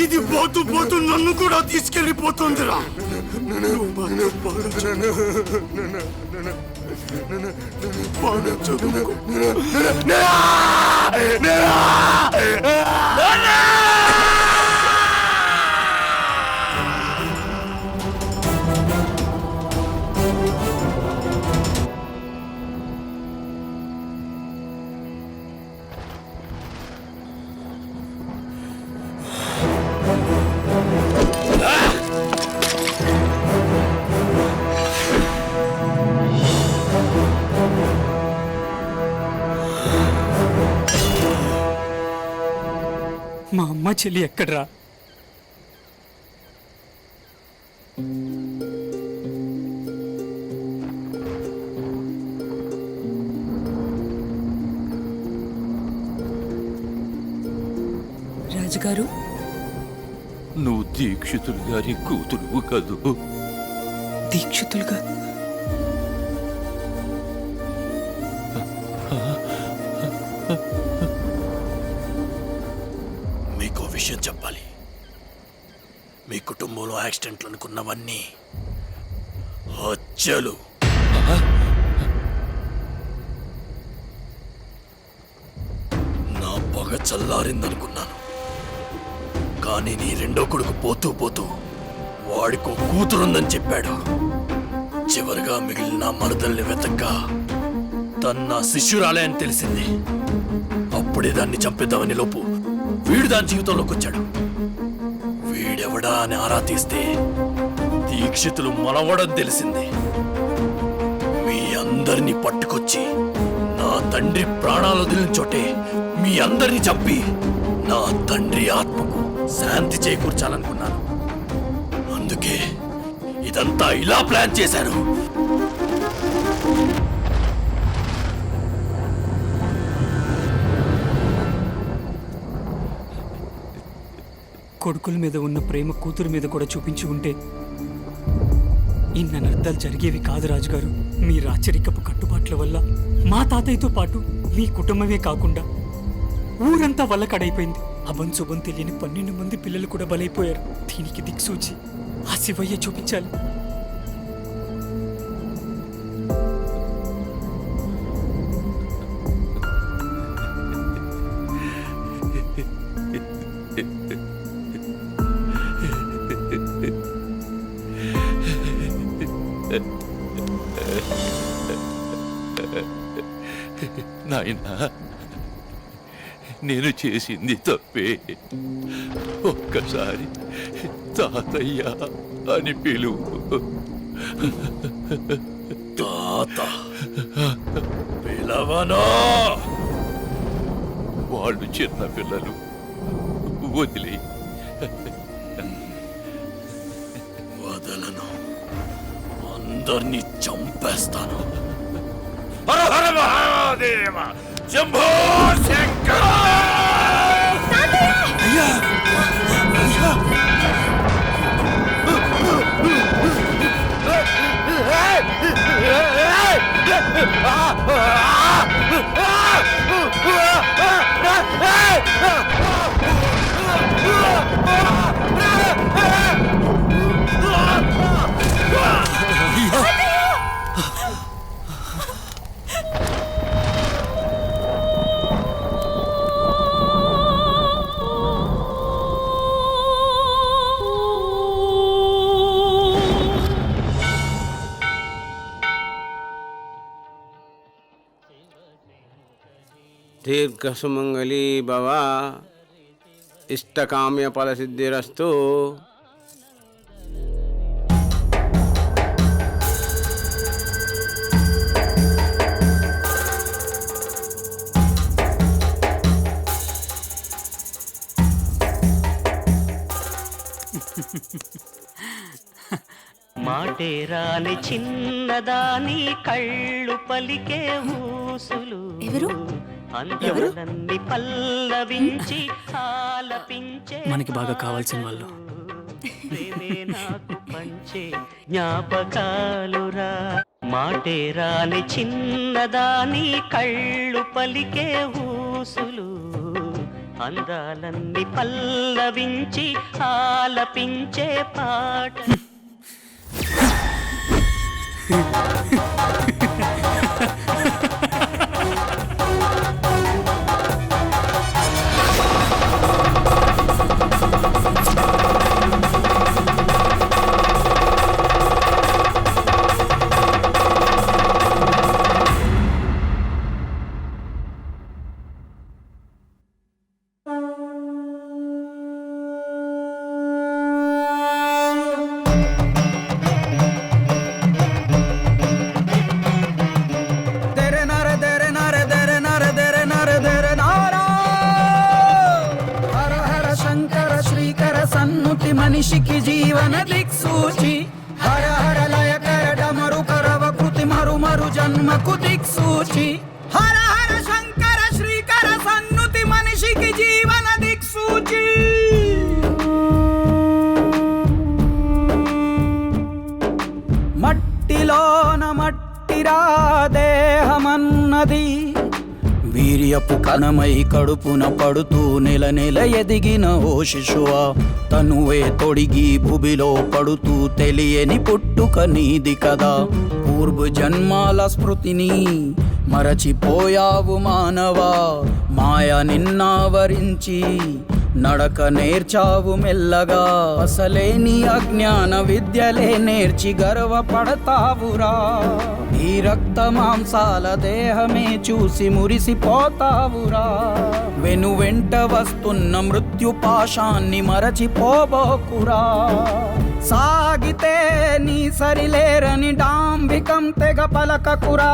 [SPEAKER 19] ఇది పోతూ పోతూ నన్ను కూడా తీసుకెళ్ళిపోతుందిరా.
[SPEAKER 18] మా అమ్మ చెల్లి ఎక్కడ్రా?
[SPEAKER 10] రాజుగారు,
[SPEAKER 16] నువ్వు దీక్షితులు గారి కూతురు కదూ?
[SPEAKER 18] దీక్షితులుగా?
[SPEAKER 19] మీకు విషయం చెప్పాలి. మీ కుటుంబంలో యాక్సిడెంట్లు అనుకున్నవన్నీ హత్యలు. నా పగ చల్లారిందనుకున్నాను, కానీ నీ రెండో కొడుకు పోతూ పోతూ వాడికో కూతురుందని చెప్పాడు. చివరిగా మిగిలిన మరదల్ని వెతక్క తన శిష్యురాలే అని తెలిసింది. అప్పుడే దాన్ని చంపేద్దామని లోపు వీడు దాని జీవితంలోకి వచ్చాడు. వీడెవడా అని ఆరా తీస్తే దీక్షితులు మనవడని తెలిసింది. మీ అందరినీ పట్టుకొచ్చి నా తండ్రి ప్రాణాలు వదిలిన చోటే మీ అందరినీ చంపి నా తండ్రి ఆత్మకు శాంతి చేకూర్చాలనుకున్నాను. అందుకే ఇదంతా ఇలా ప్లాన్ చేశాను.
[SPEAKER 18] కొడుకుల మీద ఉన్న ప్రేమ కూతురు మీద కూడా చూపించి ఉంటే ఇన్ని అనర్థాలు జరిగేవి కాదు రాజుగారు. మీ రాచరికపు కట్టుబాట్ల వల్ల మా తాతయ్యతో పాటు మీ కుటుంబమే కాకుండా ఊరంతా వల్లకడైపోయింది. అభం శుభం తెలియని 12 మంది పిల్లలు కూడా బలైపోయారు. దీనికి దిక్సూచి ఆ శివయ్య చూపించాలి.
[SPEAKER 16] నాయనా, నేను చేసింది తప్పే. ఒక్కసారి తాతయ్య అని పిలువు.
[SPEAKER 7] తాత పిలవనా?
[SPEAKER 16] వాళ్ళు చిన్న పిల్లలు, వదిలే.
[SPEAKER 7] వదలను, అందరినీ చంపేస్తాను. హర హర మహాదేవ, శంభో శంకర! అయ్యా! అయ్యా!
[SPEAKER 3] దీర్ఘసుమంగళీ భవ, ఇష్టకామ్య ఫలసిద్ధిరస్తు.
[SPEAKER 21] మాటేరాని చిన్నదాని కళ్ళు పలికే ఊసులు
[SPEAKER 10] ఎవరు?
[SPEAKER 21] అందరన్నీ పల్లవించి ఆలపించే
[SPEAKER 1] మనకి బాగా కావాల్సిన వాళ్ళు.
[SPEAKER 21] ప్రేమే నాకు పంచే జ్ఞాపకాలురా. మాటేరాని చిన్నదాని కళ్ళు పలికే ఊసులు అందాలన్నీ పల్లవించి ఆలపించే పాట.
[SPEAKER 2] మనిషికి జీవన దిక్సూచి, హర హర లయకర డమరు కరవ కృతి మరు మరు జన్మకు దిక్సూచి. హర హర శంకర శ్రీకర సన్నుతి మనిషికి జీవన దిక్సూచి. మట్టిలోన మట్టిరా దేహమన్నది, వీర్యపు కణమై కడుపున పడుతూ నెల నెల ఎదిగిన ఓ శిశువా, తనువే తొడిగి భూమిలో పడుతూ తెలియని పుట్టుక నీది కదా. పూర్వ జన్మాల స్మృతిని మరచిపోయావు మానవా, మాయ నిన్నావరించి నడక నేర్చావు మెల్లగా. అసలేని అజ్ఞాన విద్యలే నేర్చి గర్వపడతావురా. ఈ రక్త మాంసాల దేహమే చూసి మురిసిపోతావురా. వెను వెంట వస్తున్న మృత్యు పాశాన్ని మరచిపోబోకురా. సాగితే నీ సరిలేరని డాంబికం తెగ పలకకురా.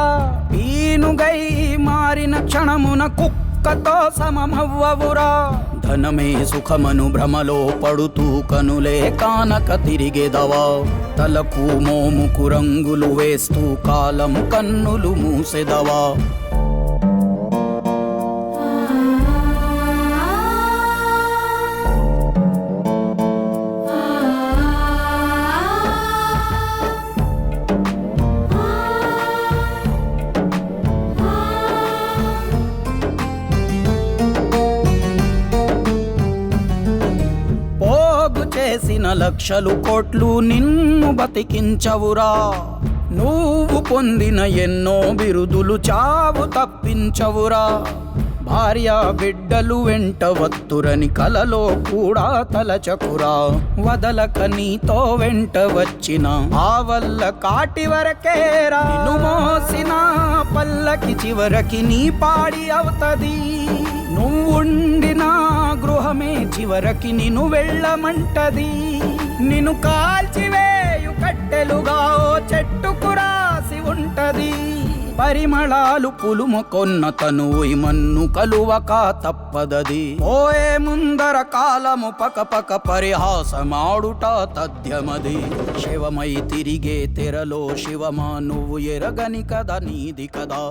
[SPEAKER 2] ఈనుగై మారిన క్షణమున కుక్కతో సమమవ్వవురా. ధనమే సుఖమను భ్రమలో పడుతూ కనులే కానక తిరిగేదవా. తలకు మోముకు రంగులు వేస్తూ కాలం కన్నులు మూసెదవా. లక్షలు కోట్లు నిన్ను బతికించవురా. నువ్వు పొందిన ఎన్నో బిరుదులు చావు తప్పించవురా. భార్య బిడ్డలు వెంట వత్తురని కలలో కూడా తలచకురా. వదలక నీతో వెంట వచ్చిన ఆ వల్ల కాటి వరకేరా. నిన్ను మోసిన పల్లకి చివరికి నీ పాడి అవుతది. నువ్వుండిన గృహమే చివరికి నిన్ను వెళ్ళమంటది. నిన్ను కాల్చివేయు కట్టెలుగా ఓ చెట్టుకు రాసి ఉంటది. పరిమళాలు పులుముకొన్న తనువు మన్ను కలువక తప్పదది. ఓయే ముందర కాలము పకపక పరిహాసమాడుట తథ్యమది. శివమై తిరిగే తెరలో శివమా నువ్వు ఎరగని కదా నీది కదా.